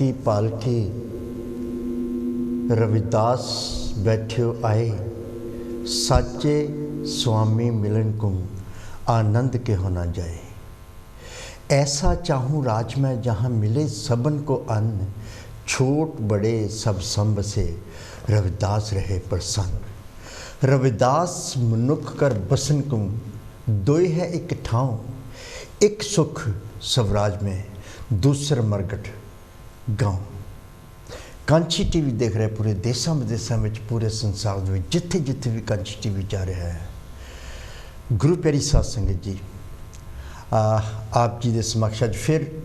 पालकी पालकी रविदास बैठ्यो आए, साचे स्वामी मिलन को आनंद के होना जाए। ऐसा चाहूँ राज में जहाँ मिले सबन को अन्न, छोट बड़े सब संभ से रविदास रहे प्रसन्न। रविदास मनुख कर बसन को दोय है एक ठाव, एक सुख स्वराज में दूसर मरगट गाँव। कांची टीवी देख रहे पूरे देशों विदेशों में, पूरे संसार में जिथे जिथे भी कांची टीवी जा रहा है। गुरु प्यारी साध संगत जी, आप जी के समक्ष अज फिर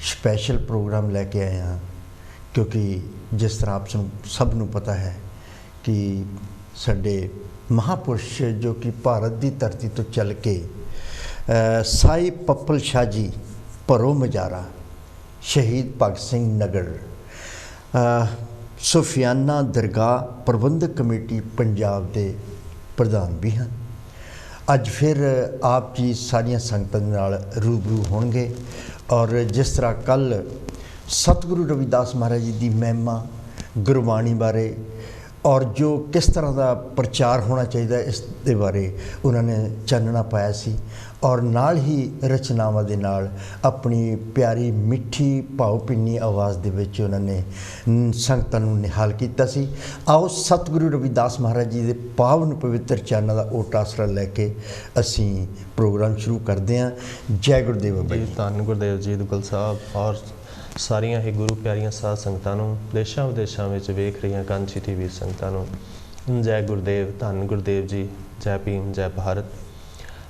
स्पैशल प्रोग्राम लैके आए हैं, क्योंकि जिस तरह आप सब नूं पता है कि साडे महापुरुष जो कि भारत की धरती तो चल के साई पप्पल शाह जी भरो मजारा, शहीद भगत सिंह नगर, सुफियाना दरगाह प्रबंधक कमेटी पंजाब के प्रधान भी हैं। अज फिर आप जी सारिया संगतां दे नाल रूबरू होणगे और जिस तरह कल सतगुरु रविदास महाराज जी की महिमा गुरबाणी बारे और जो किस तरह का प्रचार होना चाहिए इस दे बारे उन्होंने चानना पाया सी, और नाल ही रचनावां दे नाल अपनी प्यारी मिठी भावभीनी आवाज़ दे विच उन्होंने संगतां नूं निहाल कीता सी। आओ सतगुरु रविदास महाराज जी के पावन पवित्र चरणों का ओट आसरा लैके असीं प्रोग्राम शुरू करते हैं। जय गुरुदेव बाबा जी। धन गुरुदेव जी दुगल साहब और सारिया ही गुरु प्यारियां साध संगतां नूं देशां विदेशां विच वेख रही कांची टीवी संगतां नूं जय गुरुदेव, धन गुरुदेव जी, जय भीम, जय भारत।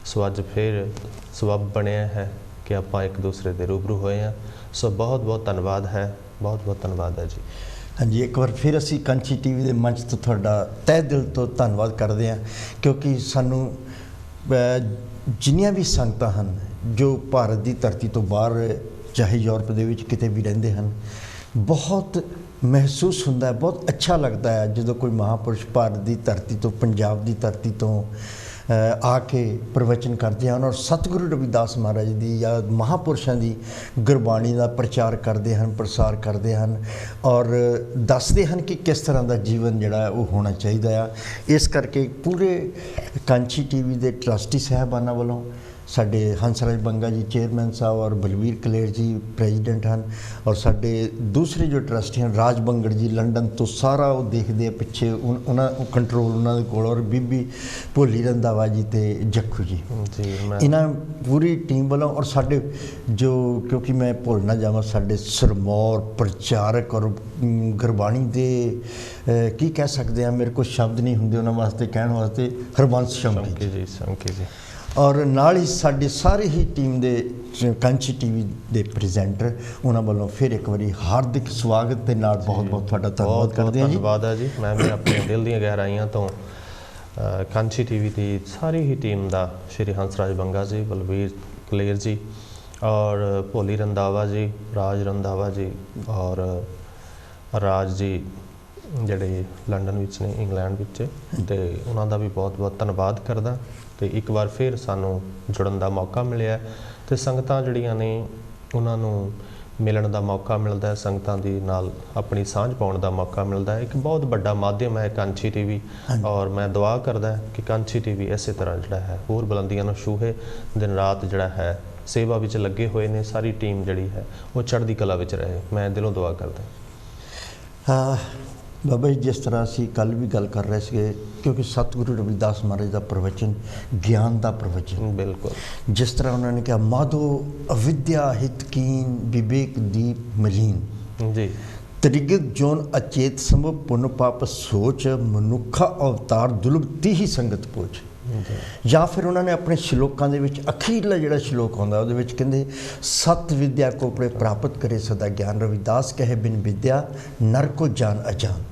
सो अज फिर सबब बनया है कि आपां एक दूसरे के रूबरू होए हैं। सो बहुत बहुत धन्यवाद है, बहुत बहुत धन्यवाद है जी। हाँ जी, एक बार फिर असी कांची टीवी के मंच तो थोड़ा तह दिल तो धन्यवाद करते हैं, क्योंकि सानू जिन्नियां भी संगतां हन जो भारत की धरती तो बाहर चाहे यूरोप दे विच किते भी रहिंदे हन, बहुत महसूस होंदा है, बहुत अच्छा लगता है जो कोई महापुरुष भारत की धरती तो पंजाब की धरती तो आके प्रवचन करते हैं और सतगुरु रविदास महाराज जी या महापुरुषों की गुरबाणी का प्रचार करते हैं, प्रसार करते हैं और दसते हैं कि किस तरह का जीवन जोड़ा है वो होना चाहिए। इस करके पूरे कांची टीवी के ट्रस्टी साहबाना वालों साडे हंसराज बंगा जी चेयरमैन साहब और बलवीर कलेर जी प्रेजिडेंट हैं, और साडे दूसरे जो ट्रस्टी हैं राज बंगड़ जी लंडन तो सारा वो देखते हैं पिछे उन्होंने कंट्रोल उन्होंने कोल, और बीबी भोली रंधावा जी ते जखू जी इन्हां पूरी टीम वालों, और साडे जो क्योंकि मैं भुल ना जावां साडे सरमौर प्रचारक और गुरबाणी दे की कह सकते हैं, मेरे को शब्द नहीं होंगे उन्होंने वास्ते कहने वास्ते, हरबंस शंकी जी और नाल ही साडी सारी ही टीम दे कांची टीवी दे प्रेजेंटर उन्होंने वालों फिर एक बारी हार्दिक स्वागत के नाल बहुत बहुत तुहाडा धन्यवाद करते हैं जी। धन्यवाद है जी। मैं भी अपने दिल दी गहराइयां तो कांची टीवी की सारी ही टीम का श्री हंसराज बंगा जी, बलवीर कलेर जी और भोली रंधावा जी, राज रंधावा जी और राज जी ਜਿਹੜੇ लंडन ਵਿੱਚ ਨੇ इंग्लैंड ਵਿੱਚ, ਤੇ ਉਹਨਾਂ ਦਾ भी बहुत बहुत ਧੰਨਵਾਦ ਕਰਦਾ। ਤੇ ਇੱਕ ਵਾਰ ਫਿਰ ਸਾਨੂੰ ਜੁੜਨ ਦਾ ਮੌਕਾ ਮਿਲਿਆ ਤੇ ਸੰਗਤਾਂ ਜਿਹੜੀਆਂ ਨੇ ਉਹਨਾਂ ਨੂੰ ਮਿਲਣ ਦਾ ਮੌਕਾ ਮਿਲਦਾ ਹੈ, ਸੰਗਤਾਂ ਦੀ ਨਾਲ ਆਪਣੀ ਸਾਂਝ ਪਾਉਣ ਦਾ ਮੌਕਾ ਮਿਲਦਾ ਹੈ। ਇੱਕ ਬਹੁਤ ਵੱਡਾ ਮਾਧਿਅਮ ਹੈ ਕਾਂਚੀ ਟੀਵੀ, ਔਰ ਮੈਂ ਦੁਆ ਕਰਦਾ ਕਿ ਕਾਂਚੀ ਟੀਵੀ ਇਸੇ ਤਰ੍ਹਾਂ ਜਿਹੜਾ ਹੈ ਹੋਰ ਬੁਲੰਦੀਆਂ ਨੂੰ ਛੂਹੇ, ਦਿਨ ਰਾਤ ਜਿਹੜਾ ਹੈ ਸੇਵਾ ਵਿੱਚ ਲੱਗੇ ਹੋਏ ਨੇ, ਸਾਰੀ ਟੀਮ ਜਿਹੜੀ ਹੈ ਉਹ ਚੜ੍ਹਦੀ ਕਲਾ ਵਿੱਚ ਰਹੇ। ਮੈਂ ਦਿਲੋਂ ਦੁਆ ਕਰਦਾ। बाबा जी जिस तरह असी कल भी गल कर रहे थे, क्योंकि सतगुरु रविदास महाराज का प्रवचन ज्ञान का प्रवचन, बिल्कुल जिस तरह उन्होंने कहा माधो अविद्या हितकीन विवेक दीप मलीन जी, त्रिगत जोन अचेत संभव पुन पाप सोच, मनुखा अवतार दुर्लभ तीही संगत पोच। या फिर उन्होंने अपने श्लोकों के अखीरला जो श्लोक आता वो कहते सत विद्या को अपने प्राप्त करे सदा ज्ञान, रविदास कहे बिन विद्या नर को जान अजान।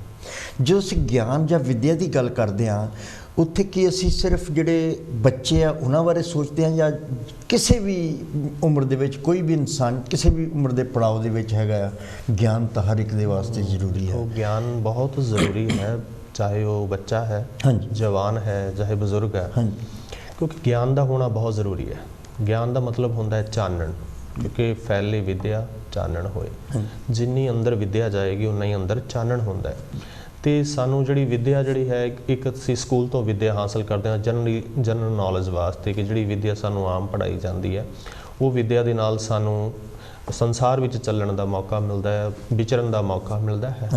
जो अस ज्ञान या विद्या की गल करते हैं उत्थे कि असी सिर्फ जोड़े बच्चे आ उन्होंने बारे सोचते हैं, या किसी भी उम्र दे विच कोई भी इंसान किसी भी उम्र के पड़ाव के विच हैगा ज्ञान तो हर एक दे वास्ते जरूरी है। ज्ञान बहुत ज़रूरी है, चाहे वो बच्चा है, जवान है, चाहे बजुर्ग है, क्योंकि ज्ञान का होना बहुत ज़रूरी है। ज्ञान का मतलब होता है चानन, ਕਿਉਂਕਿ ਫੈਲੇ ਵਿਦਿਆ ਚਾਨਣ ਹੋਏ। ਜਿੰਨੀ ਅੰਦਰ ਵਿਦਿਆ ਜਾਏਗੀ ਉਨਾ ਹੀ ਅੰਦਰ ਚਾਨਣ ਹੁੰਦਾ ਹੈ। ਤੇ ਸਾਨੂੰ ਜਿਹੜੀ ਵਿਦਿਆ ਜਿਹੜੀ ਹੈ, ਇੱਕ ਅਸੀਂ ਸਕੂਲ ਤੋਂ ਵਿਦਿਆ ਹਾਸਲ ਕਰਦੇ ਹਾਂ ਜਨਰਲ ਨੌਲੇਜ ਵਾਸਤੇ, ਕਿ ਜਿਹੜੀ ਵਿਦਿਆ ਸਾਨੂੰ ਆਮ ਪੜ੍ਹਾਈ ਜਾਂਦੀ ਹੈ, ਉਹ ਵਿਦਿਆ ਦੇ ਨਾਲ ਸਾਨੂੰ ਸੰਸਾਰ ਵਿੱਚ ਚੱਲਣ ਦਾ ਮੌਕਾ ਮਿਲਦਾ ਹੈ, ਵਿਚਰਨ ਦਾ ਮੌਕਾ ਮਿਲਦਾ ਹੈ।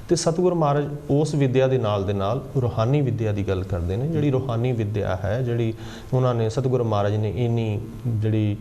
ਤੇ ਸਤਿਗੁਰੂ ਮਹਾਰਾਜ ਉਸ ਵਿਦਿਆ ਦੇ ਨਾਲ ਰੂਹਾਨੀ ਵਿਦਿਆ ਦੀ ਗੱਲ ਕਰਦੇ ਨੇ। ਜਿਹੜੀ ਰੂਹਾਨੀ ਵਿਦਿਆ ਹੈ, ਜਿਹੜੀ ਉਹਨਾਂ ਨੇ ਸਤਿਗੁਰੂ ਮਹਾਰਾਜ ਨੇ ਇੰਨੀ ਜਿਹੜੀ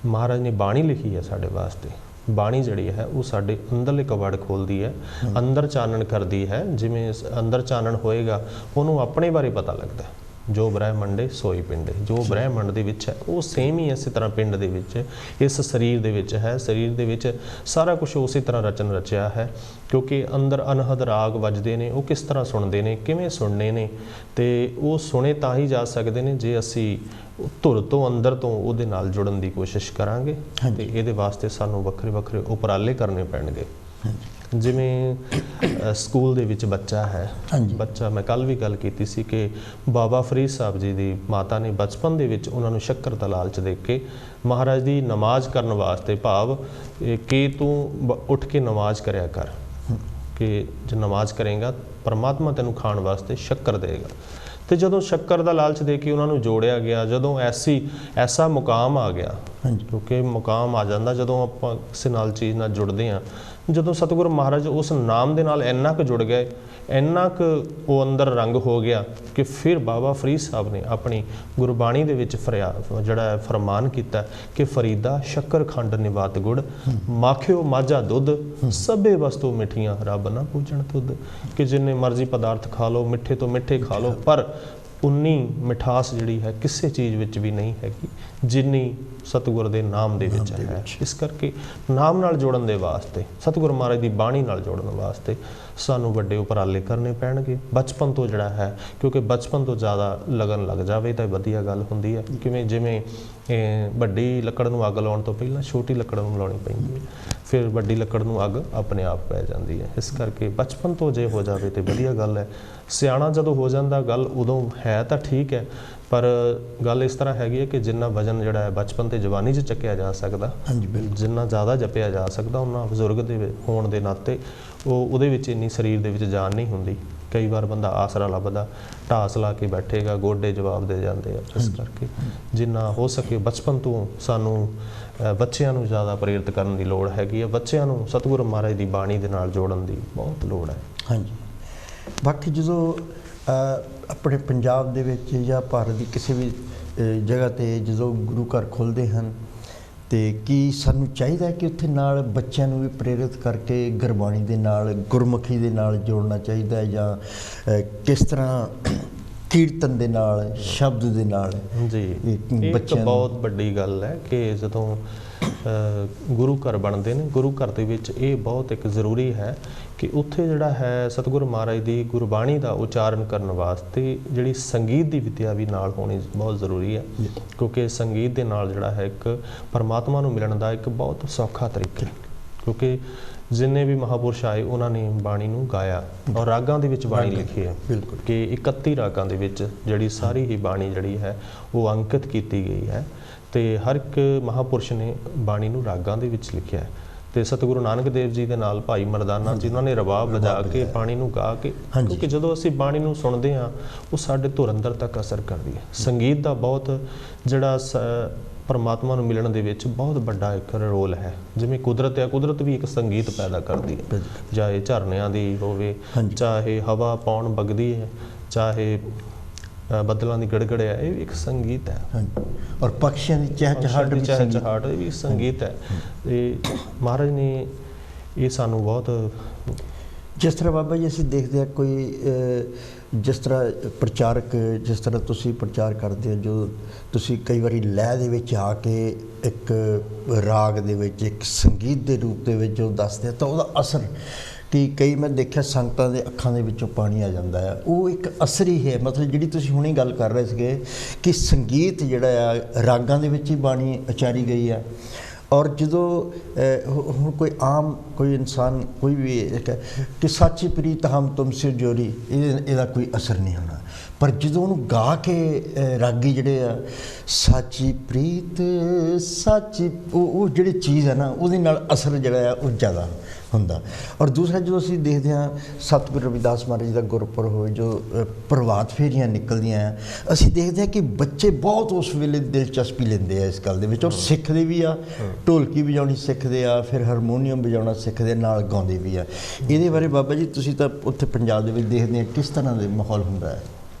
ਮਹਾਰਾਜ ਨੇ ਬਾਣੀ ਲਿਖੀ ਹੈ ਸਾਡੇ ਵਾਸਤੇ, ਬਾਣੀ ਜਿਹੜੀ ਹੈ ਉਹ ਸਾਡੇ ਅੰਦਰਲੇ ਕਵਾੜ ਖੋਲ੍ਹਦੀ ਹੈ, ਅੰਦਰ ਚਾਨਣ ਕਰਦੀ ਹੈ। ਜਿਵੇਂ ਅੰਦਰ ਚਾਨਣ ਹੋਏਗਾ ਉਹਨੂੰ ਆਪਣੇ ਬਾਰੇ ਪਤਾ ਲੱਗਦਾ ਹੈ। ਜੋ ਬ੍ਰਹਿਮੰਡੇ ਸੋਈ ਪਿੰਡੇ, ਜੋ ਬ੍ਰਹਿਮੰਡ ਦੇ ਵਿੱਚ ਹੈ ਉਹ ਸੇਮ ਹੀ ਇਸੇ ਤਰ੍ਹਾਂ ਪਿੰਡ ਦੇ ਵਿੱਚ, ਇਸ ਸਰੀਰ ਦੇ ਵਿੱਚ ਹੈ। ਸਰੀਰ ਦੇ ਵਿੱਚ ਸਾਰਾ ਕੁਝ ਉਸੇ ਤਰ੍ਹਾਂ ਰਚਿਆ ਹੈ, ਕਿਉਂਕਿ ਅੰਦਰ ਅਨਹਦ ਰਾਗ ਵੱਜਦੇ ਨੇ। ਉਹ ਕਿਸ ਤਰ੍ਹਾਂ ਸੁਣਦੇ ਨੇ, ਕਿਵੇਂ ਸੁਣਨੇ ਨੇ, ਤੇ ਉਹ ਸੁਣੇ ਤਾਂ ਹੀ ਜਾ ਸਕਦੇ ਨੇ ਜੇ ਅਸੀਂ ਧੁਰ ਤੋਂ ਅੰਦਰ ਤੋਂ ਉਹਦੇ ਨਾਲ ਜੁੜਨ ਦੀ ਕੋਸ਼ਿਸ਼ ਕਰਾਂਗੇ। ਤੇ ਇਹਦੇ ਵਾਸਤੇ ਸਾਨੂੰ ਵੱਖਰੇ ਵੱਖਰੇ ਉਪਰਾਲੇ ਕਰਨੇ ਪੈਣਗੇ। ਜਿਵੇਂ ਸਕੂਲ ਦੇ ਵਿੱਚ ਬੱਚਾ ਹੈ, ਬੱਚਾ, ਮੈਂ ਕੱਲ੍ਹ ਵੀ ਗੱਲ ਕੀਤੀ ਸੀ ਕਿ ਬਾਬਾ ਫਰੀਦ ਸਾਹਿਬ ਜੀ ਦੀ ਮਾਤਾ ਨੇ ਬਚਪਨ ਦੇ ਵਿੱਚ ਉਹਨਾਂ ਨੂੰ ਸ਼ੱਕਰ ਦਾ ਲਾਲਚ ਦੇ ਕੇ ਮਹਾਰਾਜ ਦੀ ਨਮਾਜ਼ ਕਰਨ ਵਾਸਤੇ, ਭਾਵ ਕਿ ਤੂੰ ਉੱਠ ਕੇ ਨਮਾਜ਼ ਕਰਿਆ ਕਰ, ਕਿ ਜੇ ਨਮਾਜ਼ ਕਰੇਗਾ ਪਰਮਾਤਮਾ ਤੈਨੂੰ ਖਾਣ ਵਾਸਤੇ ਸ਼ੱਕਰ ਦੇਗਾ। ਤੇ ਜਦੋਂ ਸ਼ੱਕਰ ਦਾ ਲਾਲਚ ਦੇ ਕੇ ਉਹਨਾਂ ਨੂੰ ਜੋੜਿਆ ਗਿਆ, ਜਦੋਂ ਐਸਾ ਮੁਕਾਮ ਆ ਗਿਆ, ਕਿਉਂਕਿ ਮੁਕਾਮ ਆ ਜਾਂਦਾ ਜਦੋਂ ਆਪਾਂ ਕਿਸੇ ਨਾਲ ਚੀਜ਼ ਨਾਲ ਜੁੜਦੇ ਹਾਂ। ਜਦੋਂ ਸਤਿਗੁਰੂ ਮਹਾਰਾਜ ਉਸ ਨਾਮ ਦੇ ਨਾਲ ਇੰਨਾ ਕੁ ਜੁੜ ਗਏ, ਇੰਨਾ ਕੁ ਉਹ ਅੰਦਰ ਰੰਗ ਹੋ ਗਿਆ ਕਿ ਫਿਰ ਬਾਬਾ ਫਰੀਦ ਸਾਹਿਬ ਨੇ ਆਪਣੀ ਗੁਰਬਾਣੀ ਦੇ ਵਿੱਚ ਜਿਹੜਾ ਫਰਮਾਨ ਕੀਤਾ ਕਿ ਫਰੀਦਾ ਸ਼ੱਕਰ ਖੰਡ ਨਿਵਾਤ ਗੁੜ, ਮਾਖਿਓ ਮਾਝਾ ਦੁੱਧ, ਸਭੇ ਵਸਤੂ ਮਿੱਠੀਆਂ ਰੱਬ ਨਾ ਪੂਜਣ ਤੁਧ। ਕਿ ਜਿੰਨੇ ਮਰਜ਼ੀ ਪਦਾਰਥ ਖਾ ਲਓ, ਮਿੱਠੇ ਤੋਂ ਮਿੱਠੇ ਖਾ ਲਓ, ਪਰ ਉਨੀ ਮਿਠਾਸ ਜਿਹੜੀ ਹੈ ਕਿਸੇ ਚੀਜ਼ ਵਿੱਚ ਵੀ ਨਹੀਂ ਹੈਗੀ ਜਿੰਨੀ ਸਤਿਗੁਰ ਦੇ ਨਾਮ ਦੇ ਵਿੱਚ ਹੈ। ਇਸ ਕਰਕੇ ਨਾਮ ਨਾਲ ਜੋੜਨ ਦੇ ਵਾਸਤੇ, ਸਤਿਗੁਰੂ ਮਹਾਰਾਜ ਦੀ ਬਾਣੀ ਨਾਲ ਜੋੜਨ ਵਾਸਤੇ ਸਾਨੂੰ ਵੱਡੇ ਉਪਰਾਲੇ ਕਰਨੇ ਪੈਣਗੇ ਬਚਪਨ ਤੋਂ ਜਿਹੜਾ ਹੈ। ਕਿਉਂਕਿ ਬਚਪਨ ਤੋਂ ਜ਼ਿਆਦਾ ਲਗਨ ਲੱਗ ਜਾਵੇ ਤਾਂ ਵਧੀਆ ਗੱਲ ਹੁੰਦੀ ਹੈ। ਜਿਵੇਂ ਵੱਡੀ ਲੱਕੜ ਨੂੰ ਅੱਗ ਲਾਉਣ ਤੋਂ ਪਹਿਲਾਂ ਛੋਟੀ ਲੱਕੜ ਨੂੰ ਲਾਉਣੀ ਪੈਂਦੀ ਹੈ, ਫਿਰ ਵੱਡੀ ਲੱਕੜ ਨੂੰ ਅੱਗ ਆਪਣੇ ਆਪ ਪੈ ਜਾਂਦੀ ਹੈ। ਇਸ ਕਰਕੇ ਬਚਪਨ ਤੋਂ ਜੇ ਹੋ ਜਾਵੇ ਤਾਂ ਵਧੀਆ ਗੱਲ ਹੈ। ਸਿਆਣਾ ਜਦੋਂ ਹੋ ਜਾਂਦਾ ਗੱਲ ਉਦੋਂ ਹੈ ਤਾਂ ਠੀਕ ਹੈ, ਪਰ ਗੱਲ ਇਸ ਤਰ੍ਹਾਂ ਹੈਗੀ ਹੈ ਕਿ ਜਿੰਨਾ ਵਜ਼ਨ ਜਿਹੜਾ ਹੈ ਬਚਪਨ ਤੇ ਜਵਾਨੀ 'ਚ ਚੱਕਿਆ ਜਾ ਸਕਦਾ, ਜਿੰਨਾ ਜ਼ਿਆਦਾ ਜਪਿਆ ਜਾ ਸਕਦਾ, ਉਹਨਾਂ ਬਜ਼ੁਰਗ ਦੇ ਹੋਣ ਦੇ ਨਾਤੇ ਉਹਦੇ ਵਿੱਚ ਇੰਨੀ ਸਰੀਰ ਦੇ ਵਿੱਚ ਜਾਨ ਨਹੀਂ ਹੁੰਦੀ। ਕਈ ਵਾਰ ਬੰਦਾ ਆਸਰਾ ਲੱਭਦਾ, ਢਾਸ ਲਾ ਕੇ ਬੈਠੇਗਾ, ਗੋਡੇ ਜਵਾਬ ਦੇ ਜਾਂਦੇ ਆ। ਇਸ ਕਰਕੇ ਜਿੰਨਾ ਹੋ ਸਕੇ ਬਚਪਨ ਤੋਂ ਸਾਨੂੰ ਬੱਚਿਆਂ ਨੂੰ ਜ਼ਿਆਦਾ ਪ੍ਰੇਰਿਤ ਕਰਨ ਦੀ ਲੋੜ ਹੈਗੀ ਹੈ। ਬੱਚਿਆਂ ਨੂੰ ਸਤਿਗੁਰੂ ਮਹਾਰਾਜ ਦੀ ਬਾਣੀ ਦੇ ਨਾਲ ਜੋੜਨ ਦੀ ਬਹੁਤ ਲੋੜ ਹੈ। ਹਾਂਜੀ, ਬਾਕੀ ਜਦੋਂ ਆਪਣੇ ਪੰਜਾਬ ਦੇ ਵਿੱਚ ਜਾਂ ਭਾਰਤ ਦੀ ਕਿਸੇ ਵੀ ਜਗ੍ਹਾ 'ਤੇ ਜਦੋਂ ਗੁਰੂ ਘਰ ਖੁੱਲ੍ਹਦੇ ਹਨ, ਅਤੇ ਕੀ ਸਾਨੂੰ ਚਾਹੀਦਾ ਕਿ ਉੱਥੇ ਨਾਲ ਬੱਚਿਆਂ ਨੂੰ ਵੀ ਪ੍ਰੇਰਿਤ ਕਰਕੇ ਗੁਰਬਾਣੀ ਦੇ ਨਾਲ, ਗੁਰਮੁਖੀ ਦੇ ਨਾਲ ਜੋੜਨਾ ਚਾਹੀਦਾ, ਜਾਂ ਕਿਸ ਤਰ੍ਹਾਂ ਕੀਰਤਨ ਦੇ ਨਾਲ, ਸ਼ਬਦ ਦੇ ਨਾਲ? ਜੀ, ਬੱਚਿਆਂ ਬਹੁਤ ਵੱਡੀ ਗੱਲ ਹੈ ਕਿ ਜਦੋਂ ਗੁਰੂ ਘਰ ਬਣਦੇ ਨੇ, ਗੁਰੂ ਘਰ ਦੇ ਵਿੱਚ ਇਹ ਬਹੁਤ ਇੱਕ ਜ਼ਰੂਰੀ ਹੈ ਕਿ ਉੱਥੇ ਜਿਹੜਾ ਹੈ ਸਤਿਗੁਰੂ ਮਹਾਰਾਜ ਦੀ ਗੁਰਬਾਣੀ ਦਾ ਉਚਾਰਨ ਕਰਨ ਵਾਸਤੇ ਜਿਹੜੀ ਸੰਗੀਤ ਦੀ ਵਿਦਿਆ ਵੀ ਨਾਲ ਹੋਣੀ ਬਹੁਤ ਜ਼ਰੂਰੀ ਹੈ। ਕਿਉਂਕਿ ਸੰਗੀਤ ਦੇ ਨਾਲ ਜਿਹੜਾ ਹੈ ਇੱਕ ਪਰਮਾਤਮਾ ਨੂੰ ਮਿਲਣ ਦਾ ਇੱਕ ਬਹੁਤ ਸੌਖਾ ਤਰੀਕਾ ਹੈ। ਕਿਉਂਕਿ ਜਿੰਨੇ ਵੀ ਮਹਾਂਪੁਰਸ਼ ਆਏ ਉਹਨਾਂ ਨੇ ਬਾਣੀ ਨੂੰ ਗਾਇਆ, ਔਰ ਰਾਗਾਂ ਦੇ ਵਿੱਚ ਬਾਣੀ ਲਿਖੀ ਹੈ। ਬਿਲਕੁਲ, ਕਿ 31 ਰਾਗਾਂ ਦੇ ਵਿੱਚ ਜਿਹੜੀ ਸਾਰੀ ਹੀ ਬਾਣੀ ਜਿਹੜੀ ਹੈ ਉਹ ਅੰਕਿਤ ਕੀਤੀ ਗਈ ਹੈ, ਅਤੇ ਹਰ ਇੱਕ ਮਹਾਂਪੁਰਸ਼ ਨੇ ਬਾਣੀ ਨੂੰ ਰਾਗਾਂ ਦੇ ਵਿੱਚ ਲਿਖਿਆ ਹੈ। ਅਤੇ ਸਤਿਗੁਰੂ ਨਾਨਕ ਦੇਵ ਜੀ ਦੇ ਨਾਲ ਭਾਈ ਮਰਦਾਨਾ ਜੀ, ਉਹਨਾਂ ਨੇ ਰਬਾਬ ਵਜਾ ਕੇ ਬਾਣੀ ਨੂੰ ਗਾ ਕੇ, ਕਿਉਂਕਿ ਜਦੋਂ ਅਸੀਂ ਬਾਣੀ ਨੂੰ ਸੁਣਦੇ ਹਾਂ ਉਹ ਸਾਡੇ ਧੁਰ ਅੰਦਰ ਤੱਕ ਅਸਰ ਕਰਦੀ ਹੈ। ਸੰਗੀਤ ਦਾ ਬਹੁਤ ਜਿਹੜਾ ਪਰਮਾਤਮਾ ਨੂੰ ਮਿਲਣ ਦੇ ਵਿੱਚ ਬਹੁਤ ਵੱਡਾ ਇੱਕ ਰੋਲ ਹੈ। ਜਿਵੇਂ ਕੁਦਰਤ ਹੈ, ਕੁਦਰਤ ਵੀ ਇੱਕ ਸੰਗੀਤ ਪੈਦਾ ਕਰਦੀ ਹੈ, ਚਾਹੇ ਝਰਨਿਆਂ ਦੀ ਹੋਵੇ, ਚਾਹੇ ਹਵਾ ਪੌਣ ਵਗਦੀ ਹੈ, ਚਾਹੇ ਬੱਦਲਾਂ ਦੀ ਗੜਗੜ ਹੈ, ਇਹ ਵੀ ਇੱਕ ਸੰਗੀਤ ਹੈ। ਔਰ ਪਕਸ਼ੀਆਂ ਦੀ ਚਹਿਚਹਾਟ ਇਹ ਵੀ ਸੰਗੀਤ ਹੈ। ਇਹ ਮਹਾਰਾਜ ਨੇ ਇਹ ਸਾਨੂੰ ਬਹੁਤ, ਜਿਸ ਤਰ੍ਹਾਂ ਬਾਬਾ ਜੀ ਅਸੀਂ ਦੇਖਦੇ ਹਾਂ ਕੋਈ ਜਿਸ ਤਰ੍ਹਾਂ ਪ੍ਰਚਾਰਕ, ਜਿਸ ਤਰ੍ਹਾਂ ਤੁਸੀਂ ਪ੍ਰਚਾਰ ਕਰਦੇ ਹੋ, ਜੋ ਤੁਸੀਂ ਕਈ ਵਾਰੀ ਲੈਅ ਦੇ ਵਿੱਚ ਆ ਕੇ ਇੱਕ ਰਾਗ ਦੇ ਵਿੱਚ ਇੱਕ ਸੰਗੀਤ ਦੇ ਰੂਪ ਦੇ ਵਿੱਚ ਜੋ ਦੱਸਦੇ ਆ, ਤਾਂ ਉਹਦਾ ਅਸਰ ਕਿ ਕਈ ਮੈਂ ਦੇਖਿਆ ਸੰਗਤਾਂ ਦੇ ਅੱਖਾਂ ਦੇ ਵਿੱਚੋਂ ਪਾਣੀ ਆ ਜਾਂਦਾ ਹੈ। ਉਹ ਇੱਕ ਅਸਰ ਹੀ ਹੈ। ਮਤਲਬ ਜਿਹੜੀ ਤੁਸੀਂ ਹੁਣੇ ਗੱਲ ਕਰ ਰਹੇ ਸੀਗੇ ਕਿ ਸੰਗੀਤ ਜਿਹੜਾ ਆ ਰਾਗਾਂ ਦੇ ਵਿੱਚ ਹੀ ਬਾਣੀ ਉਚਾਰੀ ਗਈ ਹੈ, ਔਰ ਜਦੋਂ ਹੁਣ ਕੋਈ ਆਮ ਕੋਈ ਇਨਸਾਨ ਕੋਈ ਵੀ ਕਿ ਸਾਚੀ ਪ੍ਰੀਤ ਹਮ ਤੁਮਸੇ ਜੋਰੀ, ਇਹਦਾ ਕੋਈ ਅਸਰ ਨਹੀਂ ਹੋਣਾ। ਪਰ ਜਦੋਂ ਉਹਨੂੰ ਗਾ ਕੇ ਰਾਗੀ ਜਿਹੜੇ ਆ ਸਾਚੀ ਪ੍ਰੀਤ ਸਾਚੀ, ਉਹ ਜਿਹੜੀ ਚੀਜ਼ ਹੈ ਨਾ ਉਹਦੇ ਨਾਲ ਅਸਰ ਜਿਹੜਾ ਆ ਉਹ ਜ਼ਿਆਦਾ ਹੁੰਦਾ। ਔਰ ਦੂਸਰਾ ਜਦੋਂ ਅਸੀਂ ਦੇਖਦੇ ਹਾਂ ਸਤਿਗੁਰੂ ਰਵਿਦਾਸ ਮਹਾਰਾਜ ਜੀ ਦਾ ਗੁਰਪੁਰਬ ਹੋਵੇ, ਜੋ ਪ੍ਰਭਾਤ ਫੇਰੀਆਂ ਨਿਕਲਦੀਆਂ ਆ, ਅਸੀਂ ਦੇਖਦੇ ਹਾਂ ਕਿ ਬੱਚੇ ਬਹੁਤ ਉਸ ਵੇਲੇ ਦਿਲਚਸਪੀ ਲੈਂਦੇ ਆ ਇਸ ਗੱਲ ਦੇ ਵਿੱਚ, ਔਰ ਸਿੱਖਦੇ ਵੀ ਆ, ਢੋਲਕੀ ਵਜਾਉਣੀ ਸਿੱਖਦੇ ਆ, ਫਿਰ ਹਾਰਮੋਨੀਅਮ ਵਜਾਉਣਾ ਸਿੱਖਦੇ, ਨਾਲ ਗਾਉਂਦੇ ਵੀ ਆ। ਇਹਦੇ ਬਾਰੇ ਬਾਬਾ ਜੀ ਤੁਸੀਂ ਤਾਂ ਉੱਥੇ ਪੰਜਾਬ ਦੇ ਵਿੱਚ ਦੇਖਦੇ ਆ, ਕਿਸ ਤਰ੍ਹਾਂ ਦੇ ਮਾਹੌਲ ਹੁੰਦਾ ਹੈ?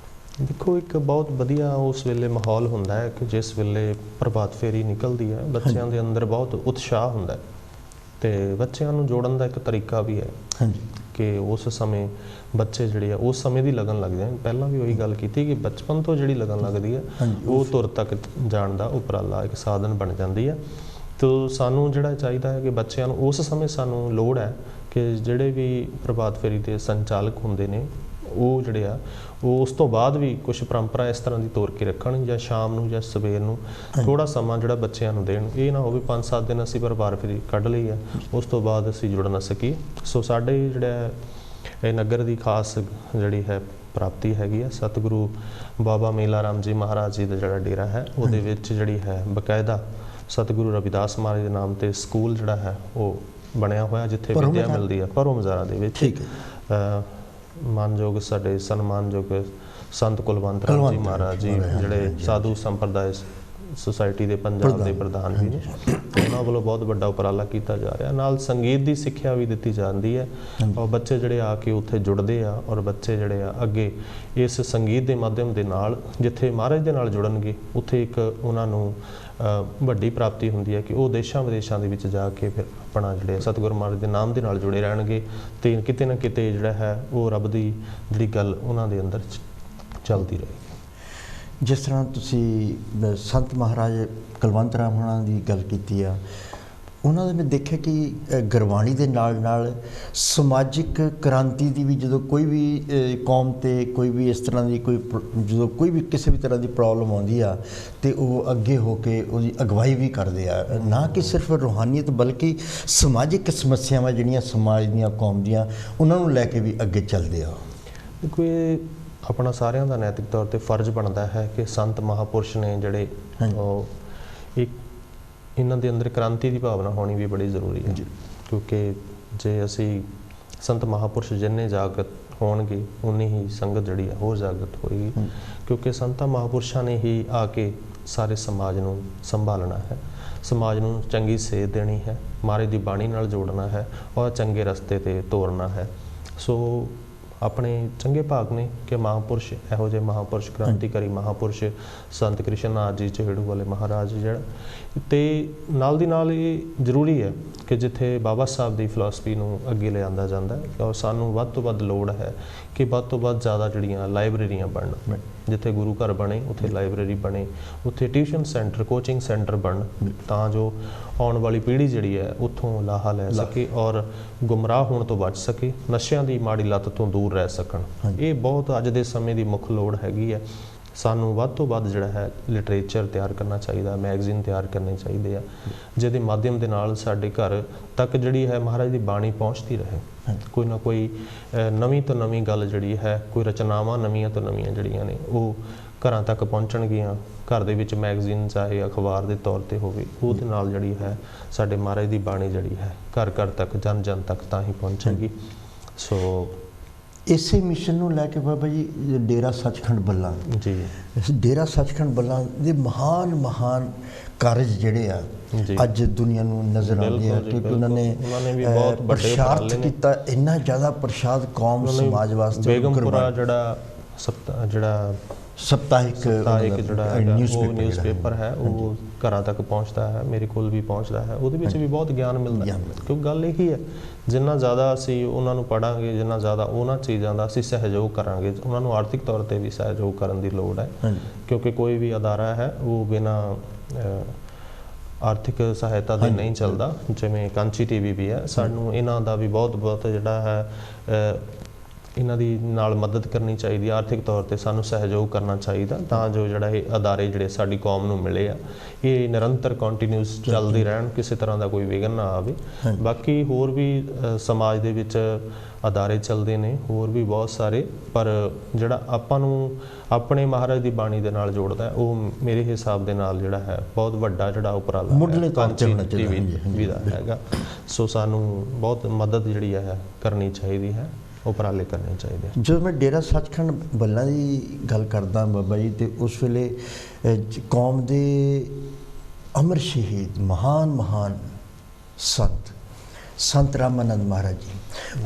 ਦੇਖੋ, ਇੱਕ ਬਹੁਤ ਵਧੀਆ ਉਸ ਵੇਲੇ ਮਾਹੌਲ ਹੁੰਦਾ ਹੈ ਕਿ ਜਿਸ ਵੇਲੇ ਪ੍ਰਭਾਤ ਫੇਰੀ ਨਿਕਲਦੀ ਹੈ, ਬੱਚਿਆਂ ਦੇ ਅੰਦਰ ਬਹੁਤ ਉਤਸ਼ਾਹ ਹੁੰਦਾ ਹੈ ਅਤੇ ਬੱਚਿਆਂ ਨੂੰ ਜੋੜਨ ਦਾ ਇੱਕ ਤਰੀਕਾ ਵੀ ਹੈ ਕਿ ਉਸ ਸਮੇਂ ਬੱਚੇ ਜਿਹੜੇ ਆ ਉਸ ਸਮੇਂ ਦੀ ਲਗਨ ਲੱਗਦੇ ਹਨ। ਪਹਿਲਾਂ ਵੀ ਉਹੀ ਗੱਲ ਕੀਤੀ ਕਿ ਬਚਪਨ ਤੋਂ ਜਿਹੜੀ ਲਗਨ ਲੱਗਦੀ ਹੈ ਉਹ ਧੁਰ ਤੱਕ ਜਾਣ ਦਾ ਉਪਰਾਲਾ ਇੱਕ ਸਾਧਨ ਬਣ ਜਾਂਦੀ ਹੈ। ਤੋ ਸਾਨੂੰ ਜਿਹੜਾ ਚਾਹੀਦਾ ਹੈ ਕਿ ਬੱਚਿਆਂ ਨੂੰ ਉਸ ਸਮੇਂ ਸਾਨੂੰ ਲੋੜ ਹੈ ਕਿ ਜਿਹੜੇ ਵੀ ਪ੍ਰਭਾਤ ਫੇਰੀ ਦੇ ਸੰਚਾਲਕ ਹੁੰਦੇ ਨੇ ਉਹ ਜਿਹੜੇ ਆ ਉਹ ਉਸ ਤੋਂ ਬਾਅਦ ਵੀ ਕੁਛ ਪਰੰਪਰਾ ਇਸ ਤਰ੍ਹਾਂ ਦੀ ਤੋਰ ਕੇ ਰੱਖਣ, ਜਾਂ ਸ਼ਾਮ ਨੂੰ ਜਾਂ ਸਵੇਰ ਨੂੰ ਥੋੜ੍ਹਾ ਸਮਾਂ ਜਿਹੜਾ ਬੱਚਿਆਂ ਨੂੰ ਦੇਣ। ਇਹ ਨਾ ਹੋਵੇ 5-7 ਦਿਨ ਅਸੀਂ ਪ੍ਰਭਾਤ ਫੇਰੀ ਕੱਢ ਲਈ ਆ, ਉਸ ਤੋਂ ਬਾਅਦ ਅਸੀਂ ਜੁੜ ਨਾ ਸਕੀਏ। ਸੋ ਸਾਡੇ ਜਿਹੜਾ ਇਹ ਨਗਰ ਦੀ ਖਾਸ ਜਿਹੜੀ ਹੈ ਪ੍ਰਾਪਤੀ ਹੈਗੀ ਆ, ਸਤਿਗੁਰੂ ਬਾਬਾ ਮੇਲਾ ਰਾਮ ਜੀ ਮਹਾਰਾਜ ਜੀ ਦਾ ਜਿਹੜਾ ਡੇਰਾ ਹੈ ਉਹਦੇ ਵਿੱਚ ਜਿਹੜੀ ਹੈ ਬਕਾਇਦਾ ਸਤਿਗੁਰੂ ਰਵਿਦਾਸ ਮਹਾਰਾਜ ਦੇ ਨਾਮ 'ਤੇ ਸਕੂਲ ਜਿਹੜਾ ਹੈ ਉਹ ਬਣਿਆ ਹੋਇਆ, ਜਿੱਥੇ ਵਿੱਦਿਆ ਮਿਲਦੀ ਆ ਭਰੋ ਮਜ਼ਾਰਾ ਦੇ ਵਿੱਚ। ਮਾਨਯੋਗ ਸਾਡੇ ਸਨਮਾਨਯੋਗ ਸੰਤ ਕੁਲਵੰਤ ਰਾਮ ਜੀ ਮਹਾਰਾਜ ਜੀ ਜਿਹੜੇ ਸਾਧੂ ਸੰਪਰਦਾਇ ਸੁਸਾਇਟੀ ਦੇ ਪੰਜਾਬ ਦੇ ਪ੍ਰਧਾਨ ਵੀ ਨੇ, ਉਹਨਾਂ ਵੱਲੋਂ ਬਹੁਤ ਵੱਡਾ ਉਪਰਾਲਾ ਕੀਤਾ ਜਾ ਰਿਹਾ। ਨਾਲ ਸੰਗੀਤ ਦੀ ਸਿੱਖਿਆ ਵੀ ਦਿੱਤੀ ਜਾਂਦੀ ਹੈ ਔਰ ਬੱਚੇ ਜਿਹੜੇ ਆ ਕੇ ਉੱਥੇ ਜੁੜਦੇ ਆ, ਔਰ ਬੱਚੇ ਜਿਹੜੇ ਆ ਅੱਗੇ ਇਸ ਸੰਗੀਤ ਦੇ ਮਾਧਿਅਮ ਦੇ ਨਾਲ ਜਿੱਥੇ ਮਹਾਰਾਜ ਦੇ ਨਾਲ ਜੁੜਨਗੇ ਉੱਥੇ ਇੱਕ ਉਹਨਾਂ ਨੂੰ ਵੱਡੀ ਪ੍ਰਾਪਤੀ ਹੁੰਦੀ ਹੈ ਕਿ ਉਹ ਦੇਸ਼ਾਂ ਵਿਦੇਸ਼ਾਂ ਦੇ ਵਿੱਚ ਜਾ ਕੇ ਫਿਰ ਆਪਣਾ ਜਿਹੜੇ ਸਤਿਗੁਰੂ ਮਹਾਰਾਜ ਦੇ ਨਾਮ ਦੇ ਨਾਲ ਜੁੜੇ ਰਹਿਣਗੇ ਅਤੇ ਕਿਤੇ ਨਾ ਕਿਤੇ ਜਿਹੜਾ ਹੈ ਉਹ ਰੱਬ ਦੀ ਜਿਹੜੀ ਗੱਲ ਉਹਨਾਂ ਦੇ ਅੰਦਰ ਚੱਲਦੀ ਰਹੇਗੀ। ਜਿਸ ਤਰ੍ਹਾਂ ਤੁਸੀਂ ਸੰਤ ਮਹਾਰਾਜ ਕੁਲਵੰਤ ਰਾਮ ਹੋਣਾ ਦੀ ਗੱਲ ਕੀਤੀ ਆ, ਉਹਨਾਂ ਦੇ ਮੈਂ ਦੇਖਿਆ ਕਿ ਗੁਰਬਾਣੀ ਦੇ ਨਾਲ ਨਾਲ ਸਮਾਜਿਕ ਕ੍ਰਾਂਤੀ ਦੀ ਵੀ, ਜਦੋਂ ਕੋਈ ਵੀ ਕੌਮ 'ਤੇ ਕੋਈ ਵੀ ਇਸ ਤਰ੍ਹਾਂ ਦੀ ਜਦੋਂ ਕੋਈ ਵੀ ਕਿਸੇ ਵੀ ਤਰ੍ਹਾਂ ਦੀ ਪ੍ਰੋਬਲਮ ਆਉਂਦੀ ਆ ਅਤੇ ਉਹ ਅੱਗੇ ਹੋ ਕੇ ਉਹਦੀ ਅਗਵਾਈ ਵੀ ਕਰਦੇ ਆ, ਨਾ ਕਿ ਸਿਰਫ ਰੂਹਾਨੀਅਤ ਬਲਕਿ ਸਮਾਜਿਕ ਸਮੱਸਿਆਵਾਂ ਜਿਹੜੀਆਂ ਸਮਾਜ ਦੀਆਂ ਕੌਮ ਦੀਆਂ ਉਹਨਾਂ ਨੂੰ ਲੈ ਕੇ ਵੀ ਅੱਗੇ ਚੱਲਦੇ ਆ। ਦੇਖੋ, ਇਹ ਆਪਣਾ ਸਾਰਿਆਂ ਦਾ ਨੈਤਿਕ ਤੌਰ 'ਤੇ ਫਰਜ਼ ਬਣਦਾ ਹੈ ਕਿ ਸੰਤ ਮਹਾਂਪੁਰਸ਼ ਨੇ ਜਿਹੜੇ ਉਹ ਇੱਕ ਇਹਨਾਂ ਦੇ ਅੰਦਰ ਕ੍ਰਾਂਤੀ ਦੀ ਭਾਵਨਾ ਹੋਣੀ ਵੀ ਬੜੀ ਜ਼ਰੂਰੀ ਹੈ, ਕਿਉਂਕਿ ਜੇ ਅਸੀਂ ਸੰਤ ਮਹਾਂਪੁਰਸ਼ ਜਿੰਨੇ ਜਾਗਤ ਹੋਣਗੇ ਉਨੀ ਹੀ ਸੰਗਤ ਜਿਹੜੀ ਹੈ ਹੋਰ ਜਾਗਤ ਹੋਏਗੀ, ਕਿਉਂਕਿ ਸੰਤਾਂ ਮਹਾਂਪੁਰਸ਼ਾਂ ਨੇ ਹੀ ਆ ਕੇ ਸਾਰੇ ਸਮਾਜ ਨੂੰ ਸੰਭਾਲਣਾ ਹੈ, ਸਮਾਜ ਨੂੰ ਚੰਗੀ ਸੇਧ ਦੇਣੀ ਹੈ, ਮਹਾਰਾਜ ਦੀ ਬਾਣੀ ਨਾਲ ਜੋੜਨਾ ਹੈ ਔਰ ਚੰਗੇ ਰਸਤੇ 'ਤੇ ਤੋਰਨਾ ਹੈ। ਸੋ ਆਪਣੇ ਚੰਗੇ ਭਾਗ ਨੇ ਕਿ ਮਹਾਂਪੁਰਸ਼, ਇਹੋ ਜਿਹੇ ਮਹਾਂਪੁਰਸ਼, ਕ੍ਰਾਂਤੀਕਾਰੀ ਮਹਾਂਪੁਰਸ਼ ਸੰਤ ਕ੍ਰਿਸ਼ਨ ਨਾਥ ਜੀ ਝਵੇੜੂ ਵਾਲੇ ਮਹਾਰਾਜ ਜਿਹੜਾ, ਅਤੇ ਨਾਲ ਦੀ ਨਾਲ ਇਹ ਜ਼ਰੂਰੀ ਹੈ ਕਿ ਜਿੱਥੇ ਬਾਬਾ ਸਾਹਿਬ ਦੀ ਫਿਲਾਸਫੀ ਨੂੰ ਅੱਗੇ ਲਿਆਂਦਾ ਜਾਂਦਾ ਹੈ ਔਰ ਸਾਨੂੰ ਵੱਧ ਤੋਂ ਵੱਧ ਲੋੜ ਹੈ ਕਿ ਵੱਧ ਤੋਂ ਵੱਧ ਜ਼ਿਆਦਾ ਜਿਹੜੀਆਂ ਲਾਇਬ੍ਰੇਰੀਆਂ ਬਣਨ, ਜਿੱਥੇ ਗੁਰੂ ਘਰ ਬਣੇ ਉੱਥੇ ਲਾਇਬ੍ਰੇਰੀ ਬਣੇ, ਉੱਥੇ ਟਿਊਸ਼ਨ ਸੈਂਟਰ, ਕੋਚਿੰਗ ਸੈਂਟਰ ਬਣਨ, ਤਾਂ ਜੋ ਆਉਣ ਵਾਲੀ ਪੀੜ੍ਹੀ ਜਿਹੜੀ ਹੈ ਉੱਥੋਂ ਲਾਹਾ ਲੈ ਸਕੇ ਔਰ ਗੁੰਮਰਾਹ ਹੋਣ ਤੋਂ ਬਚ ਸਕੇ, ਨਸ਼ਿਆਂ ਦੀ ਮਾੜੀ ਲੱਤ ਤੋਂ ਦੂਰ ਰਹਿ ਸਕਣ। ਇਹ ਬਹੁਤ ਅੱਜ ਦੇ ਸਮੇਂ ਦੀ ਮੁੱਖ ਲੋੜ ਹੈਗੀ ਹੈ। ਸਾਨੂੰ ਵੱਧ ਤੋਂ ਵੱਧ ਜਿਹੜਾ ਹੈ ਲਿਟਰੇਚਰ ਤਿਆਰ ਕਰਨਾ ਚਾਹੀਦਾ, ਮੈਗਜ਼ੀਨ ਤਿਆਰ ਕਰਨੇ ਚਾਹੀਦੇ ਆ, ਜਿਹਦੇ ਮਾਧਿਅਮ ਦੇ ਨਾਲ ਸਾਡੇ ਘਰ ਤੱਕ ਜਿਹੜੀ ਹੈ ਮਹਾਰਾਜ ਦੀ ਬਾਣੀ ਪਹੁੰਚਦੀ ਰਹੇ। ਕੋਈ ਨਾ ਕੋਈ ਨਵੀਂ ਤੋਂ ਨਵੀਂ ਗੱਲ ਜਿਹੜੀ ਹੈ, ਕੋਈ ਰਚਨਾਵਾਂ ਨਵੀਆਂ ਤੋਂ ਨਵੀਆਂ ਜਿਹੜੀਆਂ ਨੇ ਉਹ ਘਰਾਂ ਤੱਕ ਪਹੁੰਚਣਗੀਆਂ। ਘਰ ਦੇ ਵਿੱਚ ਮੈਗਜ਼ੀਨ ਚਾਹੇ ਅਖਬਾਰ ਦੇ ਤੌਰ 'ਤੇ ਹੋਵੇ, ਉਹਦੇ ਨਾਲ ਜਿਹੜੀ ਹੈ ਸਾਡੇ ਮਹਾਰਾਜ ਦੀ ਬਾਣੀ ਜਿਹੜੀ ਹੈ ਘਰ ਘਰ ਤੱਕ, ਜਨ ਜਨ ਤੱਕ ਤਾਂ ਹੀ ਪਹੁੰਚੇਗੀ। ਸੋ ਇਸੇ ਮਿਸ਼ਨ ਨੂੰ ਲੈ ਕੇ ਬਾਬਾ ਜੀ ਡੇਰਾ ਸੱਚਖੰਡ ਬੱਲਾ ਜੀ, ਡੇਰਾ ਸੱਚਖੰਡ ਬੱਲਾ ਦੇ ਮਹਾਨ ਕਾਰਜ ਜਿਹੜੇ ਆ ਅੱਜ ਦੁਨੀਆ ਨੂੰ ਨਜ਼ਰ ਆਉਂਦੇ ਆ, ਕਿਉਂਕਿ ਉਹਨਾਂ ਨੇ ਪ੍ਰਸ਼ਾਦ ਕੀਤਾ, ਇੰਨਾ ਜ਼ਿਆਦਾ ਪ੍ਰਸ਼ਾਦ ਕੌਮ ਸਮਾਜ ਵਾਸਤੇ। ਬੇਗਮਪੁਰਾ ਜਿਹੜਾ ਸਪਤਾਹਿਕ ਜਿਹੜਾ ਨਿਊਜ਼ਪੇਪਰ ਹੈ ਉਹ ਘਰਾਂ ਤੱਕ ਪਹੁੰਚਦਾ ਹੈ, ਮੇਰੇ ਕੋਲ ਵੀ ਪਹੁੰਚਦਾ ਹੈ, ਉਹਦੇ ਵਿੱਚ ਵੀ ਬਹੁਤ ਗਿਆਨ ਮਿਲਦਾ ਹੈ। ਕਿਉਂਕਿ ਗੱਲ ਇਹੀ ਹੈ, ਜਿੰਨਾ ਜ਼ਿਆਦਾ ਅਸੀਂ ਉਹਨਾਂ ਨੂੰ ਪੜ੍ਹਾਂਗੇ, ਜਿੰਨਾ ਜ਼ਿਆਦਾ ਉਹਨਾਂ ਚੀਜ਼ਾਂ ਦਾ ਅਸੀਂ ਸਹਿਯੋਗ ਕਰਾਂਗੇ, ਉਹਨਾਂ ਨੂੰ ਆਰਥਿਕ ਤੌਰ 'ਤੇ ਵੀ ਸਹਿਯੋਗ ਕਰਨ ਦੀ ਲੋੜ ਹੈ, ਕਿਉਂਕਿ ਕੋਈ ਵੀ ਅਦਾਰਾ ਹੈ ਉਹ ਬਿਨਾਂ ਆਰਥਿਕ ਸਹਾਇਤਾ ਦੇ ਨਹੀਂ ਚੱਲਦਾ। ਜਿਵੇਂ ਕਾਂਚੀ TV ਵੀ ਹੈ, ਸਾਨੂੰ ਇਹਨਾਂ ਦਾ ਵੀ ਬਹੁਤ ਜਿਹੜਾ ਹੈ ਇਹਨਾਂ ਦੀ ਨਾਲ ਮਦਦ ਕਰਨੀ ਚਾਹੀਦੀ, ਆਰਥਿਕ ਤੌਰ ਤੇ ਸਾਨੂੰ ਸਹਿਯੋਗ ਕਰਨਾ ਚਾਹੀਦਾ ਤਾਂ ਜੋ ਜਿਹੜਾ ਇਹ ਅਦਾਰੇ ਜਿਹੜੇ ਸਾਡੀ ਕੌਮ ਨੂੰ ਮਿਲੇ ਆ ਇਹ ਨਿਰੰਤਰ ਕੰਟੀਨਿਊਸ ਚੱਲਦੇ ਰਹਿਣ, ਕਿਸੇ ਤਰ੍ਹਾਂ ਦਾ ਕੋਈ ਵਿਘਨ ਨਾ ਆਵੇ। ਬਾਕੀ ਹੋਰ ਵੀ ਸਮਾਜ ਦੇ ਵਿੱਚ ਅਦਾਰੇ ਚੱਲਦੇ ਨੇ ਹੋਰ ਵੀ ਬਹੁਤ ਸਾਰੇ, ਪਰ ਜਿਹੜਾ ਆਪਾਂ ਨੂੰ ਆਪਣੇ ਮਹਾਰਾਜ ਦੀ ਬਾਣੀ ਦੇ ਨਾਲ ਜੋੜਦਾ ਹੈ ਉਹ ਮੇਰੇ ਹਿਸਾਬ ਦੇ ਨਾਲ ਜਿਹੜਾ ਹੈ ਬਹੁਤ ਵੱਡਾ ਜਿਹੜਾ ਉਪਰਾਲਾ ਵੀ ਦਾ ਹੈਗਾ। ਸੋ ਸਾਨੂੰ ਬਹੁਤ ਮਦਦ ਜਿਹੜੀ ਹੈ ਕਰਨੀ ਚਾਹੀਦੀ ਹੈ, ਉਪਰਾਲੇ ਕਰਨੇ ਚਾਹੀਦੇ। ਜਦੋਂ ਮੈਂ ਡੇਰਾ ਸੱਚਖੰਡ ਬੱਲਾ ਦੀ ਗੱਲ ਕਰਦਾ ਬਾਬਾ ਜੀ, ਤੇ ਉਸ ਵੇਲੇ ਕੌਮ ਦੇ ਅਮਰ ਸ਼ਹੀਦ ਮਹਾਨ ਸੰਤ ਰਾਮਾਨੰਦ ਮਹਾਰਾਜ ਜੀ,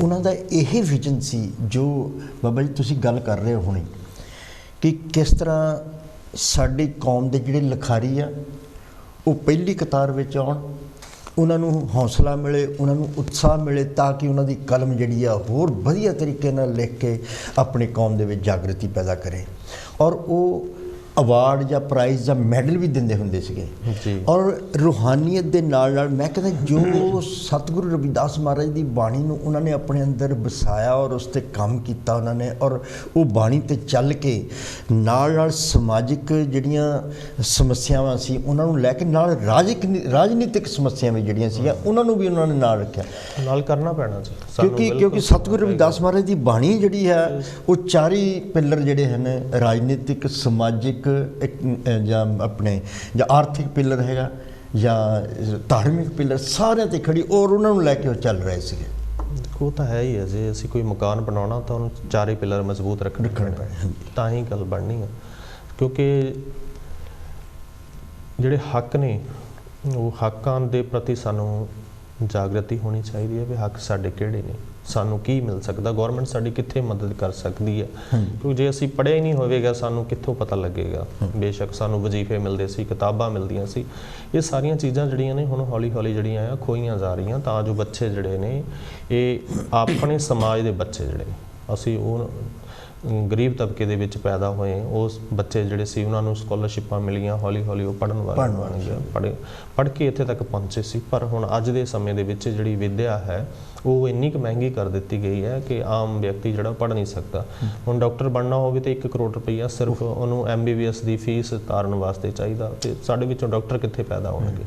ਉਹਨਾਂ ਦਾ ਇਹ ਵਿਜ਼ਨ ਸੀ ਜੋ ਬਾਬਾ ਜੀ ਤੁਸੀਂ ਗੱਲ ਕਰ ਰਹੇ ਹੋ ਹੁਣੇ, ਕਿ ਕਿਸ ਤਰ੍ਹਾਂ ਸਾਡੀ ਕੌਮ ਦੇ ਜਿਹੜੇ ਲਿਖਾਰੀ ਆ ਉਹ ਪਹਿਲੀ ਕਤਾਰ ਵਿੱਚ ਆਉਣ, ਉਹਨਾਂ ਨੂੰ ਹੌਸਲਾ ਮਿਲੇ, ਉਹਨਾਂ ਨੂੰ ਉਤਸ਼ਾਹ ਮਿਲੇ, ਤਾਂ ਕਿ ਉਹਨਾਂ ਦੀ ਕਲਮ ਜਿਹੜੀ ਆ ਹੋਰ ਵਧੀਆ ਤਰੀਕੇ ਨਾਲ ਲਿਖ ਕੇ ਆਪਣੀ ਕੌਮ ਦੇ ਵਿੱਚ ਜਾਗਰਤੀ ਪੈਦਾ ਕਰੇ। ਔਰ ਉਹ ਅਵਾਰਡ ਜਾਂ ਪ੍ਰਾਈਜ਼ ਜਾਂ ਮੈਡਲ ਵੀ ਦਿੰਦੇ ਹੁੰਦੇ ਸੀਗੇ ਜੀ। ਔਰ ਰੂਹਾਨੀਅਤ ਦੇ ਨਾਲ ਮੈਂ ਕਹਿੰਦਾ ਜੋ ਸਤਿਗੁਰੂ ਰਵਿਦਾਸ ਮਹਾਰਾਜ ਦੀ ਬਾਣੀ ਨੂੰ ਉਹਨਾਂ ਨੇ ਆਪਣੇ ਅੰਦਰ ਵਸਾਇਆ ਔਰ ਉਸ 'ਤੇ ਕੰਮ ਕੀਤਾ ਉਹਨਾਂ ਨੇ, ਔਰ ਉਹ ਬਾਣੀ 'ਤੇ ਚੱਲ ਕੇ ਨਾਲ ਸਮਾਜਿਕ ਜਿਹੜੀਆਂ ਸਮੱਸਿਆਵਾਂ ਸੀ ਉਹਨਾਂ ਨੂੰ ਲੈ ਕੇ, ਨਾਲ ਰਾਜਨੀਤਿਕ ਸਮੱਸਿਆਵਾਂ ਜਿਹੜੀਆਂ ਸੀਗੀਆਂ ਉਹਨਾਂ ਨੂੰ ਵੀ ਉਹਨਾਂ ਨੇ ਨਾਲ ਰੱਖਿਆ, ਨਾਲ ਕਰਨਾ ਪੈਣਾ ਸੀ। ਕਿਉਂਕਿ ਸਤਿਗੁਰੂ ਰਵਿਦਾਸ ਮਹਾਰਾਜ ਦੀ ਬਾਣੀ ਜਿਹੜੀ ਹੈ ਉਹ ਚਾਰੀ ਪਿੱਲਰ ਜਿਹੜੇ ਹਨ, ਰਾਜਨੀਤਿਕ, ਸਮਾਜਿਕ ਜਾਂ ਆਪਣੇ ਜਾਂ ਆਰਥਿਕ ਪਿੱਲਰ ਹੈਗਾ ਜਾਂ ਧਾਰਮਿਕ ਪਿੱਲਰ, ਸਾਰਿਆਂ 'ਤੇ ਖੜੀ, ਔਰ ਉਹਨਾਂ ਨੂੰ ਲੈ ਕੇ ਉਹ ਚੱਲ ਰਹੇ ਸੀਗੇ। ਉਹ ਤਾਂ ਹੈ ਹੀ ਹੈ, ਜੇ ਅਸੀਂ ਕੋਈ ਮਕਾਨ ਬਣਾਉਣਾ ਤਾਂ ਉਹਨੂੰ ਚਾਰੇ ਪਿੱਲਰ ਮਜ਼ਬੂਤ ਰੱਖਣੇ ਪੈਣੇ ਤਾਂ ਹੀ ਗੱਲ ਬਣਨੀ ਹੈ। ਕਿਉਂਕਿ ਜਿਹੜੇ ਹੱਕ ਨੇ ਉਹ ਹੱਕਾਂ ਦੇ ਪ੍ਰਤੀ ਸਾਨੂੰ ਜਾਗਰਤੀ ਹੋਣੀ ਚਾਹੀਦੀ ਹੈ ਵੀ ਹੱਕ ਸਾਡੇ ਕਿਹੜੇ ਨੇ, ਸਾਨੂੰ ਕੀ ਮਿਲ ਸਕਦਾ, ਗੌਰਮੈਂਟ ਸਾਡੀ ਕਿੱਥੇ ਮਦਦ ਕਰ ਸਕਦੀ ਹੈ। ਕਿਉਂਕਿ ਜੇ ਅਸੀਂ ਪੜ੍ਹਿਆ ਹੀ ਨਹੀਂ ਹੋਵੇਗਾ ਸਾਨੂੰ ਕਿੱਥੋਂ ਪਤਾ ਲੱਗੇਗਾ। ਬੇਸ਼ੱਕ ਸਾਨੂੰ ਵਜ਼ੀਫੇ ਮਿਲਦੇ ਸੀ, ਕਿਤਾਬਾਂ ਮਿਲਦੀਆਂ ਸੀ, ਇਹ ਸਾਰੀਆਂ ਚੀਜ਼ਾਂ ਜਿਹੜੀਆਂ ਨੇ ਹੁਣ ਹੌਲੀ ਹੌਲੀ ਜਿਹੜੀਆਂ ਆ ਖੋਈਆਂ ਜਾ ਰਹੀਆਂ, ਤਾਂ ਜੋ ਬੱਚੇ ਜਿਹੜੇ ਨੇ ਇਹ ਆਪਣੇ ਸਮਾਜ ਦੇ ਬੱਚੇ ਜਿਹੜੇ ਅਸੀਂ ਉਹ ਗਰੀਬ ਤਬਕੇ ਦੇ ਵਿੱਚ ਪੈਦਾ ਹੋਏ, ਉਸ ਬੱਚੇ ਜਿਹੜੇ ਸੀ ਉਹਨਾਂ ਨੂੰ ਸਕਾਲਰਸ਼ਿਪਾਂ ਮਿਲੀਆਂ, ਹੌਲੀ ਹੌਲੀ ਉਹ ਪੜ੍ਹਨ ਵਾਲੇ ਬਣ ਗਏ, ਪੜ੍ਹ ਕੇ ਇੱਥੇ ਤੱਕ ਪਹੁੰਚੇ ਸੀ। ਪਰ ਹੁਣ ਅੱਜ ਦੇ ਸਮੇਂ ਦੇ ਵਿੱਚ ਜਿਹੜੀ ਵਿੱਦਿਆ ਹੈ ਉਹ ਇੰਨੀ ਕੁ ਮਹਿੰਗੀ ਕਰ ਦਿੱਤੀ ਗਈ ਹੈ ਕਿ ਆਮ ਵਿਅਕਤੀ ਜਿਹੜਾ ਪੜ੍ਹ ਨਹੀਂ ਸਕਦਾ। ਹੁਣ ਡਾਕਟਰ ਬਣਨਾ ਹੋਵੇ ਤਾਂ 1 ਕਰੋੜ ਰੁਪਈਆ ਸਿਰਫ ਉਹਨੂੰ MBBS ਦੀ ਫੀਸ ਤਾਰਨ ਵਾਸਤੇ ਚਾਹੀਦਾ, ਅਤੇ ਸਾਡੇ ਵਿੱਚੋਂ ਡਾਕਟਰ ਕਿੱਥੇ ਪੈਦਾ ਹੋਣਗੇ?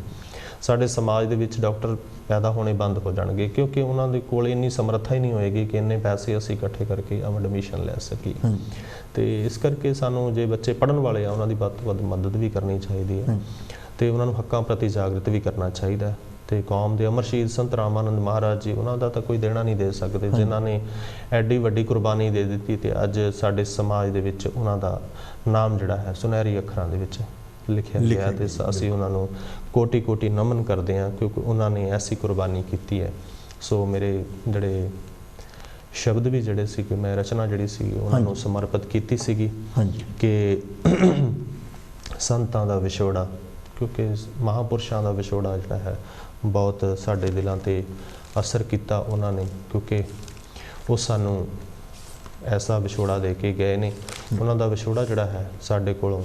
ਸਾਡੇ ਸਮਾਜ ਦੇ ਵਿੱਚ ਡਾਕਟਰ ਪੈਦਾ ਹੋਣੇ ਬੰਦ ਹੋ ਜਾਣਗੇ, ਕਿਉਂਕਿ ਉਹਨਾਂ ਦੇ ਕੋਲ ਇੰਨੀ ਸਮਰੱਥਾ ਹੀ ਨਹੀਂ ਹੋਏਗੀ ਕਿ ਇੰਨੇ ਪੈਸੇ ਅਸੀਂ ਇਕੱਠੇ ਕਰਕੇ ਐਡਮਿਸ਼ਨ ਲੈ ਸਕੀਏ। ਅਤੇ ਇਸ ਕਰਕੇ ਸਾਨੂੰ ਜੇ ਬੱਚੇ ਪੜ੍ਹਨ ਵਾਲੇ ਆ ਉਹਨਾਂ ਦੀ ਵੱਧ ਤੋਂ ਵੱਧ ਮਦਦ ਵੀ ਕਰਨੀ ਚਾਹੀਦੀ ਹੈ, ਅਤੇ ਉਹਨਾਂ ਨੂੰ ਹੱਕਾਂ ਪ੍ਰਤੀ ਜਾਗਰਤ ਵੀ ਕਰਨਾ ਚਾਹੀਦਾ। ਅਤੇ ਕੌਮ ਦੇ ਅਮਰ ਸ਼ਹੀਦ ਸੰਤ ਰਾਮਾਨੰਦ ਮਹਾਰਾਜ ਜੀ, ਉਹਨਾਂ ਦਾ ਤਾਂ ਕੋਈ ਦੇਣਾ ਨਹੀਂ ਦੇ ਸਕਦੇ, ਜਿਨ੍ਹਾਂ ਨੇ ਐਡੀ ਵੱਡੀ ਕੁਰਬਾਨੀ ਦੇ ਦਿੱਤੀ, ਅਤੇ ਅੱਜ ਸਾਡੇ ਸਮਾਜ ਦੇ ਵਿੱਚ ਉਹਨਾਂ ਦਾ ਨਾਮ ਜਿਹੜਾ ਹੈ ਸੁਨਹਿਰੀ ਅੱਖਰਾਂ ਦੇ ਵਿੱਚ ਲਿਖਿਆ ਗਿਆ, ਅਤੇ ਅਸੀਂ ਉਹਨਾਂ ਨੂੰ ਕੋਟੀ ਕੋਟੀ ਨਮਨ ਕਰਦੇ ਹਾਂ, ਕਿਉਂਕਿ ਉਹਨਾਂ ਨੇ ਐਸੀ ਕੁਰਬਾਨੀ ਕੀਤੀ ਹੈ। ਸੋ ਮੇਰੇ ਜਿਹੜੇ ਸ਼ਬਦ ਵੀ ਜਿਹੜੇ ਸੀ ਕਿ ਮੈਂ ਰਚਨਾ ਜਿਹੜੀ ਸੀ ਉਹਨਾਂ ਨੂੰ ਸਮਰਪਿਤ ਕੀਤੀ ਸੀਗੀ ਕਿ ਸੰਤਾਂ ਦਾ ਵਿਛੋੜਾ, ਕਿਉਂਕਿ ਮਹਾਂਪੁਰਸ਼ਾਂ ਦਾ ਵਿਛੋੜਾ ਜਿਹੜਾ ਹੈ ਬਹੁਤ ਸਾਡੇ ਦਿਲਾਂ 'ਤੇ ਅਸਰ ਕੀਤਾ ਉਹਨਾਂ ਨੇ, ਕਿਉਂਕਿ ਉਹ ਸਾਨੂੰ ਐਸਾ ਵਿਛੋੜਾ ਦੇ ਕੇ ਗਏ ਨੇ। ਉਹਨਾਂ ਦਾ ਵਿਛੋੜਾ ਜਿਹੜਾ ਹੈ ਸਾਡੇ ਕੋਲੋਂ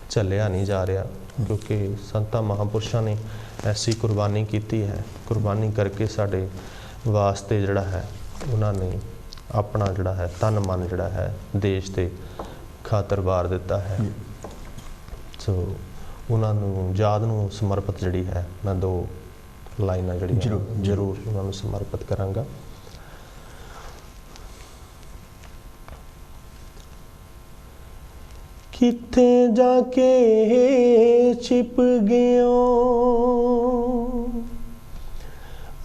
ਝੱਲਿਆ ਨਹੀਂ ਜਾ ਰਿਹਾ, ਕਿਉਂਕਿ ਸੰਤਾਂ ਮਹਾਂਪੁਰਸ਼ਾਂ ਨੇ ਐਸੀ ਕੁਰਬਾਨੀ ਕੀਤੀ ਹੈ। ਕੁਰਬਾਨੀ ਕਰਕੇ ਸਾਡੇ ਵਾਸਤੇ ਜਿਹੜਾ ਹੈ ਉਹਨਾਂ ਨੇ ਆਪਣਾ ਜਿਹੜਾ ਹੈ ਤਨ ਮਨ ਜਿਹੜਾ ਹੈ ਦੇਸ਼ ਦੇ ਖਾਤਰ ਵਾਰ ਦਿੱਤਾ ਹੈ। ਸੋ ਉਹਨਾਂ ਨੂੰ ਯਾਦ ਨੂੰ ਸਮਰਪਿਤ ਜਿਹੜੀ ਹੈ ਮੈਂ 2 ਲਾਈਨਾਂ ਜਿਹੜੀਆਂ ਜ਼ਰੂਰ ਉਹਨਾਂ ਨੂੰ ਸਮਰਪਿਤ ਕਰਾਂਗਾ। ਕਿੱਥੇ ਜਾ ਕੇ ਛਿਪ ਗਿਓ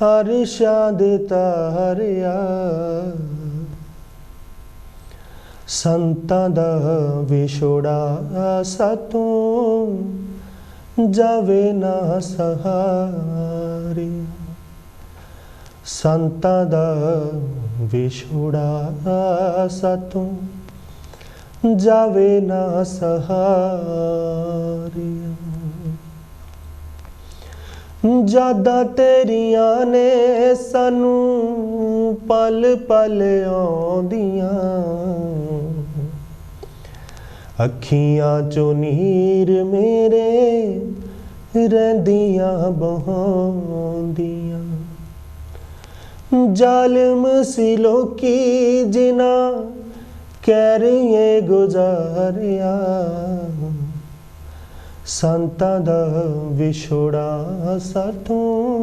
ਅਰਸ਼ਾਂ ਦੇ ਤਾਰਿਆ, ਸੰਤਾਂ ਦਾ ਵਿਛੋੜਾ ਸਾਥੋਂ ਜਾਵੇ ਨਾ ਸਹਾਰੇ, ਸੰਤਾਂ ਦਾ ਵਿਛੋੜਾ ਸਾਥੋਂ ਜਾਵੇ ਨਾ ਸਹਾਰੇ। ਯਾਦਾਂ ਤੇਰੀਆਂ ਨੇ ਸਾਨੂੰ ਪਲ ਪਲ ਆਉਂਦੀਆਂ, ਅੱਖੀਆਂ ਚੋਂ ਨੀਰ ਮੇਰੇ ਰਹਿੰਦੀਆਂ ਬਹਾਉਂਦੀਆਂ। जालिम सी लोकी जिना कह रही गुजारिया संतां दा विछोड़ा साथों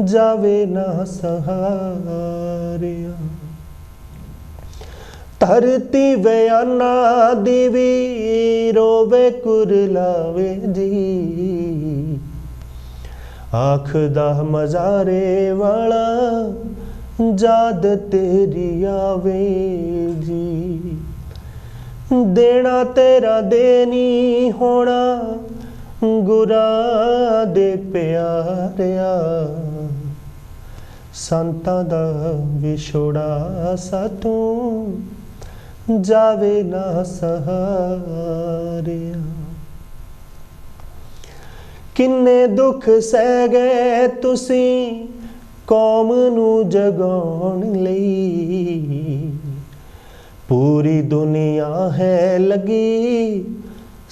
जावे ना सहारिया। धरती बयाना देवी रोवे कुरलावे जी आखदा मजारे वाला जाद तेरी आवे जी। देना तेरा देनी होना गुरा दे प्यारिया संतां दा विछोड़ा साथों जावे ना सहारिया। किन्ने दुख सह गए तुसी कौम नू जगाउण लई पूरी दुनिया है लगी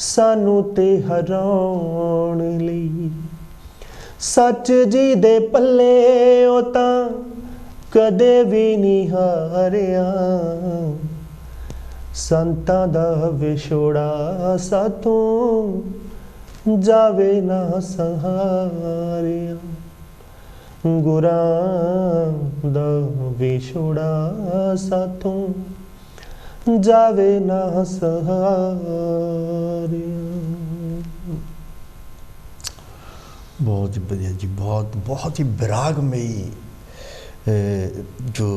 सानू ते हराउण लई। सच जी दे पल्ले ओ तां कदे भी नहीं हारिया संतां दा विछोड़ा साथों जावे ना सहारिया। गुरां दा विछोड़ा साथों जावे ना सहारिया। बहुत ही बढ़िया जी, बहुत बहुत ही विरागमयी जो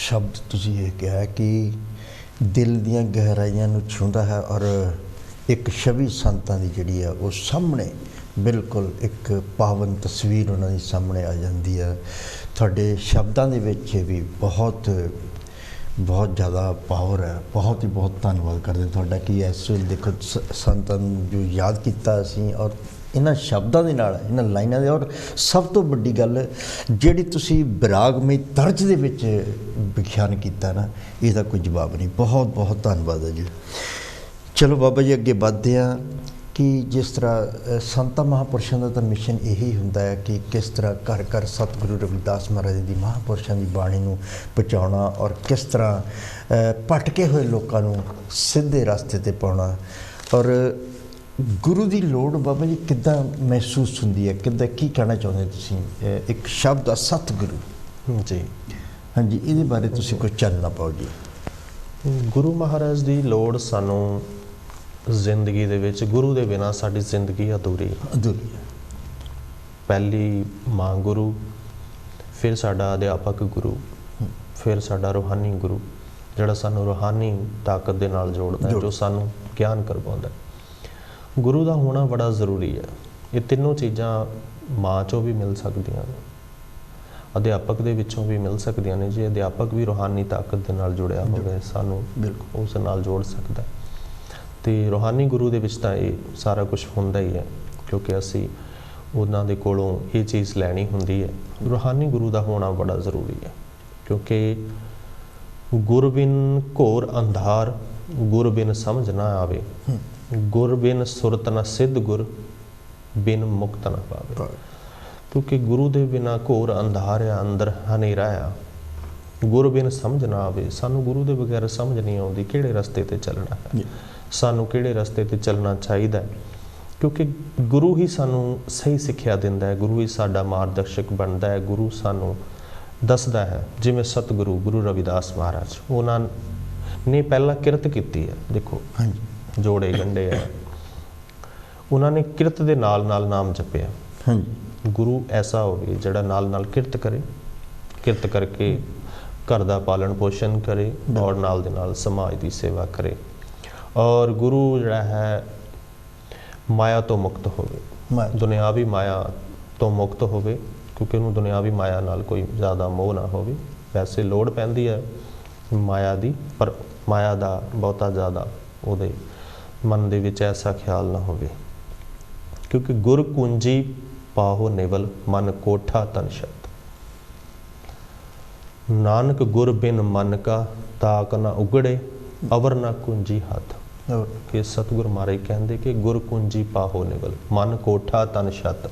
शब्द तुसी ये कहा कि दिल दियां गहराइयां नूं छूंदा है और एक छवि संतां दी जिहड़ी है वो सामने बिल्कुल एक पावन तस्वीर उन्हां दी सामने आ जाती है। तुहाडे शब्दां दे विच भी बहुत बहुत ज़्यादा पावर है। बहुत ही बहुत धन्यवाद करते तुहाडा कि इस वेले देखो संतां जो याद किया असीं और इन्हां शब्दां दे नाल इन्हां लाइनां दे और सब तो वड्डी गल जिहड़ी तुसीं विरागमई तर्ज दे विच विख्यान कीता ना इसदा कोई जवाब नहीं। बहुत बहुत धन्यवाद है जी। चलो बाबा जी अगे बढ़ते हैं कि जिस तरह संतां महापुरुषों का तो मिशन यही हुंदा है कि किस तरह घर घर सतगुरु रविदास महाराज की महापुरुषों की बाणी नूं पहुँचाउणा और किस तरह भटके हुए लोगों नूं सीधे रास्ते ते पाउणा। और गुरु की लोड़ बाबा जी किद्दां महसूस हुंदी है, किद्दां की कहना चाहुंदे तुसीं एक शब्द आ सतगुरु जी। हाँ जी, इहदे बारे तुसीं कुछ चानना पाओ जी। गुरु महाराज की लोड़ सानू जिंदगी दे विच गुरु दे बिना साडी जिंदगी अधूरी है। पहली मां गुरु, फिर साडा अध्यापक गुरु, फिर साडा रूहानी गुरु जिहड़ा सानू रूहानी ताकत दे नाल जोड़दा है, जो सानू ज्ञान करवाउंदा है। गुरु का होना बड़ा जरूरी है। ये तीनों चीज़ां मां चों भी मिल सकदियां ने, अध्यापक दे विचों भी मिल सकदियां ने। जे अध्यापक भी रूहानी ताकत दे नाल जुड़िया होवे सानू बिल्कुल उस नाल जोड़ सकदा है। तो रूहानी गुरु दे विच तां ये सारा कुछ हुंदा ही है, क्योंकि असी उन्हां दे कोलों ये चीज़ लैनी हुंदी है। रूहानी गुरु का होना बड़ा जरूरी है, क्योंकि गुर बिन घोर अंधार गुर बिन समझ ना आवे, गुर बिन सुरत न सिद्ध गुर बिन मुक्त न पावे। क्योंकि गुरु दे बिना घोर अंधार आ, अंदर हनेरा आ, गुर बिन समझ ना आवे। सानू गुरु दे बगैर समझ नहीं आउंदी किहड़े रस्ते ते चलना है, सानू किहड़े रस्ते ते चलना चाहिदा है। क्योंकि गुरु ही सानू सही सिक्ख्या दिंदा है, गुरु ही साडा मार्गदर्शक बनदा है, गुरु सानू दसदा है। जिवें सतगुरु गुरु रविदास महाराज उन्हां ने पहला किरत कीती है, देखो जोड़े गंढे है, उन्होंने किरत दे नाल नाल नाम जपिया। गुरु ऐसा होवे जिहड़ा नाल नाल किरत करे, किरत करके घर दा पालन पोषण करे और नाल दे नाल समाज की सेवा करे। और गुरु जिहड़ा है माया तो मुक्त होवे, दुनियावी माया तो मुक्त होवे, क्योंकि उन्होंने दुनियावी माया नाल कोई ज़्यादा मोह ना होवे। वैसे लोड़ पैंदी है माया दी, पर माया दा बहुता ज़्यादा उहदे मन दे विच ऐसा ख्याल ना होवे। क्योंकि गुर कुंजी पाहो निवल मन कोठा तन शत, नानक गुर बिन मन का ताक ना उगड़े अवर ना कुंजी हाथ। कि सतगुर महाराज कहते कि गुर कुंजी पाहो निवल मन कोठा तन शत।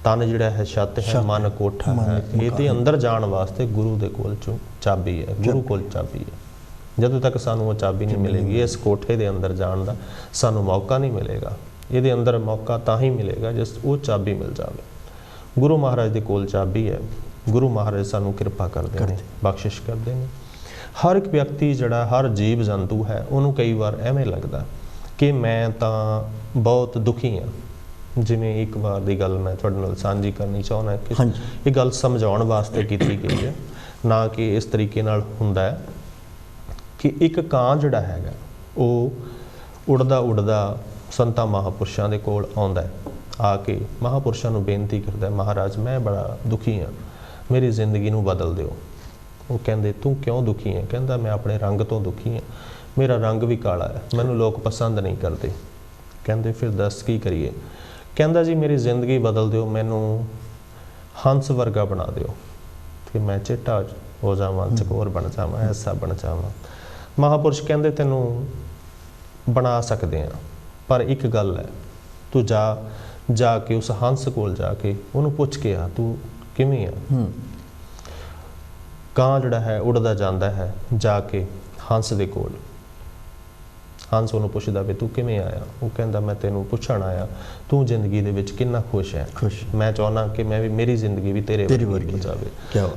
ਤਨ ਜਿਹੜਾ ਹੈ ਛੱਤ ਹੈ, ਮਨ ਕੋਠਾ ਹੈ। ਇਹਦੇ ਅੰਦਰ ਜਾਣ ਵਾਸਤੇ ਗੁਰੂ ਦੇ ਕੋਲ ਚਾਬੀ ਹੈ, ਗੁਰੂ ਕੋਲ ਚਾਬੀ ਹੈ। ਜਦੋਂ ਤੱਕ ਸਾਨੂੰ ਉਹ ਚਾਬੀ ਨਹੀਂ ਮਿਲੇਗੀ, ਇਸ ਕੋਠੇ ਦੇ ਅੰਦਰ ਜਾਣ ਦਾ ਸਾਨੂੰ ਮੌਕਾ ਨਹੀਂ ਮਿਲੇਗਾ। ਇਹਦੇ ਅੰਦਰ ਮੌਕਾ ਤਾਂ ਹੀ ਮਿਲੇਗਾ ਜਿਸ ਉਹ ਚਾਬੀ ਮਿਲ ਜਾਵੇ। ਗੁਰੂ ਮਹਾਰਾਜ ਦੇ ਕੋਲ ਚਾਬੀ ਹੈ। ਗੁਰੂ ਮਹਾਰਾਜ ਸਾਨੂੰ ਕਿਰਪਾ ਕਰਦੇ ਨੇ, ਬਖਸ਼ਿਸ਼ ਕਰਦੇ ਨੇ। ਹਰ ਇੱਕ ਵਿਅਕਤੀ ਜਿਹੜਾ, ਹਰ ਜੀਵ ਜੰਤੂ ਹੈ, ਉਹਨੂੰ ਕਈ ਵਾਰ ਐਵੇਂ ਲੱਗਦਾ ਕਿ ਮੈਂ ਤਾਂ ਬਹੁਤ ਦੁਖੀ ਹਾਂ। ਜਿਵੇਂ ਇੱਕ ਵਾਰ ਦੀ ਗੱਲ ਮੈਂ ਤੁਹਾਡੇ ਨਾਲ ਸਾਂਝੀ ਕਰਨੀ ਚਾਹੁੰਦਾ ਕਿ ਇਹ ਗੱਲ ਸਮਝਾਉਣ ਵਾਸਤੇ ਕੀਤੀ ਗਈ ਹੈ, ਨਾ ਕਿ ਇਸ ਤਰੀਕੇ ਨਾਲ ਹੁੰਦਾ ਹੈ ਕਿ ਇੱਕ ਕਾਂ ਜਿਹੜਾ ਹੈਗਾ ਉਹ ਉੜਦਾ ਉੜਦਾ ਸੰਤਾਂ ਮਹਾਂਪੁਰਸ਼ਾਂ ਦੇ ਕੋਲ ਆਉਂਦਾ ਹੈ। ਆ ਕੇ ਮਹਾਂਪੁਰਸ਼ਾਂ ਨੂੰ ਬੇਨਤੀ ਕਰਦਾ, ਮਹਾਰਾਜ ਮੈਂ ਬੜਾ ਦੁਖੀ ਹਾਂ, ਮੇਰੀ ਜ਼ਿੰਦਗੀ ਨੂੰ ਬਦਲ ਦਿਓ। ਉਹ ਕਹਿੰਦੇ ਤੂੰ ਕਿਉਂ ਦੁਖੀ ਹੈ? ਕਹਿੰਦਾ ਮੈਂ ਆਪਣੇ ਰੰਗ ਤੋਂ ਦੁਖੀ ਹਾਂ, ਮੇਰਾ ਰੰਗ ਵੀ ਕਾਲਾ ਹੈ, ਮੈਨੂੰ ਲੋਕ ਪਸੰਦ ਨਹੀਂ ਕਰਦੇ। ਕਹਿੰਦੇ ਫਿਰ ਦੱਸ ਕੀ ਕਰੀਏ? ਕਹਿੰਦਾ ਜੀ ਮੇਰੀ ਜ਼ਿੰਦਗੀ ਬਦਲ ਦਿਓ, ਮੈਨੂੰ ਹੰਸ ਵਰਗਾ ਬਣਾ ਦਿਓ ਕਿ ਮੈਂ ਚਿੱਟਾ ਹੋ ਜਾਵਾਂ, ਚਕੋਰ ਬਣ ਜਾਵਾਂ, ਐਸਾ ਬਣ ਜਾਵਾਂ। ਮਹਾਂਪੁਰਸ਼ ਕਹਿੰਦੇ ਤੈਨੂੰ ਬਣਾ ਸਕਦੇ ਹਾਂ, ਪਰ ਇੱਕ ਗੱਲ ਹੈ, ਤੂੰ ਜਾ ਕੇ ਉਸ ਹੰਸ ਕੋਲ ਜਾ ਕੇ ਉਹਨੂੰ ਪੁੱਛ ਕੇ ਆ ਤੂੰ ਕਿਵੇਂ ਆ। ਕਾਂ ਜਿਹੜਾ ਹੈ ਉੜਦਾ ਜਾਂਦਾ ਹੈ, ਜਾ ਕੇ ਹੰਸ ਦੇ ਕੋਲ। ਹੰਸ ਉਹਨੂੰ ਪੁੱਛਦਾ ਵੀ ਤੂੰ ਕਿਵੇਂ ਆਇਆ? ਉਹ ਕਹਿੰਦਾ ਮੈਂ ਤੈਨੂੰ ਪੁੱਛਣ ਆਇਆ ਤੂੰ ਜ਼ਿੰਦਗੀ ਦੇ ਵਿੱਚ ਕਿੰਨਾ ਖੁਸ਼ ਹੈ। ਮੈਂ ਚਾਹੁੰਦਾ ਕਿ ਮੈਂ ਵੀ, ਮੇਰੀ ਜ਼ਿੰਦਗੀ ਵੀ ਤੇਰੇ ਵਰਗੀ ਹੋ ਜਾਵੇ।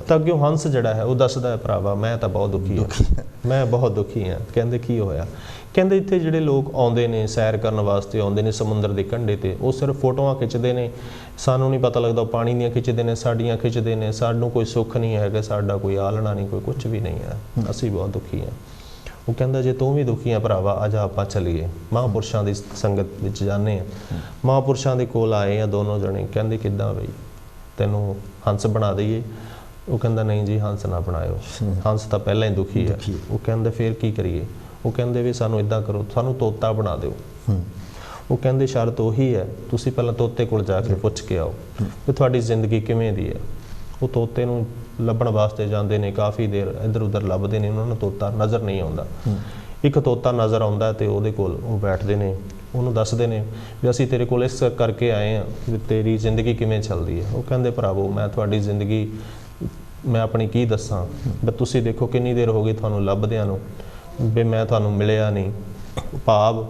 ਤਾਂ ਅੱਗੇ ਹੰਸ ਜਿਹੜਾ ਹੈ ਉਹ ਦੱਸਦਾ ਹੈ, ਭਰਾਵਾ ਮੈਂ ਤਾਂ ਬਹੁਤ ਦੁਖੀ ਹਾਂ, ਮੈਂ ਬਹੁਤ ਦੁਖੀ ਹਾਂ। ਕਹਿੰਦੇ ਕੀ ਹੋਇਆ? ਕਹਿੰਦੇ ਇੱਥੇ ਜਿਹੜੇ ਲੋਕ ਆਉਂਦੇ ਨੇ, ਸੈਰ ਕਰਨ ਵਾਸਤੇ ਆਉਂਦੇ ਨੇ ਸਮੁੰਦਰ ਦੇ ਕੰਢੇ ਤੇ, ਉਹ ਸਿਰਫ ਫੋਟੋਆਂ ਖਿੱਚਦੇ ਨੇ, ਸਾਨੂੰ ਨਹੀਂ ਪਤਾ ਲੱਗਦਾ, ਉਹ ਪਾਣੀ ਦੀਆਂ ਖਿੱਚਦੇ ਨੇ, ਸਾਡੀਆਂ ਖਿੱਚਦੇ ਨੇ, ਸਾਨੂੰ ਕੋਈ ਸੁੱਖ ਨਹੀਂ ਹੈਗਾ, ਸਾਡਾ ਕੋਈ ਆਲਣਾ ਨਹੀਂ, ਕੋਈ ਕੁਝ ਵੀ ਨਹੀਂ ਹੈ, ਅਸੀਂ ਬਹੁਤ ਦੁਖੀ ਹਾਂ। ਉਹ ਕਹਿੰਦਾ ਜੇ ਤੂੰ ਵੀ ਦੁਖੀ ਆ ਭਰਾਵਾ, ਆ ਜਾ ਆਪਾਂ ਚੱਲੀਏ, ਮਹਾਂਪੁਰਸ਼ਾਂ ਦੀ ਸੰਗਤ ਵਿੱਚ ਜਾਂਦੇ ਹਾਂ। ਮਹਾਂਪੁਰਸ਼ਾਂ ਦੇ ਕੋਲ ਆਏ ਆ ਦੋਨੋਂ ਜਣੇ। ਕਹਿੰਦੇ ਕਿੱਦਾਂ ਬਈ, ਤੈਨੂੰ ਹੰਸ ਬਣਾ ਦਈਏ? ਉਹ ਕਹਿੰਦਾ ਨਹੀਂ ਜੀ, ਹੰਸ ਨਾ ਬਣਾਇਓ, ਹੰਸ ਤਾਂ ਪਹਿਲਾਂ ਹੀ ਦੁਖੀ ਹੈ। ਉਹ ਕਹਿੰਦੇ ਫਿਰ ਕੀ ਕਰੀਏ? ਉਹ ਕਹਿੰਦੇ ਵੀ ਸਾਨੂੰ ਇੱਦਾਂ ਕਰੋ, ਸਾਨੂੰ ਤੋਤਾ ਬਣਾ ਦਿਓ। ਉਹ ਕਹਿੰਦੇ ਸ਼ਰਤ ਉਹੀ ਹੈ, ਤੁਸੀਂ ਪਹਿਲਾਂ ਤੋਤੇ ਕੋਲ ਜਾ ਕੇ ਪੁੱਛ ਕੇ ਆਓ ਕਿ ਤੁਹਾਡੀ ਜ਼ਿੰਦਗੀ ਕਿਵੇਂ ਦੀ ਹੈ। ਉਹ ਤੋਤੇ ਨੂੰ ਲੱਭਣ ਵਾਸਤੇ ਜਾਂਦੇ ਨੇ, ਕਾਫੀ ਦੇਰ ਇੱਧਰ ਉੱਧਰ ਲੱਭਦੇ ਨੇ, ਉਹਨਾਂ ਨੂੰ ਤੋਤਾ ਨਜ਼ਰ ਨਹੀਂ ਆਉਂਦਾ। ਇੱਕ ਤੋਤਾ ਨਜ਼ਰ ਆਉਂਦਾ ਤੇ ਉਹਦੇ ਕੋਲ ਉਹ ਬੈਠਦੇ ਨੇ, ਉਹਨੂੰ ਦੱਸਦੇ ਨੇ ਵੀ ਅਸੀਂ ਤੇਰੇ ਕੋਲ ਇਸ ਕਰਕੇ ਆਏ ਹਾਂ ਵੀ ਤੇਰੀ ਜ਼ਿੰਦਗੀ ਕਿਵੇਂ ਚੱਲਦੀ ਹੈ। ਉਹ ਕਹਿੰਦੇ ਭਰਾਵੋ ਮੈਂ ਤੁਹਾਡੀ ਜ਼ਿੰਦਗੀ ਮੈਂ ਆਪਣੀ ਕੀ ਦੱਸਾਂ, ਵੀ ਤੁਸੀਂ ਦੇਖੋ ਕਿੰਨੀ ਦੇਰ ਹੋ ਗਈ ਤੁਹਾਨੂੰ ਲੱਭਦਿਆਂ ਨੂੰ, ਵੀ ਮੈਂ ਤੁਹਾਨੂੰ ਮਿਲਿਆ ਨਹੀਂ। ਭਾਵ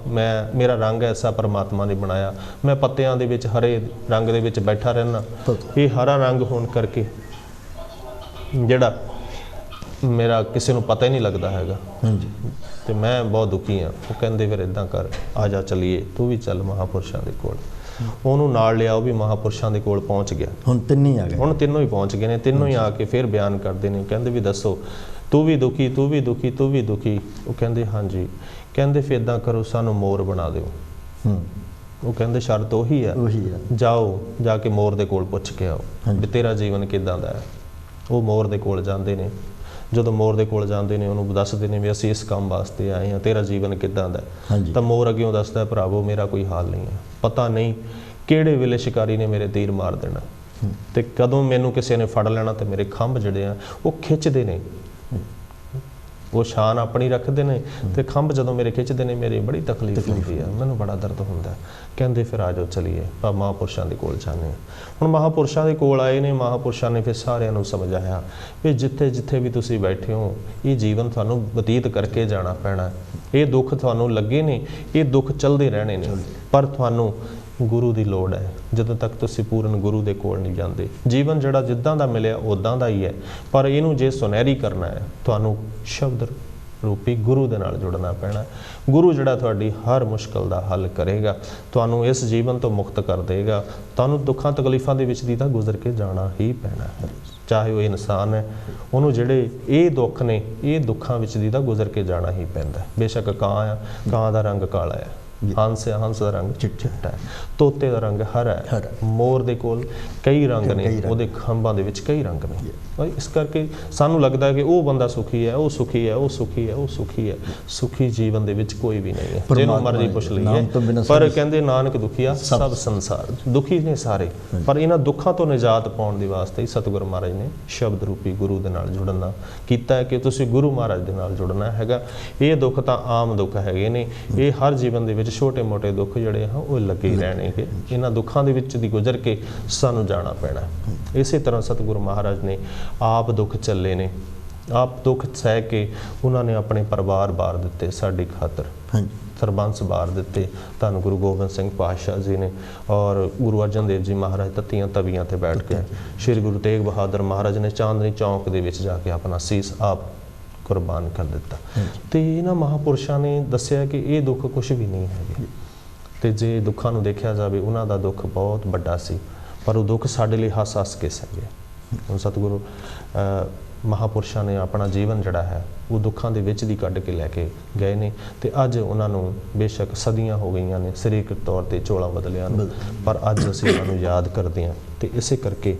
ਮੇਰਾ ਰੰਗ ਐਸਾ ਪਰਮਾਤਮਾ ਨੇ ਬਣਾਇਆ, ਮੈਂ ਪੱਤਿਆਂ ਦੇ ਵਿੱਚ ਹਰੇ ਰੰਗ ਦੇ ਵਿੱਚ ਬੈਠਾ ਰਹਿਣਾ, ਇਹ ਹਰਾ ਰੰਗ ਹੋਣ ਕਰਕੇ ਜਿਹੜਾ ਮੇਰਾ ਕਿਸੇ ਨੂੰ ਪਤਾ ਹੀ ਨਹੀਂ ਲੱਗਦਾ ਹੈਗਾ ਤੇ ਮੈਂ ਬਹੁਤ ਦੁਖੀ ਹਾਂ। ਉਹ ਕਹਿੰਦੇ ਫਿਰ ਇੱਦਾਂ ਕਰ, ਆ ਜਾ ਚੱਲੀਏ, ਤੂੰ ਵੀ ਚੱਲ ਮਹਾਂਪੁਰਸ਼ਾਂ ਦੇ ਕੋਲ। ਉਹਨੂੰ ਨਾਲ ਲਿਆ, ਉਹ ਵੀ ਮਹਾਂਪੁਰਸ਼ਾਂ ਦੇ ਕੋਲ ਪਹੁੰਚ ਗਿਆ। ਹੁਣ ਤਿੰਨੇ ਆ ਗਏ, ਹੁਣ ਤਿੰਨੋਂ ਹੀ ਪਹੁੰਚ ਗਏ ਨੇ। ਤਿੰਨੋਂ ਹੀ ਆ ਕੇ ਫਿਰ ਬਿਆਨ ਕਰਦੇ ਨੇ, ਕਹਿੰਦੇ ਵੀ ਦੱਸੋ ਤੂੰ ਵੀ ਦੁਖੀ, ਤੂੰ ਵੀ ਦੁਖੀ, ਤੂੰ ਵੀ ਦੁਖੀ? ਉਹ ਕਹਿੰਦੇ ਹਾਂਜੀ। ਕਹਿੰਦੇ ਫਿਰ ਇੱਦਾਂ ਕਰੋ, ਸਾਨੂੰ ਮੋਰ ਬਣਾ ਦਿਓ। ਉਹ ਕਹਿੰਦੇ ਸ਼ਰਤ ਉਹੀ ਹੈ, ਜਾਓ ਜਾ ਕੇ ਮੋਰ ਦੇ ਕੋਲ ਪੁੱਛ ਕੇ ਆਓ ਵੀ ਤੇਰਾ ਜੀਵਨ ਕਿੱਦਾਂ ਦਾ ਹੈ। ਉਹ ਮੋਰ ਦੇ ਕੋਲ ਜਾਂਦੇ ਨੇ। ਜਦੋਂ ਮੋਰ ਦੇ ਕੋਲ ਜਾਂਦੇ ਨੇ, ਉਹਨੂੰ ਦੱਸਦੇ ਨੇ ਵੀ ਅਸੀਂ ਇਸ ਕੰਮ ਵਾਸਤੇ ਆਏ ਹਾਂ, ਤੇਰਾ ਜੀਵਨ ਕਿੱਦਾਂ ਦਾ? ਤਾਂ ਮੋਰ ਅੱਗਿਓਂ ਦੱਸਦਾ, ਭਰਾਵੋ ਮੇਰਾ ਕੋਈ ਹਾਲ ਨਹੀਂ ਹੈ, ਪਤਾ ਨਹੀਂ ਕਿਹੜੇ ਵੇਲੇ ਸ਼ਿਕਾਰੀ ਨੇ ਮੇਰੇ ਤੀਰ ਮਾਰ ਦੇਣਾ ਤੇ ਕਦੋਂ ਮੈਨੂੰ ਕਿਸੇ ਨੇ ਫੜ ਲੈਣਾ ਤੇ ਮੇਰੇ ਖੰਭ ਜਿਹੜੇ ਆ ਉਹ ਖਿੱਚਦੇ ਨੇ, ਉਹ ਸ਼ਾਨ ਆਪਣੀ ਰੱਖਦੇ ਨੇ ਤੇ ਖੰਭ ਜਦੋਂ ਮੇਰੇ ਖਿੱਚਦੇ ਨੇ ਮੇਰੀ ਬੜੀ ਤਕਲੀਫ ਹੁੰਦੀ ਹੈ, ਮੈਨੂੰ ਬੜਾ ਦਰਦ ਹੁੰਦਾ। ਕਹਿੰਦੇ ਫਿਰ ਆ ਜਾਓ ਚਲੀਏ, ਆਪਾਂ ਮਹਾਂਪੁਰਸ਼ਾਂ ਦੇ ਕੋਲ ਜਾਂਦੇ ਹਾਂ। ਹੁਣ ਮਹਾਂਪੁਰਸ਼ਾਂ ਦੇ ਕੋਲ ਆਏ ਨੇ, ਮਹਾਂਪੁਰਸ਼ਾਂ ਨੇ ਫਿਰ ਸਾਰਿਆਂ ਨੂੰ ਸਮਝਾਇਆ ਵੀ ਜਿੱਥੇ ਜਿੱਥੇ ਵੀ ਤੁਸੀਂ ਬੈਠੇ ਹੋ, ਇਹ ਜੀਵਨ ਤੁਹਾਨੂੰ ਬਤੀਤ ਕਰਕੇ ਜਾਣਾ ਪੈਣਾ। ਇਹ ਦੁੱਖ ਤੁਹਾਨੂੰ ਲੱਗੇ ਨੇ, ਇਹ ਦੁੱਖ ਚੱਲਦੇ ਰਹਿਣੇ ਨੇ, ਪਰ ਤੁਹਾਨੂੰ ਗੁਰੂ ਦੀ ਲੋੜ ਹੈ। ਜਦੋਂ ਤੱਕ ਤੁਸੀਂ ਪੂਰਨ ਗੁਰੂ ਦੇ ਕੋਲ ਨਹੀਂ ਜਾਂਦੇ, ਜੀਵਨ ਜਿਹੜਾ ਜਿੱਦਾਂ ਦਾ ਮਿਲਿਆ ਉੱਦਾਂ ਦਾ ਹੀ ਹੈ, ਪਰ ਇਹਨੂੰ ਜੇ ਸੁਨਹਿਰੀ ਕਰਨਾ ਹੈ ਤੁਹਾਨੂੰ ਸ਼ਬਦ ਰੂਪੀ ਗੁਰੂ ਦੇ ਨਾਲ ਜੁੜਨਾ ਪੈਣਾ। ਗੁਰੂ ਜਿਹੜਾ ਤੁਹਾਡੀ ਹਰ ਮੁਸ਼ਕਲ ਦਾ ਹੱਲ ਕਰੇਗਾ, ਤੁਹਾਨੂੰ ਇਸ ਜੀਵਨ ਤੋਂ ਮੁਕਤ ਕਰ ਦੇਗਾ। ਤੁਹਾਨੂੰ ਦੁੱਖਾਂ ਤਕਲੀਫਾਂ ਦੇ ਵਿੱਚ ਦੀ ਤਾਂ ਗੁਜ਼ਰ ਕੇ ਜਾਣਾ ਹੀ ਪੈਣਾ ਹੈ, ਚਾਹੇ ਉਹ ਇਨਸਾਨ ਹੈ, ਉਹਨੂੰ ਜਿਹੜੇ ਇਹ ਦੁੱਖ ਨੇ, ਇਹ ਦੁੱਖਾਂ ਵਿੱਚ ਦੀ ਤਾਂ ਗੁਜ਼ਰ ਕੇ ਜਾਣਾ ਹੀ ਪੈਂਦਾ। ਬੇਸ਼ੱਕ ਕਾਂ ਆ, ਕਾਂ ਦਾ ਰੰਗ ਕਾਲਾ ਹੈ, ਹੰਸ ਹੈ, ਹੰਸ ਦਾ ਰੰਗ ਚਿੱਟਾ ਹੈ, ਤੋਤੇ ਦਾ ਰੰਗ ਹਰਾ ਹੈ, ਮੋਰ ਦੇ ਕੋਲ ਕਈ ਰੰਗ ਨੇ, ਉਹਦੇ ਖੰਭਾਂ ਦੇ ਵਿੱਚ ਕਈ ਰੰਗ ਨੇ। ਇਸ ਕਰਕੇ ਸਾਨੂੰ ਲੱਗਦਾ ਕਿ ਉਹ ਬੰਦਾ ਸੁਖੀ ਹੈ, ਉਹ ਸੁਖੀ ਹੈ, ਉਹ ਸੁਖੀ ਹੈ, ਉਹ ਸੁਖੀ ਹੈ। ਸੁਖੀ ਜੀਵਨ ਦੇ ਵਿੱਚ ਕੋਈ ਵੀ ਨਹੀਂ ਹੈ, ਜਿਹਨੂੰ ਮਰਜ਼ੀ ਪੁੱਛ ਲਈਏ। ਪਰ ਕਹਿੰਦੇ ਨਾਨਕ ਦੁਖੀਆ ਸਭ ਸੰਸਾਰ, ਦੁਖੀ ਨੇ ਸਾਰੇ, ਪਰ ਇਹਨਾਂ ਦੁੱਖਾਂ ਤੋਂ ਨਿਜਾਤ ਪਾਉਣ ਦੇ ਵਾਸਤੇ ਹੀ ਸਤਿਗੁਰੂ ਮਹਾਰਾਜ ਨੇ ਸ਼ਬਦ ਰੂਪੀ ਗੁਰੂ ਦੇ ਨਾਲ ਜੁੜਨਾ ਕੀਤਾ ਕਿ ਤੁਸੀਂ ਗੁਰੂ ਮਹਾਰਾਜ ਦੇ ਨਾਲ ਜੁੜਨਾ ਹੈਗਾ। ਇਹ ਦੁੱਖ ਤਾਂ ਆਮ ਦੁੱਖ ਹੈਗੇ ਨੇ, ਇਹ ਹਰ ਜੀਵਨ ਦੇ ਵਿੱਚ ਵਿੱਚ ਛੋਟੇ-ਮੋਟੇ ਦੁੱਖ ਜਿਹੜੇ ਆ ਉਹ ਲੱਗੇ ਹੀ ਰਹਿਣਗੇ। ਇਹਨਾਂ ਦੁੱਖਾਂ ਦੇ ਵਿੱਚ ਦੀ ਗੁਜ਼ਰ ਕੇ ਸਾਨੂੰ ਜਾਣਾ ਪੈਣਾ। ਇਸੇ ਤਰ੍ਹਾਂ ਸਤਿਗੁਰੂ ਮਹਾਰਾਜ ਨੇ ਆਪ ਦੁੱਖ ਚੱਲੇ ਨੇ, ਆਪ ਦੁੱਖ ਸਹਿ ਕੇ ਉਹਨਾਂ ਨੇ ਆਪਣੇ ਪਰਿਵਾਰ ਵਾਰ ਦਿੱਤੇ ਸਾਡੀ ਖਾਤਰ, ਸਰਬੰਸ ਵਾਰ ਦਿੱਤੇ। ਧੰਨ ਗੁਰੂ ਗੋਬਿੰਦ ਸਿੰਘ ਪਾਤਸ਼ਾਹ ਜੀ ਨੇ ਔਰ ਗੁਰੂ ਅਰਜਨ ਦੇਵ ਜੀ ਮਹਾਰਾਜ ਤੱਤੀਆਂ ਤਵੀਆਂ ਤੇ ਬੈਠ ਕੇ, ਸ਼੍ਰੀ ਗੁਰੂ ਤੇਗ ਬਹਾਦਰ ਮਹਾਰਾਜ ਨੇ ਚਾਂਦਨੀ ਚੌਂਕ ਦੇ ਵਿੱਚ ਜਾ ਕੇ ਆਪਣਾ ਸੀਸ ਆਪ ਕੁਰਬਾਨ ਕਰ ਦਿੱਤਾ। ਤੇ ਇਹਨਾਂ ਮਹਾਂਪੁਰਸ਼ਾਂ ਨੇ ਦੱਸਿਆ ਕਿ ਇਹ ਦੁੱਖ ਕੁਝ ਵੀ ਨਹੀਂ ਹੈਗੇ, ਤੇ ਜੇ ਦੁੱਖਾਂ ਨੂੰ ਦੇਖਿਆ ਜਾਵੇ ਉਹਨਾਂ ਦਾ ਦੁੱਖ ਬਹੁਤ ਵੱਡਾ ਸੀ, ਪਰ ਉਹ ਦੁੱਖ ਸਾਡੇ ਲਈ ਹੱਸ ਕੇ ਸਹਿ ਗਏ। ਹੁਣ ਸਤਿਗੁਰੂ ਮਹਾਂਪੁਰਸ਼ਾਂ ਨੇ ਆਪਣਾ ਜੀਵਨ ਜਿਹੜਾ ਹੈ ਉਹ ਦੁੱਖਾਂ ਦੇ ਵਿੱਚ ਦੀ ਕੱਢ ਕੇ ਲੈ ਕੇ ਗਏ ਨੇ, ਤੇ ਅੱਜ ਉਹਨਾਂ ਨੂੰ ਬੇਸ਼ੱਕ ਸਦੀਆਂ ਹੋ ਗਈਆਂ ਨੇ ਸਰੀਰਕ ਤੌਰ ਤੇ ਝੋਲਾ ਬਦਲਿਆ ਨੂੰ, ਪਰ ਅੱਜ ਅਸੀਂ ਉਹਨਾਂ ਨੂੰ ਯਾਦ ਕਰਦੇ ਹਾਂ। ਤੇ ਇਸੇ ਕਰਕੇ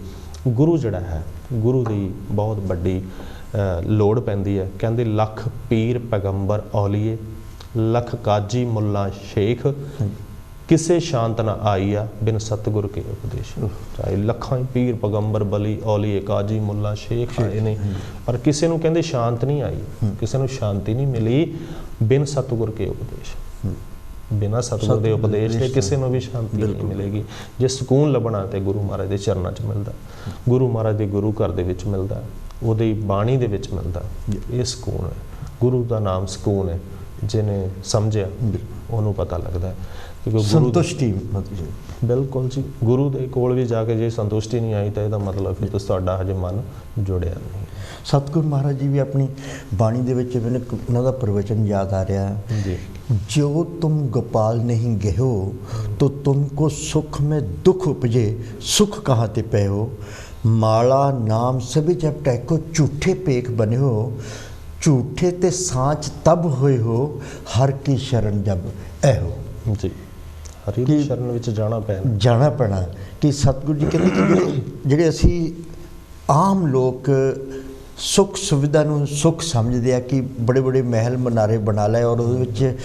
ਗੁਰੂ ਜਿਹੜਾ ਹੈ, ਗੁਰੂ ਦੀ ਬਹੁਤ ਵੱਡੀ ਲੋੜ ਪੈਂਦੀ ਹੈ। ਕਹਿੰਦੇ ਲੱਖ ਪੀਰ ਪੈਗੰਬਰ ਔਲੀਏ, ਲੱਖ ਕਾਜੀ ਮੁੱਲਾ ਸ਼ੇਖ, ਕਿਸੇ ਸ਼ਾਂਤ ਨਾ ਆਈ ਆ ਬਿਨ ਸਤਿਗੁਰ ਕੇ ਉਪਦੇਸ਼। ਚਾਹੇ ਲੱਖਾਂ ਪੀਰ ਪੈਗੰਬਰ ਬਲੀ ਔਲੀਏ ਕਾਜੀ ਮੁੱਲਾ ਸ਼ੇਖ ਆਏ ਨੇ, ਪਰ ਕਿਸੇ ਨੂੰ ਕਹਿੰਦੇ ਸ਼ਾਂਤ ਨਹੀਂ ਆਈ, ਕਿਸੇ ਨੂੰ ਸ਼ਾਂਤੀ ਨਹੀਂ ਮਿਲੀ ਬਿਨ ਸਤਿਗੁਰ ਕੇ ਉਪਦੇਸ਼। ਬਿਨਾਂ ਸਤਿਗੁਰ ਦੇ ਉਪਦੇਸ਼ ਦੇ ਕਿਸੇ ਨੂੰ ਵੀ ਸ਼ਾਂਤੀ ਨਹੀਂ ਮਿਲੇਗੀ। ਜੇ ਸਕੂਨ ਲੱਭਣਾ ਤੇ ਗੁਰੂ ਮਹਾਰਾਜ ਦੇ ਚਰਨਾਂ 'ਚ ਮਿਲਦਾ, ਗੁਰੂ ਮਹਾਰਾਜ ਦੇ ਗੁਰੂ ਘਰ ਦੇ ਵਿੱਚ ਮਿਲਦਾ, ਉਹਦੀ ਬਾਣੀ ਦੇ ਵਿੱਚ ਮਿਲਦਾ। ਇਹ ਸਕੂਨ ਹੈ, ਗੁਰੂ ਦਾ ਨਾਮ ਸਕੂਨ ਹੈ। ਜਿਹਨੇ ਸਮਝਿਆ ਉਹਨੂੰ ਪਤਾ ਲੱਗਦਾ ਕਿ ਸੰਤੁਸ਼ਟੀ। ਬਿਲਕੁਲ ਜੀ, ਗੁਰੂ ਦੇ ਕੋਲ ਵੀ ਜਾ ਕੇ ਜੇ ਸੰਤੁਸ਼ਟੀ ਨਹੀਂ ਆਈ ਤਾਂ ਇਹਦਾ ਮਤਲਬ ਕਿ ਤੁਹਾਡਾ ਹਜੇ ਮਨ ਜੁੜਿਆ ਨਹੀਂ। ਸਤਿਗੁਰੂ ਮਹਾਰਾਜ ਜੀ ਵੀ ਆਪਣੀ ਬਾਣੀ ਦੇ ਵਿੱਚ ਮੈਨੂੰ ਉਹਨਾਂ ਦਾ ਪ੍ਰਵਚਨ ਯਾਦ ਆ ਰਿਹਾ ਜੀ, ਜੋ ਤੁਮ ਗੋਪਾਲ ਨਹੀਂ ਗਹਿਓ ਤੋ ਤੁਮਕੋ ਸੁਖ में दुख उपजे, सुख कहाँ ते पहो, माला नाम सभी जब टैको झूठे पेख बने हो, झूठे ते सांच तब होए हो, हर की शरण जब ऐहो। जी, हरि ਦੀ ਸ਼ਰਨ ਵਿੱਚ ਜਾਣਾ ਪੈਣਾ। ਕਿ ਸਤਿਗੁਰੂ ਜੀ ਕਹਿੰਦੇ ਕਿ ਜਿਹੜੇ ਅਸੀਂ ਆਮ ਲੋਕ ਸੁੱਖ ਸੁਵਿਧਾ ਨੂੰ ਸੁੱਖ ਸਮਝਦੇ ਆ ਕਿ ਬੜੇ ਬੜੇ ਮਹਿਲ ਮਨਾਰੇ ਬਣਾ ਲਏ ਔਰ ਉਹਦੇ ਵਿੱਚ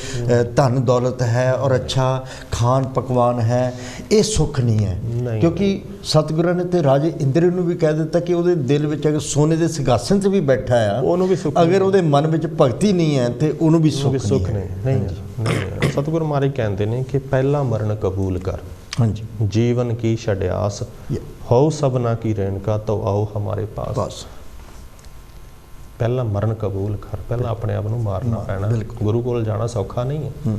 ਧਨ ਦੌਲਤ ਹੈ ਔਰ ਅੱਛਾ ਖਾਣ ਪਕਵਾਨ ਹੈ, ਇਹ ਸੁੱਖ ਨਹੀਂ ਹੈ। ਕਿਉਂਕਿ ਸਤਿਗੁਰਾਂ ਨੇ ਤੇ ਰਾਜੇ ਇੰਦਰ ਨੂੰ ਵੀ ਕਹਿ ਦਿੱਤਾ ਕਿ ਉਹਦੇ ਦਿਲ ਵਿੱਚ ਅਗਰ ਸੋਨੇ ਦੇ ਸਿੰਘਾਸਨ 'ਤੇ ਵੀ ਬੈਠਾ ਆ, ਉਹਨੂੰ ਵੀ ਸੁੱਖ, ਅਗਰ ਉਹਦੇ ਮਨ ਵਿੱਚ ਭਗਤੀ ਨਹੀਂ ਹੈ ਤੇ ਉਹਨੂੰ ਵੀ ਸੁੱਖ ਨਹੀਂ। ਸਤਿਗੁਰੂ ਮਹਾਰਾਜ ਕਹਿੰਦੇ ਨੇ ਕਿ ਪਹਿਲਾ ਮਰਨ ਕਬੂਲ ਕਰ, ਹਾਂਜੀ, ਜੀਵਨ ਕੀ ਛੜਿਆਸ, ਹੋ ਸਭਨਾ ਕੀ ਰੇਣਕਾ ਤੋ ਆਓ ਹਮਾਰੇ ਪਾਸ। ਪਹਿਲਾਂ ਮਰਨ ਕਬੂਲ ਕਰ, ਪਹਿਲਾਂ ਆਪਣੇ ਆਪ ਨੂੰ ਮਾਰਨਾ ਪੈਣਾ। ਗੁਰੂ ਕੋਲ ਜਾਣਾ ਸੌਖਾ ਨਹੀਂ ਹੈ,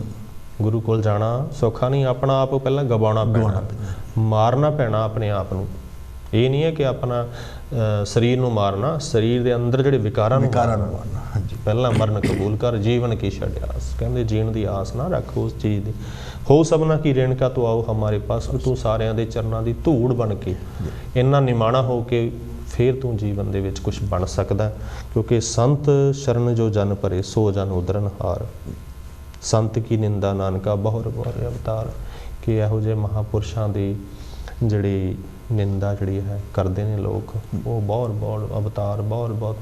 ਗੁਰੂ ਕੋਲ ਜਾਣਾ ਸੌਖਾ ਨਹੀਂ। ਆਪਣਾ ਆਪ ਪਹਿਲਾਂ ਗਵਾਉਣਾ ਪੈਣਾ, ਮਾਰਨਾ ਪੈਣਾ ਆਪਣੇ ਆਪ ਨੂੰ। ਇਹ ਨਹੀਂ ਹੈ ਕਿ ਆਪਣਾ ਸਰੀਰ ਨੂੰ ਮਾਰਨਾ, ਸਰੀਰ ਦੇ ਅੰਦਰ ਜਿਹੜੇ ਵਿਕਾਰਾਂ ਨੂੰ ਮਾਰਨਾ। ਹਾਂਜੀ, ਪਹਿਲਾਂ ਮਰਨ ਕਬੂਲ ਕਰ, ਜੀਵਨ ਕੀ ਛੜਿਆਸ। ਕਹਿੰਦੇ ਜੀਣ ਦੀ ਆਸ ਨਾ ਰੱਖ ਉਸ ਚੀਜ਼ ਦੀ। ਹੋ ਸਭਨਾ ਕੀ ਰੇਣਕਾ ਤੋ ਆਓ ਹਮਾਰੇ ਪਾਸ, ਤੂੰ ਸਾਰਿਆਂ ਦੇ ਚਰਨਾਂ ਦੀ ਧੂੜ ਬਣ ਕੇ, ਇੰਨਾ ਨਿਮਾਣਾ ਹੋ ਕੇ ਫਿਰ ਤੂੰ ਜੀਵਨ ਦੇ ਵਿੱਚ ਕੁਝ ਬਣ ਸਕਦਾ। ਕਿਉਂਕਿ ਸੰਤ ਸ਼ਰਨ ਜੋ ਜਨ ਭਰੇ ਸੋ ਜਨ ਉਦਰਨ ਹਾਰ, ਸੰਤ ਕੀ ਨਿੰਦਾ ਨਾਨਕਾ ਬਹੁਰ ਬਹੁਰ ਅਵਤਾਰ। ਕਿ ਇਹੋ ਜਿਹੇ ਮਹਾਂਪੁਰਸ਼ਾਂ ਦੀ ਜਿਹੜੀ ਨਿੰਦਾ ਜਿਹੜੀ ਹੈ ਕਰਦੇ ਨੇ ਲੋਕ, ਉਹ ਬਹੁਰ ਬਹੁਰ ਅਵਤਾਰ, ਬਹੁਤ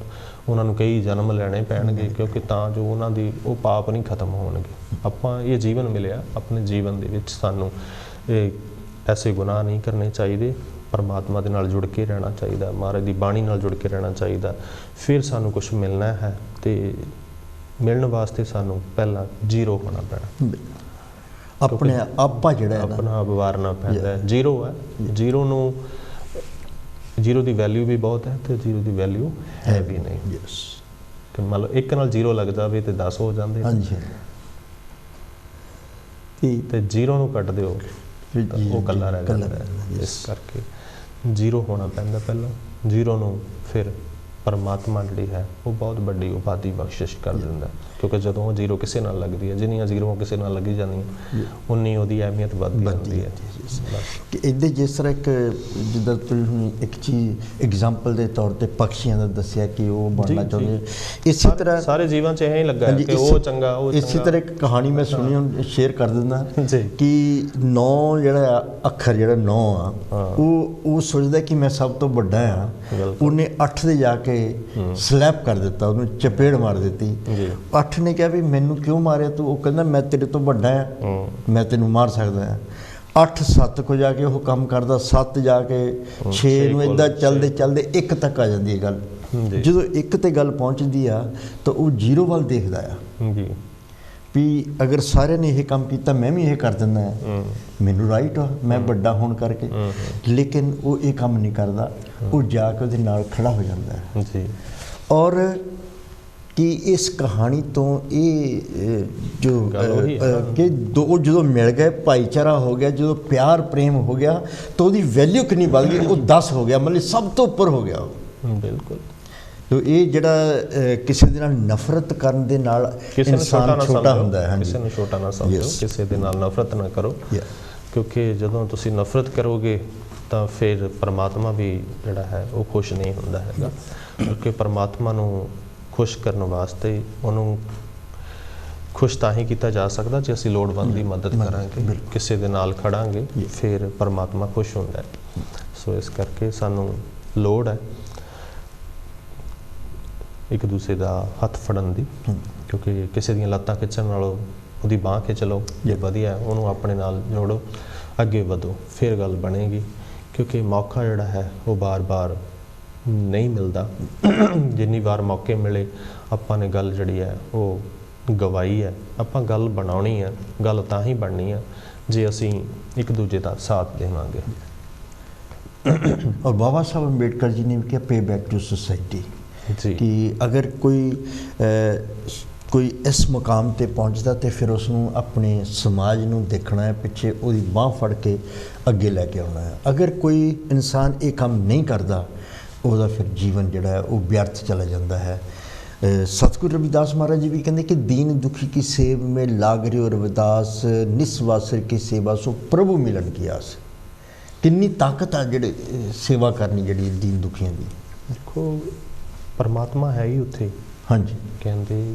ਉਹਨਾਂ ਨੂੰ ਕਈ ਜਨਮ ਲੈਣੇ ਪੈਣਗੇ, ਕਿਉਂਕਿ ਤਾਂ ਜੋ ਉਹਨਾਂ ਦੀ ਉਹ ਪਾਪ ਨਹੀਂ ਖਤਮ ਹੋਣਗੇ। ਆਪਾਂ ਇਹ ਜੀਵਨ ਮਿਲਿਆ, ਆਪਣੇ ਜੀਵਨ ਦੇ ਵਿੱਚ ਸਾਨੂੰ ਇਹ ਐਸੇ ਗੁਨਾਹ ਨਹੀਂ ਕਰਨੇ ਚਾਹੀਦੇ। ਪਰਮਾਤਮਾ ਦੇ ਨਾਲ ਜੁੜ ਕੇ ਰਹਿਣਾ ਚਾਹੀਦਾ, ਮਹਾਰਾਜ ਦੀ ਬਾਣੀ ਨਾਲ ਜੁੜ ਕੇ ਰਹਿਣਾ ਚਾਹੀਦਾ। ਫਿਰ ਸਾਨੂੰ ਕੁਝ ਮਿਲਣਾ ਹੈ, ਤੇ ਮਿਲਣ ਵਾਸਤੇ ਸਾਨੂੰ ਪਹਿਲਾਂ ਜ਼ੀਰੋ ਹੋਣਾ ਪੈਣਾ। ਆਪਣੇ ਆਪਾ ਜਿਹੜਾ ਆਪਣਾ ਆਪ ਵਾਰਨਾ ਪੈਂਦਾ। ਜ਼ੀਰੋ ਹੈ, ਜ਼ੀਰੋ ਨੂੰ, ਜ਼ੀਰੋ ਦੀ ਵੈਲਿਊ ਵੀ ਬਹੁਤ ਹੈ ਤੇ ਜ਼ੀਰੋ ਦੀ ਵੈਲਿਊ ਹੈ ਵੀ ਨਹੀਂ। ਕਿ ਮੰਨ ਲਓ 1 ਨਾਲ 0 ਲੱਗ ਜਾਵੇ ਤੇ 10 ਹੋ ਜਾਂਦੇ। ਹਾਂਜੀ, ਤੇ ਜ਼ੀਰੋ ਨੂੰ ਕੱਟ ਦਿਓ ਉਹ ਇਕੱਲਾ ਰਹਿ ਜਾਂਦਾ। ਇਸ ਕਰਕੇ ਜ਼ੀਰੋ ਹੋਣਾ ਪੈਂਦਾ ਪਹਿਲਾਂ। ਜ਼ੀਰੋ ਨੂੰ ਫਿਰ ਪਰਮਾਤਮਾ ਜਿਹੜੀ ਹੈ ਉਹ ਬਹੁਤ ਵੱਡੀ ਉਪਾਧੀ ਬਖਸ਼ਿਸ਼ ਕਰ ਦਿੰਦਾ। ਕਿਉਂਕਿ ਜਦੋਂ ਉਹ ਜ਼ੀਰੋ ਕਿਸੇ ਨਾਲ ਲੱਗਦੀ ਹੈ, ਜਿੰਨੀਆਂ ਜ਼ੀਰੋ ਕਿਸੇ ਨਾਲ ਲੱਗੀ ਜਾਂਦੀਆਂ, ਉਨੀ ਉਹਦੀ ਅਹਿਮੀਅਤ ਵੱਧਦੀ ਜਾਂਦੀ ਹੈ। ਕਿ ਇੱਦਾਂ ਜਿਸ ਤਰ੍ਹਾਂ ਇੱਕ ਜਿੱਦਾਂ ਤੁਸੀਂ ਹੁਣ ਇੱਕ ਚੀਜ਼ ਐਗਜ਼ਾਮਪਲ ਦੇ ਤੌਰ ਤੇ ਪਕਸ਼ੀਆਂ ਦਾ ਦੱਸਿਆ ਕਿ ਉਹ ਬਣਨਾ ਚਾਹੁੰਦੇ, ਇਸੇ ਤਰ੍ਹਾਂ ਸਾਰੇ ਜੀਵਨ 'ਚ ਇਹ ਲੱਗਾ ਕਿ ਉਹ ਚੰਗਾ, ਉਹ ਇਸੇ ਤਰ੍ਹਾਂ ਇੱਕ ਕਹਾਣੀ ਮੈਂ ਸੁਣੀ, ਹੁਣ ਸ਼ੇਅਰ ਕਰ ਦਿੰਦਾ ਕਿ 9 ਜਿਹੜਾ ਅੱਖਰ ਜਿਹੜਾ 9 ਆ, ਉਹ ਸੋਚਦਾ ਕਿ ਮੈਂ ਸਭ ਤੋਂ ਵੱਡਾ ਆ। ਉਹਨੇ 8 ਦੇ ਜਾ ਕੇ ਸਲੈਪ ਕਰ ਦਿੱਤਾ, ਉਹਨੂੰ ਚਪੇੜ ਮਾਰ ਦਿੱਤੀ। 8 ਨੇ ਕਿਹਾ ਵੀ ਮੈਨੂੰ ਕਿਉਂ ਮਾਰਿਆ ਤੂੰ? ਉਹ ਕਹਿੰਦਾ ਮੈਂ ਤੇਰੇ ਤੋਂ ਵੱਡਾ ਆ, ਮੈਂ ਤੈਨੂੰ ਮਾਰ ਸਕਦਾ ਆ। 8 7 ਕੋ ਜਾ ਕੇ ਉਹ ਕੰਮ ਕਰਦਾ, 7 ਜਾ ਕੇ 6 ਨੂੰ, ਇੱਦਾਂ ਚੱਲਦੇ ਚੱਲਦੇ 1 ਤੱਕ ਆ ਜਾਂਦੀ ਹੈ ਗੱਲ। ਜਦੋਂ 1 ਤੇ ਗੱਲ ਪਹੁੰਚਦੀ ਆ ਤਾਂ ਉਹ 0 ਵੱਲ ਦੇਖਦਾ ਆ। ਵੀ ਅਗਰ ਸਾਰਿਆਂ ਨੇ ਇਹ ਕੰਮ ਕੀਤਾ ਮੈਂ ਵੀ ਇਹ ਕਰ ਦਿੰਦਾ ਹਾਂ, ਮੈਨੂੰ ਰਾਈਟ ਆ, ਮੈਂ ਵੱਡਾ ਹੋਣ ਕਰਕੇ। ਲੇਕਿਨ ਉਹ ਇਹ ਕੰਮ ਨਹੀਂ ਕਰਦਾ, ਉਹ ਜਾ ਕੇ ਉਹਦੇ ਨਾਲ ਖੜਾ ਹੋ ਜਾਂਦਾ ਹੈ ਜੀ। ਔਰ ਕਿ ਇਸ ਕਹਾਣੀ ਤੋਂ ਇਹ ਜੋ ਕਿ ਦੋ ਜਦੋਂ ਮਿਲ ਗਏ, ਭਾਈਚਾਰਾ ਹੋ ਗਿਆ, ਜਦੋਂ ਪਿਆਰ ਪ੍ਰੇਮ ਹੋ ਗਿਆ ਤਾਂ ਉਹਦੀ ਵੈਲਿਊ ਕਿੰਨੀ ਵੱਧ ਗਈ, ਉਹ 10 ਹੋ ਗਿਆ, ਮਤਲਬ ਸਭ ਤੋਂ ਉੱਪਰ ਹੋ ਗਿਆ ਉਹ। ਬਿਲਕੁਲ। ਤੋ ਇਹ ਜਿਹੜਾ ਕਿਸੇ ਦੇ ਨਾਲ ਨਫ਼ਰਤ ਕਰਨ ਦੇ ਨਾਲ ਇਨਸਾਨ ਛੋਟਾ ਹੁੰਦਾ ਹੈ। ਕਿਸੇ ਨੂੰ ਛੋਟਾ ਨਾ ਸਮਝੋ, ਕਿਸੇ ਦੇ ਨਾਲ ਨਫ਼ਰਤ ਨਾ ਕਰੋ, ਕਿਉਂਕਿ ਜਦੋਂ ਤੁਸੀਂ ਨਫ਼ਰਤ ਕਰੋਗੇ ਤਾਂ ਫਿਰ ਪਰਮਾਤਮਾ ਵੀ ਜਿਹੜਾ ਹੈ ਉਹ ਖੁਸ਼ ਨਹੀਂ ਹੁੰਦਾ ਹੈਗਾ। ਕਿਉਂਕਿ ਪਰਮਾਤਮਾ ਨੂੰ ਖੁਸ਼ ਕਰਨ ਵਾਸਤੇ ਉਹਨੂੰ ਖੁਸ਼ ਤਾਂ ਹੀ ਕੀਤਾ ਜਾ ਸਕਦਾ ਜੇ ਅਸੀਂ ਲੋੜਵੰਦ ਦੀ ਮਦਦ ਕਰਾਂਗੇ, ਕਿਸੇ ਦੇ ਨਾਲ ਖੜਾਂਗੇ, ਫਿਰ ਪਰਮਾਤਮਾ ਖੁਸ਼ ਹੁੰਦਾ ਹੈ। ਸੋ ਇਸ ਕਰਕੇ ਸਾਨੂੰ ਲੋੜ ਹੈ ਇੱਕ ਦੂਸਰੇ ਦਾ ਹੱਥ ਫੜਨ ਦੀ, ਕਿਉਂਕਿ ਕਿਸੇ ਦੀਆਂ ਲੱਤਾਂ ਖਿੱਚਣ ਨਾਲੋਂ ਉਹਦੀ ਬਾਂਹ ਖਿੱਚ ਲਓ, ਜੇ ਵਧੀਆ ਉਹਨੂੰ ਆਪਣੇ ਨਾਲ ਜੋੜੋ, ਅੱਗੇ ਵਧੋ, ਫਿਰ ਗੱਲ ਬਣੇਗੀ। ਕਿਉਂਕਿ ਮੌਕਾ ਜਿਹੜਾ ਹੈ ਉਹ ਬਾਰ-ਬਾਰ ਨਹੀਂ ਮਿਲਦਾ। ਜਿੰਨੀ ਵਾਰ ਮੌਕੇ ਮਿਲੇ ਆਪਾਂ ਨੇ ਗੱਲ ਜਿਹੜੀ ਹੈ ਉਹ ਗਵਾਈ ਹੈ। ਆਪਾਂ ਗੱਲ ਬਣਾਉਣੀ ਹੈ, ਗੱਲ ਤਾਂ ਹੀ ਬਣਨੀ ਹੈ ਜੇ ਅਸੀਂ ਇੱਕ ਦੂਜੇ ਦਾ ਸਾਥ ਦੇਵਾਂਗੇ। ਔਰ ਬਾਬਾ ਸਾਹਿਬ ਅੰਬੇਡਕਰ ਜੀ ਨੇ ਵੀ ਕਿਹਾ ਪੇ ਬੈਕ ਟੂ ਸੋਸਾਇਟੀ, ਕਿ ਅਗਰ ਕੋਈ ਇਸ ਮੁਕਾਮ 'ਤੇ ਪਹੁੰਚਦਾ ਤਾਂ ਫਿਰ ਉਸ ਨੂੰ ਆਪਣੇ ਸਮਾਜ ਨੂੰ ਦੇਖਣਾ ਹੈ, ਪਿੱਛੇ ਉਹਦੀ ਬਾਂਹ ਫੜ ਕੇ ਅੱਗੇ ਲੈ ਕੇ ਆਉਣਾ ਹੈ। ਅਗਰ ਕੋਈ ਇਨਸਾਨ ਇਹ ਕੰਮ ਨਹੀਂ ਕਰਦਾ, ਉਹਦਾ ਫਿਰ ਜੀਵਨ ਜਿਹੜਾ ਹੈ ਉਹ ਵਿਅਰਥ ਚਲਾ ਜਾਂਦਾ ਹੈ। ਸਤਿਗੁਰੂ ਰਵਿਦਾਸ ਮਹਾਰਾਜ ਜੀ ਵੀ ਕਹਿੰਦੇ ਕਿ ਦੀਨ ਦੁਖੀ ਕੀ ਸੇਵ में लाग रहे रविदास निस्वासर की सेवा सो प्रभु मिलन की आस। किन्नी ताकत आ ਜਿਹੜੇ ਸੇਵਾ ਕਰਨੀ ਜਿਹੜੀ ਦੀਨ ਦੁਖੀਆਂ ਦੀ। ਦੇਖੋ ਪਰਮਾਤਮਾ ਹੈ ਹੀ ਉੱਥੇ। ਹਾਂਜੀ, ਕਹਿੰਦੇ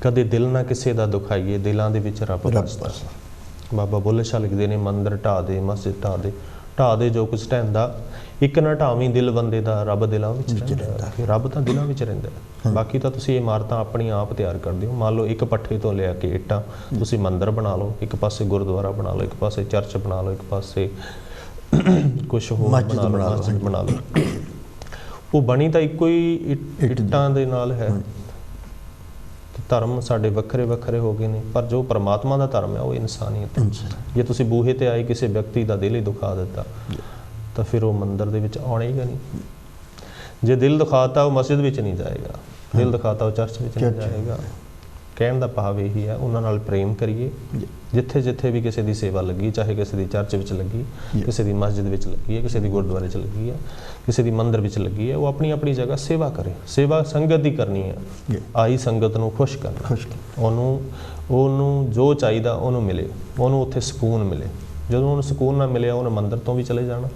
ਕਦੇ ਦਿਲ ਨਾ ਕਿਸੇ ਦਾ ਦੁਖਾਈਏ, ਦਿਲਾਂ ਦੇ ਵਿੱਚ ਰੱਬ ਵਸਦਾ। ਬਾਬਾ ਬੁੱਲ੍ਹੇ ਸ਼ਾਹ ਲਿਖਦੇ ਨੇ, ਮੰਦਰ ਢਾਹ ਦੇ, ਮਸਜਿਦ ਢਾਹ ਦੇ ਜੋ ਕੁਛ ਢਹਿੰਦਾ, ਇੱਕ ਨਾ ਢਾਵੀਂ ਦਿਲ ਬੰਦੇ ਦਾ, ਰੱਬ ਦਿਲਾਂ ਵਿੱਚ ਰਹਿੰਦਾ। ਰੱਬ ਤਾਂ ਦਿਲਾਂ ਵਿੱਚ ਰਹਿੰਦਾ। ਬਾਕੀ ਤਾਂ ਤੁਸੀਂ ਇਮਾਰਤਾਂ ਆਪਣੀ ਆਪ ਤਿਆਰ ਕਰਦੇ ਹੋ। ਮੰਨ ਲਓ ਇੱਕ ਪੱਠੇ ਤੋਂ ਲਿਆ ਕੇ ਇੱਟਾਂ ਤੁਸੀਂ ਮੰਦਰ ਬਣਾ ਲਓ, ਇੱਕ ਪਾਸੇ ਗੁਰਦੁਆਰਾ ਬਣਾ ਲਓ, ਇੱਕ ਪਾਸੇ ਚਰਚ ਬਣਾ ਲਓ, ਇੱਕ ਪਾਸੇ ਕੁਛ ਹੋਰ ਮਸਜਿਦ ਬਣਾ ਲਓ। ਉਹ ਬਣੀ ਤਾਂ ਇੱਕੋ ਹੀ ਇੱਟਾਂ ਦੇ ਨਾਲ ਹੈ। ਧਰਮ ਸਾਡੇ ਵੱਖਰੇ ਵੱਖਰੇ ਹੋ ਗਏ ਨੇ, ਪਰ ਜੋ ਪਰਮਾਤਮਾ ਦਾ ਧਰਮ ਹੈ ਉਹ ਇਨਸਾਨੀਅਤ ਹੈ। ਜੇ ਤੁਸੀਂ ਬੂਹੇ ਤੇ ਆਏ ਕਿਸੇ ਵਿਅਕਤੀ ਦਾ ਦਿਲ ਹੀ ਦੁਖਾ ਦਿੱਤਾ ਤਾਂ ਫਿਰ ਉਹ ਮੰਦਰ ਦੇ ਵਿੱਚ ਆਉਣਾ ਹੀ ਨਹੀਂ। ਜੇ ਦਿਲ ਦਿਖਾਤਾ ਉਹ ਮਸਜਿਦ ਵਿੱਚ ਨਹੀਂ ਜਾਏਗਾ, ਦਿਲ ਦਿਖਾਤਾ ਉਹ ਚਰਚ ਵਿੱਚ ਨਹੀਂ ਜਾਏਗਾ। ਕਹਿਣ ਦਾ ਭਾਵ ਇਹੀ ਹੈ, ਉਹਨਾਂ ਨਾਲ ਪ੍ਰੇਮ ਕਰੀਏ। ਜਿੱਥੇ ਜਿੱਥੇ ਵੀ ਕਿਸੇ ਦੀ ਸੇਵਾ ਲੱਗੀ, ਚਾਹੇ ਕਿਸੇ ਦੀ ਚਰਚ ਵਿੱਚ ਲੱਗੀ, ਕਿਸੇ ਦੀ ਮਸਜਿਦ ਵਿੱਚ ਲੱਗੀ ਹੈ, ਕਿਸੇ ਦੀ ਗੁਰਦੁਆਰੇ 'ਚ ਲੱਗੀ ਹੈ, ਕਿਸੇ ਦੀ ਮੰਦਰ ਵਿੱਚ ਲੱਗੀ ਹੈ, ਉਹ ਆਪਣੀ ਆਪਣੀ ਜਗ੍ਹਾ ਸੇਵਾ ਕਰੇ। ਸੇਵਾ ਸੰਗਤ ਦੀ ਕਰਨੀ ਹੈ। ਆਈ ਸੰਗਤ ਨੂੰ ਖੁਸ਼ ਕਰਨਾ, ਉਹਨੂੰ ਜੋ ਚਾਹੀਦਾ ਉਹਨੂੰ ਮਿਲੇ, ਉਹਨੂੰ ਉੱਥੇ ਸਕੂਨ ਮਿਲੇ। ਜਦੋਂ ਉਹਨੂੰ ਸਕੂਨ ਨਾ ਮਿਲਿਆ ਉਹਨੇ ਮੰਦਰ ਤੋਂ ਵੀ ਚਲੇ ਜਾਣਾ,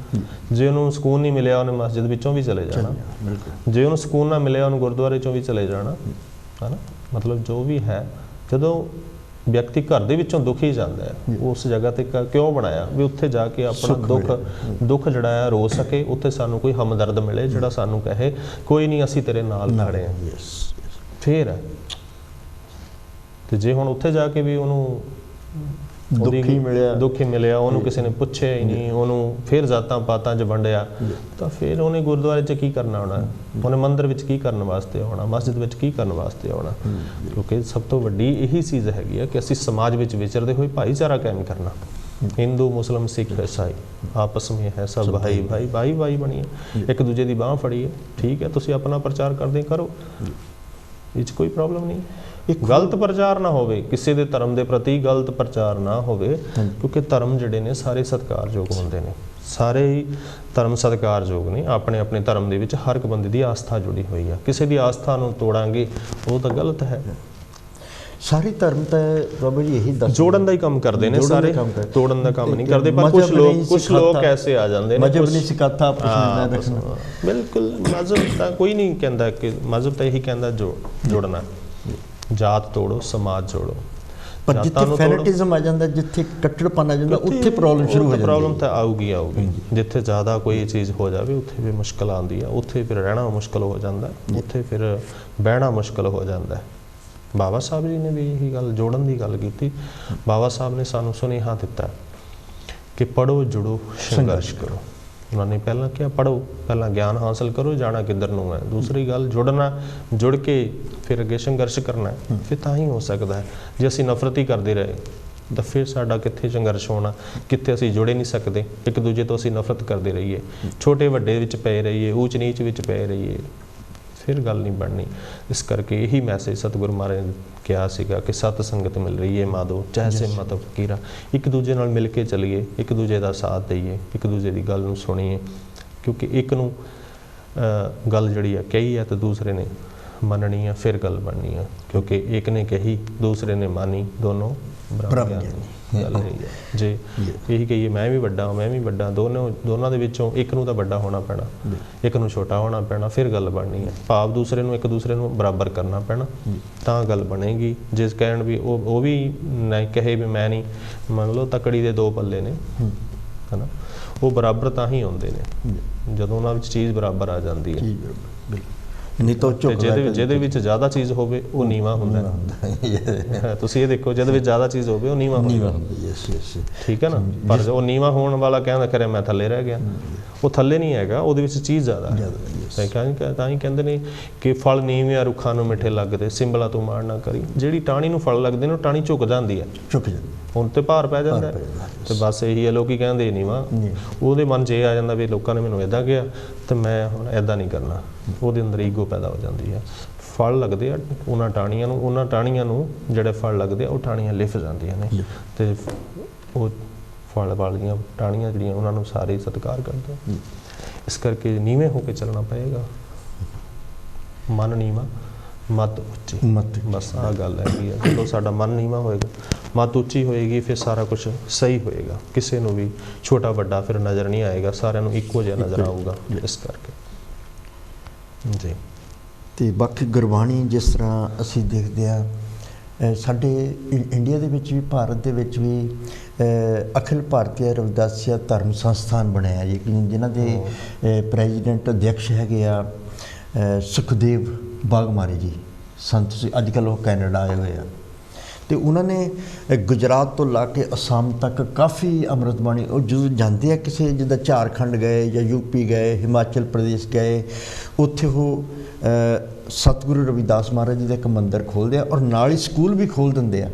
ਜੇ ਉਹਨੂੰ ਸਕੂਨ ਨਹੀਂ ਮਿਲਿਆ ਉਹਨੇ ਮਸਜਿਦ ਵਿੱਚੋਂ ਵੀ ਚਲੇ ਜਾਣਾ, ਜੇ ਉਹਨੂੰ ਸਕੂਨ ਨਾ ਮਿਲਿਆ ਉਹਨੂੰ ਗੁਰਦੁਆਰੇ 'ਚੋਂ ਵੀ ਚਲੇ ਜਾਣਾ, ਹੈ ਨਾ। ਮਤਲਬ ਜੋ ਵੀ ਹੈ, ਜਦੋਂ ਵਿਅਕਤੀ ਘਰ ਦੇ ਵਿੱਚੋਂ ਦੁਖੀ ਜਾਂਦਾ ਹੈ, ਉਸ ਜਗ੍ਹਾ 'ਤੇ ਕਿਉਂ ਬਣਾਇਆ ਵੀ ਉੱਥੇ ਜਾ ਕੇ ਆਪਣਾ ਦੁੱਖ ਜਿਹੜਾ ਹੈ ਰੋ ਸਕੇ, ਉੱਥੇ ਸਾਨੂੰ ਕੋਈ ਹਮਦਰਦ ਮਿਲੇ ਜਿਹੜਾ ਸਾਨੂੰ ਕਹੇ ਕੋਈ ਨਹੀਂ ਅਸੀਂ ਤੇਰੇ ਨਾਲ ਖੜੇ ਹਾਂ। ਫੇਰ ਹੈ ਤੇ ਜੇ ਹੁਣ ਉੱਥੇ ਜਾ ਕੇ ਵੀ ਉਹਨੂੰ ਦੁੱਖੀ ਮਿਲਿਆ, ਉਹਨੂੰ ਕਿਸੇ ਨੇ ਪੁੱਛਿਆ ਹੀ ਨਹੀਂ, ਉਹਨੂੰ ਫਿਰ ਜ਼ਾਤਾਂ ਪਾਤਾਂ 'ਚ ਵੰਡਿਆ, ਤਾਂ ਫਿਰ ਉਹਨੇ ਗੁਰਦੁਆਰੇ 'ਚ ਕੀ ਕਰਨਾ ਆਉਣਾ, ਉਹਨੇ ਮੰਦਰ ਵਿੱਚ ਕੀ ਕਰਨ ਵਾਸਤੇ ਆਉਣਾ, ਮਸਜਿਦ ਵਿੱਚ ਕੀ ਕਰਨ ਵਾਸਤੇ ਆਉਣਾ। ਕਿਉਂਕਿ ਸਭ ਤੋਂ ਵੱਡੀ ਇਹੀ ਚੀਜ਼ ਹੈਗੀ ਆ ਕਿ ਅਸੀਂ ਸਮਾਜ ਵਿੱਚ ਵਿਚਰਦੇ ਹੋਏ ਭਾਈਚਾਰਾ ਕਾਇਮ ਕਰਨਾ। ਹਿੰਦੂ ਮੁਸਲਿਮ ਸਿੱਖ ਈਸਾਈ ਆਪਸ ਵਿੱਚ ਹੈ ਸਭ ਭਾਈ ਬਣੀਏ, ਇੱਕ ਦੂਜੇ ਦੀ ਬਾਂਹ ਫੜੀਏ। ਠੀਕ ਹੈ, ਤੁਸੀਂ ਆਪਣਾ ਪ੍ਰਚਾਰ ਕਰਦੇ ਕਰੋ, ਇਹ 'ਚ ਕੋਈ ਪ੍ਰੋਬਲਮ ਨਹੀਂ। ਗਲਤ ਪ੍ਰਚਾਰ ਨਾ ਹੋਵੇ, ਕਿਸੇ ਦੇ ਧਰਮ ਦੇ ਪ੍ਰਤੀ ਗਲਤ ਪ੍ਰਚਾਰ ਨਾ ਹੋਵੇ, ਕਿਉਂਕਿ ਧਰਮ ਜਿਹੜੇ ਨੇ ਸਾਰੇ ਸਤਿਕਾਰਯੋਗ ਹੁੰਦੇ ਨੇ, ਸਾਰੇ ਹੀ ਧਰਮ ਸਤਿਕਾਰਯੋਗ ਨੇ। ਆਪਣੇ ਆਪਣੇ ਧਰਮ ਦੇ ਵਿੱਚ ਹਰ ਇੱਕ ਬੰਦੇ ਦੀ ਆਸਥਾ ਜੁੜੀ ਹੋਈ ਆ, ਕਿਸੇ ਦੀ ਆਸਥਾ ਨੂੰ ਤੋੜਾਂਗੇ ਉਹ ਤਾਂ ਗਲਤ ਹੈ। ਸਾਰੇ ਧਰਮ ਤਾਂ ਬਾਬਾ ਜੀ ਇਹੀ ਜੋੜਨ ਦਾ ਹੀ ਕੰਮ ਕਰਦੇ ਨੇ, ਸਾਰੇ ਤੋੜਨ ਦਾ ਕੰਮ ਨਹੀਂ ਕਰਦੇ। ਪਰ ਕੁਝ ਲੋਕ ਐਸੇ ਆ ਜਾਂਦੇ ਨੇ, ਮਜ਼ਹਬ ਨਹੀਂ ਸਿਖਾਤਾ ਆਪਸ ਵਿੱਚ ਰੱਖਣਾ। ਬਿਲਕੁਲ, ਮਜ਼ਹਬ ਤਾਂ ਕੋਈ ਨਹੀਂ ਕਹਿੰਦਾ ਕਿ ਮਜ਼ਹਬ ਤਾਂ ਇਹੀ ਕਹਿੰਦਾ ਜੋੜਨਾ, ਜਾਤ ਤੋੜੋ ਸਮਾਜ ਜੋੜੋ। ਪਰ ਜਿੱਥੇ ਫੈਨੇਟਿਜ਼ਮ ਆ ਜਾਂਦਾ, ਜਿੱਥੇ ਕੱਟੜਪਨ ਆ ਜਾਂਦਾ, ਉੱਥੇ ਪ੍ਰੋਬਲਮ ਸ਼ੁਰੂ ਹੋ ਜਾਂਦੀ ਹੈ। ਪ੍ਰੋਬਲਮ ਤਾਂ ਆਊਗੀ। ਜਿੱਥੇ ਜ਼ਿਆਦਾ ਕੋਈ ਚੀਜ਼ ਹੋ ਜਾਵੇ ਉੱਥੇ ਵੀ ਮੁਸ਼ਕਲ ਆਉਂਦੀ ਹੈ, ਉੱਥੇ ਫਿਰ ਰਹਿਣਾ ਮੁਸ਼ਕਲ ਹੋ ਜਾਂਦਾ, ਉੱਥੇ ਫਿਰ ਬਹਿਣਾ ਮੁਸ਼ਕਲ ਹੋ ਜਾਂਦਾ ਹੈ। ਬਾਬਾ ਸਾਹਿਬ ਜੀ ਨੇ ਵੀ ਇਹੀ ਗੱਲ ਜੋੜਨ ਦੀ ਗੱਲ ਕੀਤੀ। ਬਾਬਾ ਸਾਹਿਬ ਨੇ ਸਾਨੂੰ ਸੁਨੇਹਾ ਦਿੱਤਾ ਕਿ ਪੜ੍ਹੋ, ਜੁੜੋ, ਸੰਘਰਸ਼ ਕਰੋ। उन्होंने पहला क्या, पढ़ो, पहला ज्ञान हासिल करो, जाना किधर नूं है। दूसरी गल, जुड़ना, जुड़ के फिर अगे संघर्ष करना है, फिर तां ही हो सकता है। जे असीं नफरत ही करते रहे तो फिर साडा कित्थे संघर्ष होना, कित्थे असीं जुड़े नहीं सकते। एक दूजे तो असीं नफरत करते रहिए, छोटे वड्डे विच पए रहिए, ऊच नीच विच पए रहिए, फिर गल नहीं बननी। इस करके यही मैसेज सतगुरु महाराज ने कहा सीगा कि सत संगत मिल रही है माधो जैसे मत फकीरा। एक दूजे नाल मिल के चलीए, एक दूजे का साथ दईए, एक दूजे की गल नूं सुणीए, क्योंकि एक नूं गल जिहड़ी है कही है तो दूसरे ने मननी है, फिर गल बननी है। क्योंकि एक ने कही दूसरे ने मानी, दोनों ब्रह्म गल रही है। जे यही कहिए मैं भी वड्डा, मैं भी वड्डा, दोनों दे विचों एक नूं तां वड्डा होना पैना, एक नूं छोटा होना पैना, फिर गल बननी है। भाव दूसरे नूं, एक दूसरे नूं बराबर करना पैना, तां गल बनेगी। जिस कहण भी वो भी नहीं कहे भी मैं नहीं, मान लो तकड़ी दे दो पल्ले ने, है ना, वो बराबर तां ही आउंदे ने जदों उन्हां विच चीज़ बराबर आ जाती है। नहीं तो ਜਿਹਦੇ ਵਿੱਚ ਜ਼ਿਆਦਾ ਚੀਜ਼ ਹੋਵੇ ਉਹ ਨੀਵਾਂ ਹੁੰਦਾ ਹੈ। ਤੁਸੀਂ ਇਹ ਦੇਖੋ, ਜਿਹਦੇ ਵਿੱਚ ਜ਼ਿਆਦਾ ਚੀਜ਼ ਹੋਵੇ ਉਹ ਨੀਵਾਂ ਹੁੰਦਾ, ਠੀਕ ਹੈ ਨਾ। ਪਰ ਉਹ ਨੀਵਾਂ ਹੋਣ ਵਾਲਾ ਕਹਿੰਦਾ ਕਰੇ ਮੈਂ ਥੱਲੇ ਰਹਿ ਗਿਆ, ਉਹ ਥੱਲੇ ਨਹੀਂ ਹੈਗਾ, ਉਹਦੇ ਵਿੱਚ ਚੀਜ਼ ਜ਼ਿਆਦਾ ਹੈ। ਤਾਂ ਹੀ ਕਹਿੰਦੇ ਨੇ ਕਿ ਫਲ ਨੀਵਿਆਂ ਰੁੱਖਾਂ ਨੂੰ ਮਿੱਠੇ ਲੱਗਦੇ, ਸਿੰਬਲਾ ਤੂੰ ਮਾਣ ਨਾ ਕਰੀ। ਜਿਹੜੀ ਟਾਹਣੀ ਨੂੰ ਫਲ ਲੱਗਦੇ ਨੇ ਉਹ ਟਾਹਣੀ ਝੁਕ ਜਾਂਦੀ ਹੈ, ਹੁਣ ਤੇ ਭਾਰ ਪੈ ਜਾਂਦਾ ਤੇ ਬਸ ਇਹੀ ਹੈ। ਲੋਕੀ ਕਹਿੰਦੇ ਨੀਵਾਂ, ਉਹਦੇ ਮਨ 'ਚ ਇਹ ਆ ਜਾਂਦਾ ਵੀ ਲੋਕਾਂ ਨੇ ਮੈਨੂੰ ਇੱਦਾਂ ਕਿਹਾ ਤੇ ਮੈਂ ਹੁਣ ਇੱਦਾਂ ਨਹੀਂ ਕਰਨਾ, ਉਹਦੇ ਅੰਦਰ ਈਗੋ ਪੈਦਾ ਹੋ ਜਾਂਦੀ ਹੈ। ਫਲ ਲੱਗਦੇ ਆ ਉਹਨਾਂ ਟਾਹਣੀਆਂ ਨੂੰ ਜਿਹੜੇ ਫਲ ਲੱਗਦੇ ਆ ਉਹ ਟਾਹਣੀਆਂ ਲਿਫ ਜਾਂਦੀਆਂ ਨੇ ਤੇ ਉਹ ਫਲ ਵਾਲੀਆਂ ਟਾਹਣੀਆਂ ਜਿਹੜੀਆਂ ਉਹਨਾਂ ਨੂੰ ਸਾਰੇ ਸਤਿਕਾਰ ਕਰਦੇ। ਇਸ ਕਰਕੇ ਨੀਵੇਂ ਹੋ ਕੇ ਚੱਲਣਾ ਪਏਗਾ। ਮਨ ਨੀਵਾਂ ਮਤ ਉੱਚੀ, ਬਸ ਆਹ ਗੱਲ ਹੈਗੀ ਆ। ਜਦੋਂ ਸਾਡਾ ਮਨ ਨੀਵਾਂ ਹੋਏਗਾ, ਮਤ ਉੱਚੀ ਹੋਏਗੀ, ਫਿਰ ਸਾਰਾ ਕੁਛ ਸਹੀ ਹੋਏਗਾ। ਕਿਸੇ ਨੂੰ ਵੀ ਛੋਟਾ ਵੱਡਾ ਫਿਰ ਨਜ਼ਰ ਨਹੀਂ ਆਏਗਾ, ਸਾਰਿਆਂ ਨੂੰ ਇੱਕੋ ਜਿਹਾ ਨਜ਼ਰ ਆਊਗਾ। ਇਸ ਕਰਕੇ ਜੀ। ਤੇ ਬਾਕੀ ਗੁਰਬਾਣੀ ਜਿਸ ਤਰ੍ਹਾਂ ਅਸੀਂ ਦੇਖਦੇ ਹਾਂ ਸਾਡੇ ਇੰਡੀਆ ਦੇ ਵਿੱਚ ਵੀ, ਭਾਰਤ ਦੇ ਵਿੱਚ ਵੀ ਅਖਿਲ ਭਾਰਤੀ ਰਵਿਦਾਸੀਆ ਧਰਮ ਸੰਸਥਾਨ ਬਣਿਆ ਜੀ, ਜਿਨ੍ਹਾਂ ਦੇ ਪ੍ਰੈਜ਼ੀਡੈਂਟ ਅਧਿਅਕਸ਼ ਹੈਗੇ ਆ ਸੁਖਦੇਵ ਬਾਗਮਾਰੀ ਜੀ ਸੰਤ ਸੀ। ਅੱਜ ਕੱਲ੍ਹ ਉਹ ਕੈਨੇਡਾ ਆਏ ਹੋਏ ਆ ਤੇ ਉਹਨਾਂ ਨੇ ਗੁਜਰਾਤ ਤੋਂ ਲਾ ਕੇ ਅਸਾਮ ਤੱਕ ਕਾਫੀ ਅੰਮ੍ਰਿਤ ਬਾਣੀ, ਉਹ ਜਦੋਂ ਜਾਂਦੇ ਆ ਕਿਸੇ, ਜਿੱਦਾਂ ਝਾਰਖੰਡ ਗਏ ਜਾਂ ਯੂਪੀ ਗਏ, ਹਿਮਾਚਲ ਪ੍ਰਦੇਸ਼ ਗਏ, ਉੱਥੇ ਉਹ ਸਤਿਗੁਰੂ ਰਵਿਦਾਸ ਮਹਾਰਾਜ ਜੀ ਦਾ ਇੱਕ ਮੰਦਿਰ ਖੋਲ੍ਹਦੇ ਆ ਔਰ ਨਾਲ ਹੀ ਸਕੂਲ ਵੀ ਖੋਲ੍ਹ ਦਿੰਦੇ ਆ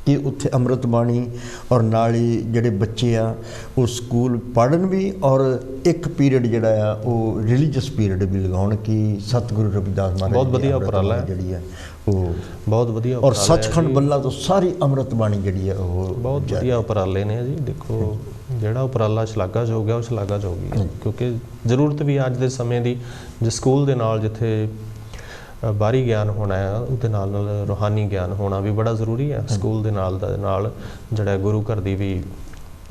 ਕਿ ਉੱਥੇ ਅੰਮ੍ਰਿਤ ਬਾਣੀ ਔਰ ਨਾਲ ਹੀ ਜਿਹੜੇ ਬੱਚੇ ਆ ਉਹ ਸਕੂਲ ਪੜ੍ਹਨ ਵੀ ਔਰ ਇੱਕ ਪੀਰੀਅਡ ਜਿਹੜਾ ਆ ਉਹ ਰਿਲੀਜੀਅਸ ਪੀਰੀਅਡ ਵੀ ਲਗਾਉਣ ਕਿ ਸਤਿਗੁਰੂ ਰਵਿਦਾਸ ਮਹਾਰਾਜ ਬਹੁਤ ਵਧੀਆ ਉਪਰਾਲਾ ਹੈ ਜਿਹੜੀ ਆ ਉਹ ਬਹੁਤ ਵਧੀਆ ਔਰ ਸੱਚਖੰਡ ਬੱਲਾ ਤੋਂ ਸਾਰੀ ਅੰਮ੍ਰਿਤ ਬਾਣੀ ਜਿਹੜੀ ਆ ਉਹ ਬਹੁਤ ਵਧੀਆ ਉਪਰਾਲੇ ਨੇ ਜੀ। ਦੇਖੋ ਜਿਹੜਾ ਉਪਰਾਲਾ ਸ਼ਲਾਘਾਯੋਗ ਹੈ ਉਹ ਸ਼ਲਾਘਾਯੋਗ ਹੈ, ਕਿਉਂਕਿ ਜ਼ਰੂਰਤ ਵੀ ਅੱਜ ਦੇ ਸਮੇਂ ਦੀ, ਜੇ ਸਕੂਲ ਦੇ ਨਾਲ ਜਿੱਥੇ ਬਾਹਰੀ ਗਿਆਨ ਹੋਣਾ ਹੈ ਉਹਦੇ ਨਾਲ ਨਾਲ ਰੂਹਾਨੀ ਗਿਆਨ ਹੋਣਾ ਵੀ ਬੜਾ ਜ਼ਰੂਰੀ ਹੈ। ਸਕੂਲ ਦੇ ਨਾਲ ਜਿਹੜਾ ਗੁਰੂ ਘਰ ਦੀ ਵੀ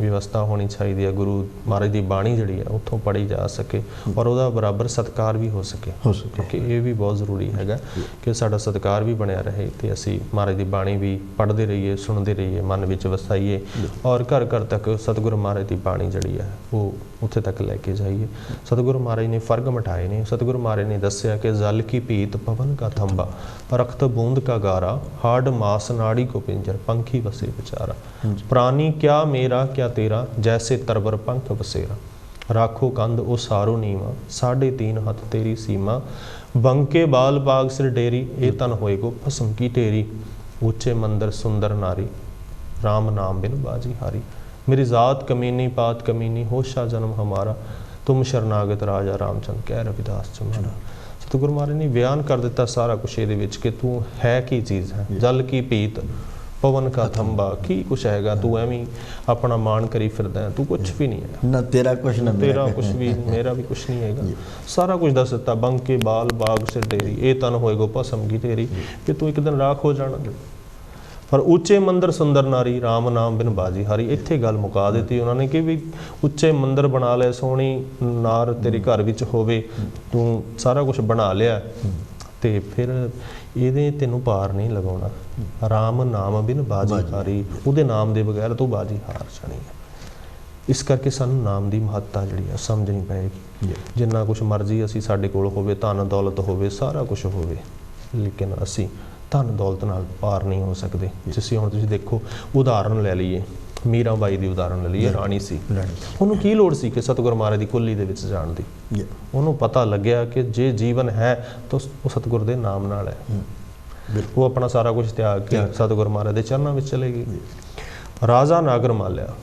ਵਿਵਸਥਾ ਹੋਣੀ ਚਾਹੀਦੀ ਹੈ, ਗੁਰੂ ਮਹਾਰਾਜ ਦੀ ਬਾਣੀ ਜਿਹੜੀ ਹੈ ਉੱਥੋਂ ਪੜ੍ਹੀ ਜਾ ਸਕੇ ਔਰ ਉਹਦਾ ਬਰਾਬਰ ਸਤਿਕਾਰ ਵੀ ਹੋ ਸਕੇ, ਕਿਉਂਕਿ ਇਹ ਵੀ ਬਹੁਤ ਜ਼ਰੂਰੀ ਹੈਗਾ ਕਿ ਸਾਡਾ ਸਤਿਕਾਰ ਵੀ ਬਣਿਆ ਰਹੇ ਅਤੇ ਅਸੀਂ ਮਹਾਰਾਜ ਦੀ ਬਾਣੀ ਵੀ ਪੜ੍ਹਦੇ ਰਹੀਏ, ਸੁਣਦੇ ਰਹੀਏ, ਮਨ ਵਿੱਚ ਵਸਾਈਏ ਔਰ ਘਰ ਘਰ ਤੱਕ ਸਤਿਗੁਰੂ ਮਹਾਰਾਜ ਦੀ ਬਾਣੀ ਜਿਹੜੀ ਹੈ ਉਹ ਉੱਥੇ ਤੱਕ ਲੈ ਕੇ ਜਾਈਏ। ਸਤਿਗੁਰੂ ਮਹਾਰਾਜ ਨੇ ਫਰਕ ਮਿਟਾਏ ਨੇ। ਸਤਿਗੁਰੂ ਮਹਾਰਾਜ ਨੇ ਦੱਸਿਆ ਕਿ ਜਲ ਕੀ ਪੀਤ ਪਵਨ ਕਾ ਥੰਬਾ, ਰਖਤ ਬੂੰਦ ਕਾ ਗਾਰਾ, ਹਾਡ ਮਾਸ ਨਾੜੀ ਕੋ ਪਿੰਜਰ, ਪੰਖੀ ਵਸੇ ਵਿਚਾਰਾ, ਪ੍ਰਾਨੀ ਕਿਆ ਮੇਰਾ ਕਿਆ ਤੇਰਾ, ਜੈਸੇ ਤਰਵਰ ਪੰਖ ਬਸੇਰਾ, ਰਾਖੋ ਕੰਧ ਉਹ ਸਾਰੋ ਨੀਵਾ, 3.5 ਹੱਥ ਤੇਰੀ ਸੀਮਾ, ਬੰਕੇ ਬਾਲ ਬਾਗ ਸਿਰ ਡੇਰੀ, ਇਹ ਤਨ ਹੋਏ ਗੋ ਭਸਮ ਕੀ ਢੇਰੀ, ਉੱਚੇ ਮੰਦਰ ਸੁੰਦਰ ਨਾਰੀ, राम नाम बिन बाजी हारी, मेरी जात कमीनी पात कमीनी, होशा जन्म हमारा, तुम शरनागत राजा रामचंद्र कह रविदास चमारा। सतगुरु महाराज ने बयान कर दिता सारा कुछ ये कि तू है की चीज़ है, जल की पीत पवन का थंबा, की कुछ हैगा, तू एवं अपना मान करी फिरदा है, तू कुछ भी नहीं है, ना तेरा कुछ ना तेरा कुछ भी, मेरा भी कुछ नहीं हैगा, सारा कुछ दस दिता, बंके बाल बाग सिर डेरी, ए तन होएगो भस्म की तेरी, कि तू एक दिन राख हो जाना। पर उच्चे मंदिर सुंदर नारी, राम नाम बिन बाजी हारी, इत्थे गल मुका दी उन्होंने कि भी उच्चे मंदिर बना ले, सोहनी नार तेरे घर विच होवे, तू सारा कुछ बना लिया ते फिर ਇਹਦੇ ਤੈਨੂੰ ਪਾਰ ਨਹੀਂ ਲਗਾਉਣਾ। ਰਾਮ ਨਾਮ ਬਿਨ ਬਾਜੀ ਹਾਰੀ, ਉਹਦੇ ਨਾਮ ਦੇ ਬਗੈਰ ਤੂੰ ਬਾਜੀ ਹਾਰ ਜਾਣੀ ਹੈ। ਇਸ ਕਰਕੇ ਸਾਨੂੰ ਨਾਮ ਦੀ ਮਹੱਤਤਾ ਜਿਹੜੀ ਆ ਸਮਝਣੀ ਪਏਗੀ। ਜਿੰਨਾ ਕੁਛ ਮਰਜ਼ੀ ਅਸੀਂ ਸਾਡੇ ਕੋਲ ਹੋਵੇ, ਧਨ ਦੌਲਤ ਹੋਵੇ, ਸਾਰਾ ਕੁਛ ਹੋਵੇ, ਲੇਕਿਨ ਅਸੀਂ ਧਨ ਦੌਲਤ ਨਾਲ ਪਾਰ ਨਹੀਂ ਹੋ ਸਕਦੇ। ਤੁਸੀਂ ਹੁਣ ਤੁਸੀਂ ਦੇਖੋ, ਉਦਾਹਰਨ ਲੈ ਲਈਏ, ਮੀਰਾ ਬਾਈ ਦੀ ਉਦਾਹਰਨ ਲੈ ਲਈਏ, ਰਾਣੀ ਸੀ, ਉਹਨੂੰ ਕੀ ਲੋੜ ਸੀ ਕਿ ਸਤਿਗੁਰ ਮਹਾਰਾਜ ਦੀ ਕੁੱਲੀ ਦੇ ਵਿੱਚ ਜਾਣ ਦੀ? ਉਹਨੂੰ ਪਤਾ ਲੱਗਿਆ ਕਿ ਜੇ ਜੀਵਨ ਹੈ ਤਾਂ ਉਹ ਸਤਿਗੁਰ ਦੇ ਨਾਮ ਨਾਲ ਹੈ। ਉਹ ਆਪਣਾ ਸਾਰਾ ਕੁਝ ਤਿਆਗ ਕੇ ਸਤਿਗੁਰ ਮਹਾਰਾਜ ਦੇ ਚਰਨਾਂ ਵਿੱਚ ਚਲੇ ਗਏ। ਰਾਜਾ ਨਾਗਰ ਮਾਲਿਆ,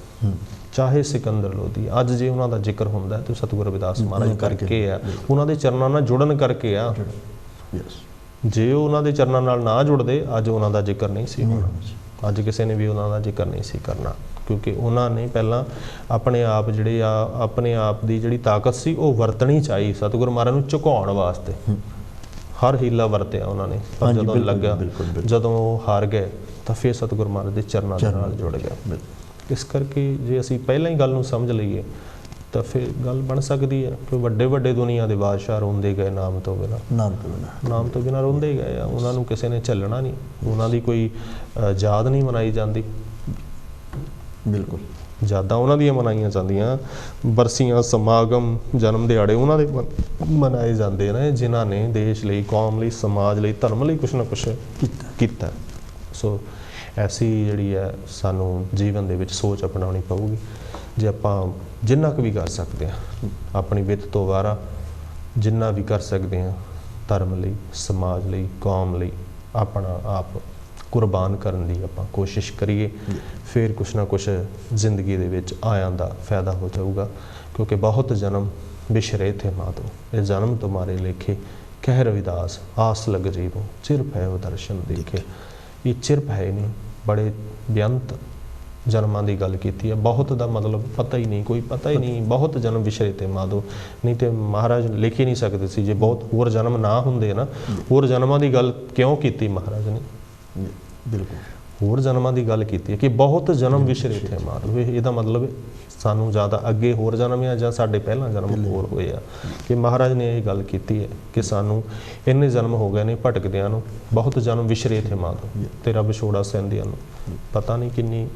ਚਾਹੇ ਸਿਕੰਦਰ ਲੋਧੀ, ਅੱਜ ਜੇ ਉਹਨਾਂ ਦਾ ਜ਼ਿਕਰ ਹੁੰਦਾ ਤੇ ਸਤਿਗੁਰ ਰਵਿਦਾਸ ਮਹਾਰਾਜ ਕਰਕੇ ਆ, ਉਹਨਾਂ ਦੇ ਚਰਨਾਂ ਨਾਲ ਜੁੜਨ ਕਰਕੇ ਆ। ਜੇ ਉਹ ਉਹਨਾਂ ਦੇ ਚਰਨਾਂ ਨਾਲ ਨਾ ਜੁੜਦੇ ਅੱਜ ਉਹਨਾਂ ਦਾ ਜ਼ਿਕਰ ਨਹੀਂ ਸੀ ਹੋਣਾ, ਅੱਜ ਕਿਸੇ ਨੇ ਵੀ ਉਹਨਾਂ ਦਾ ਜ਼ਿਕਰ ਨਹੀਂ ਸੀ ਕਰਨਾ, ਕਿਉਂਕਿ ਉਹਨਾਂ ਨੇ ਪਹਿਲਾਂ ਆਪਣੇ ਆਪ ਜਿਹੜੇ ਆ ਆਪਣੇ ਆਪ ਦੀ ਜਿਹੜੀ ਤਾਕਤ ਸੀ ਉਹ ਵਰਤਣੀ ਚਾਹੀ ਸਤਿਗੁਰ ਮਹਾਰਾਜ ਨੂੰ ਝੁਕਾਉਣ ਵਾਸਤੇ। ਹਰ ਹੀਲਾ ਵਰਤਿਆ ਉਹਨਾਂ ਨੇ, ਪਰ ਜਦੋਂ ਲੱਗਾ ਜਦੋਂ ਉਹ ਹਾਰ ਗਏ ਤਾਂ ਫਿਰ ਸਤਿਗੁਰ ਮਹਾਰਾਜ ਦੇ ਚਰਨਾਂ ਦੇ ਨਾਲ ਜੁੜ ਗਏ। ਇਸ ਕਰਕੇ ਜੇ ਅਸੀਂ ਪਹਿਲਾਂ ਹੀ ਗੱਲ ਨੂੰ ਸਮਝ ਲਈਏ ਤਾਂ ਫਿਰ ਗੱਲ ਬਣ ਸਕਦੀ ਹੈ ਕਿ ਵੱਡੇ ਵੱਡੇ ਦੁਨੀਆ ਦੇ ਬਾਦਸ਼ਾਹ ਰੋਂਦੇ ਗਏ ਨਾਮ ਤੋਂ ਬਿਨਾਂ, ਨਾਮ ਤੋਂ ਬਿਨਾਂ ਰੋਂਦੇ ਗਏ ਆ। ਉਹਨਾਂ ਨੂੰ ਕਿਸੇ ਨੇ ਝੱਲਣਾ ਨਹੀਂ, ਉਹਨਾਂ ਦੀ ਕੋਈ ਯਾਦ ਨਹੀਂ ਮਨਾਈ ਜਾਂਦੀ। ਬਿਲਕੁਲ ਯਾਦਾਂ ਉਹਨਾਂ ਦੀਆਂ ਮਨਾਈਆਂ ਜਾਂਦੀਆਂ, ਬਰਸੀਆਂ, ਸਮਾਗਮ, ਜਨਮ ਦਿਹਾੜੇ ਉਹਨਾਂ ਦੇ ਮਨਾਏ ਜਾਂਦੇ ਨੇ ਜਿਨ੍ਹਾਂ ਨੇ ਦੇਸ਼ ਲਈ, ਕੌਮ ਲਈ, ਸਮਾਜ ਲਈ, ਧਰਮ ਲਈ ਕੁਛ ਨਾ ਕੁਛ ਕੀਤਾ। ਸੋ ਐਸੀ ਜਿਹੜੀ ਹੈ ਸਾਨੂੰ ਜੀਵਨ ਦੇ ਵਿੱਚ ਸੋਚ ਅਪਣਾਉਣੀ ਪਊਗੀ। ਜੇ ਆਪਾਂ ਜਿੰਨਾ ਕੁ ਵੀ ਕਰ ਸਕਦੇ ਹਾਂ ਆਪਣੀ ਵਿੱਤ ਤੋਂ ਵਾਰਾ, ਜਿੰਨਾ ਵੀ ਕਰ ਸਕਦੇ ਹਾਂ ਧਰਮ ਲਈ, ਸਮਾਜ ਲਈ, ਕੌਮ ਲਈ ਆਪਣਾ ਆਪ ਕੁਰਬਾਨ ਕਰਨ ਦੀ ਆਪਾਂ ਕੋਸ਼ਿਸ਼ ਕਰੀਏ, ਫਿਰ ਕੁਛ ਨਾ ਕੁਛ ਜ਼ਿੰਦਗੀ ਦੇ ਵਿੱਚ ਆਇਆਂ ਦਾ ਫਾਇਦਾ ਹੋ ਜਾਊਗਾ। ਕਿਉਂਕਿ ਬਹੁਤ ਜਨਮ ਵਿਛਰੇ ਥੇ ਮਾਤੋ, ਇਹ ਜਨਮ ਤੁਮਾਰੇ ਲੇਖੇ, ਕਹਿ ਰਵਿਦਾਸ ਆਸ ਲਗ ਜੀਵੋ, ਚਿਰ ਭਇਓ ਦਰਸ਼ਨ ਦੇਖੇ। ਇਹ ਚਿਰ ਭਏ ਨਹੀਂ, ਬੜੇ ਬੇਅੰਤ ਜਨਮਾਂ ਦੀ ਗੱਲ ਕੀਤੀ ਹੈ। ਬਹੁਤ ਦਾ ਮਤਲਬ ਪਤਾ ਹੀ ਨਹੀਂ, ਕੋਈ ਪਤਾ ਹੀ ਨਹੀਂ, ਬਹੁਤ ਜਨਮ ਵਿਛਰੇ ਤੇ ਮਾਧੋ, ਨਹੀਂ ਤੇ ਮਹਾਰਾਜ ਲਿਖ ਹੀ ਨਹੀਂ ਸਕਦੇ ਸੀ। ਜੇ ਬਹੁਤ ਹੋਰ ਜਨਮ ਨਾ ਹੁੰਦੇ ਨਾ, ਹੋਰ ਜਨਮਾਂ ਦੀ ਗੱਲ ਕਿਉਂ ਕੀਤੀ ਮਹਾਰਾਜ ਨੇ? ਬਿਲਕੁਲ ਹੋਰ ਜਨਮਾਂ ਦੀ ਗੱਲ ਕੀਤੀ ਹੈ ਕਿ ਬਹੁਤ ਜਨਮ ਵਿਛਰੇ ਤੇ ਮਾਧੋ। ਇਹਦਾ ਮਤਲਬ ਸਾਨੂੰ ਜ਼ਿਆਦਾ ਅੱਗੇ ਹੋਰ ਜਨਮ ਆ ਜਾਂ ਸਾਡੇ ਪਹਿਲਾਂ ਜਨਮ ਹੋਰ ਹੋਏ ਆ, ਕਿ ਮਹਾਰਾਜ ਨੇ ਇਹ ਗੱਲ ਕੀਤੀ ਹੈ ਕਿ ਸਾਨੂੰ ਇੰਨੇ ਜਨਮ ਹੋ ਗਏ ਨੇ ਭਟਕਦਿਆਂ ਨੂੰ, ਬਹੁਤ ਜਨਮ ਵਿਛਰੇ ਥੇ ਮਾਧੋ, ਤੇਰਾ ਵਿਛੋੜਾ ਸਹਿੰਦਿਆਂ ਨੂੰ। ਪਤਾ ਨਹੀਂ ਕਿੰਨੀ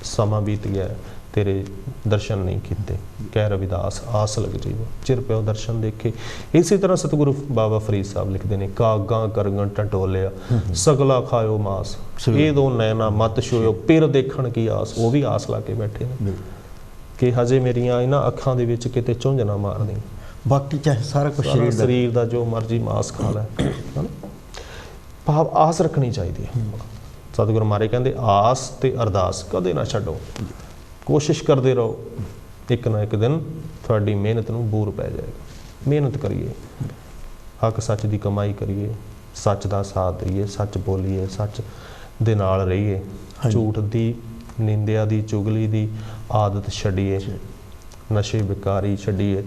ਸਮਾਂ ਬੀਤ ਗਿਆ, ਤੇਰੇ ਦਰਸ਼ਨ ਨਹੀਂ ਕੀਤੇ। ਕਹਿ ਰਵਿਦਾਸ ਆਸ ਲਗ ਜੀਵੋ, ਚਿਰ ਪਿਓ ਦਰਸ਼ਨ ਦੇਖੇ। ਇਸੇ ਤਰ੍ਹਾਂ ਸਤਿਗੁਰੂ ਬਾਬਾ ਫਰੀਦ ਸਾਹਿਬ ਲਿਖਦੇ ਨੇ, ਕਾਗਾਂ ਕਰਗਣ ਟਟੋਲਿਆ, ਸਗਲਾ ਖਾਇਓ ਮਾਸ, ਇਹ ਦੋ ਨੈਣਾ ਮਤ ਛੋਇਓ, ਪਿਰ ਦੇਖਣ ਕੀ ਆਸ। ਉਹ ਵੀ ਆਸ ਲਾ ਕੇ ਬੈਠੇ ਨੇ ਕਿ ਹਜੇ ਮੇਰੀਆਂ ਇਹਨਾਂ ਅੱਖਾਂ ਦੇ ਵਿੱਚ ਕਿਤੇ ਝੁੰਝ ਨਾ ਮਾਰ ਦੇਣ, ਬਾਕੀ ਚਾਹੇ ਸਾਰਾ ਕੁਝ ਸਰੀਰ ਦਾ ਜੋ ਮਰਜ਼ੀ ਮਾਸ ਖਾ ਲੈ। ਭਾਵ ਆਸ ਰੱਖਣੀ ਚਾਹੀਦੀ ਹੈ। ਸਤਿਗੁਰੂ ਮਹਾਰਾਜ ਕਹਿੰਦੇ ਆਸ ਤੇ ਅਰਦਾਸ ਕਦੇ ਨਾ ਛੱਡੋ, ਕੋਸ਼ਿਸ਼ ਕਰਦੇ ਰਹੋ, ਇੱਕ ਨਾ ਇੱਕ ਦਿਨ ਤੁਹਾਡੀ ਮਿਹਨਤ ਨੂੰ ਬੂਰ ਪੈ ਜਾਏਗਾ। ਮਿਹਨਤ ਕਰੀਏ, ਹੱਕ ਸੱਚ ਦੀ ਕਮਾਈ ਕਰੀਏ, ਸੱਚ ਦਾ ਸਾਥ ਦਈਏ, ਸੱਚ ਬੋਲੀਏ, ਸੱਚ ਦੇ ਨਾਲ ਰਹੀਏ, ਝੂਠ ਦੀ, ਨਿੰਦਿਆ ਦੀ, ਚੁਗਲੀ ਦੀ ਆਦਤ ਛੱਡੀਏ, ਨਸ਼ੇ ਵਿਕਾਰੀ ਛੱਡੀਏ,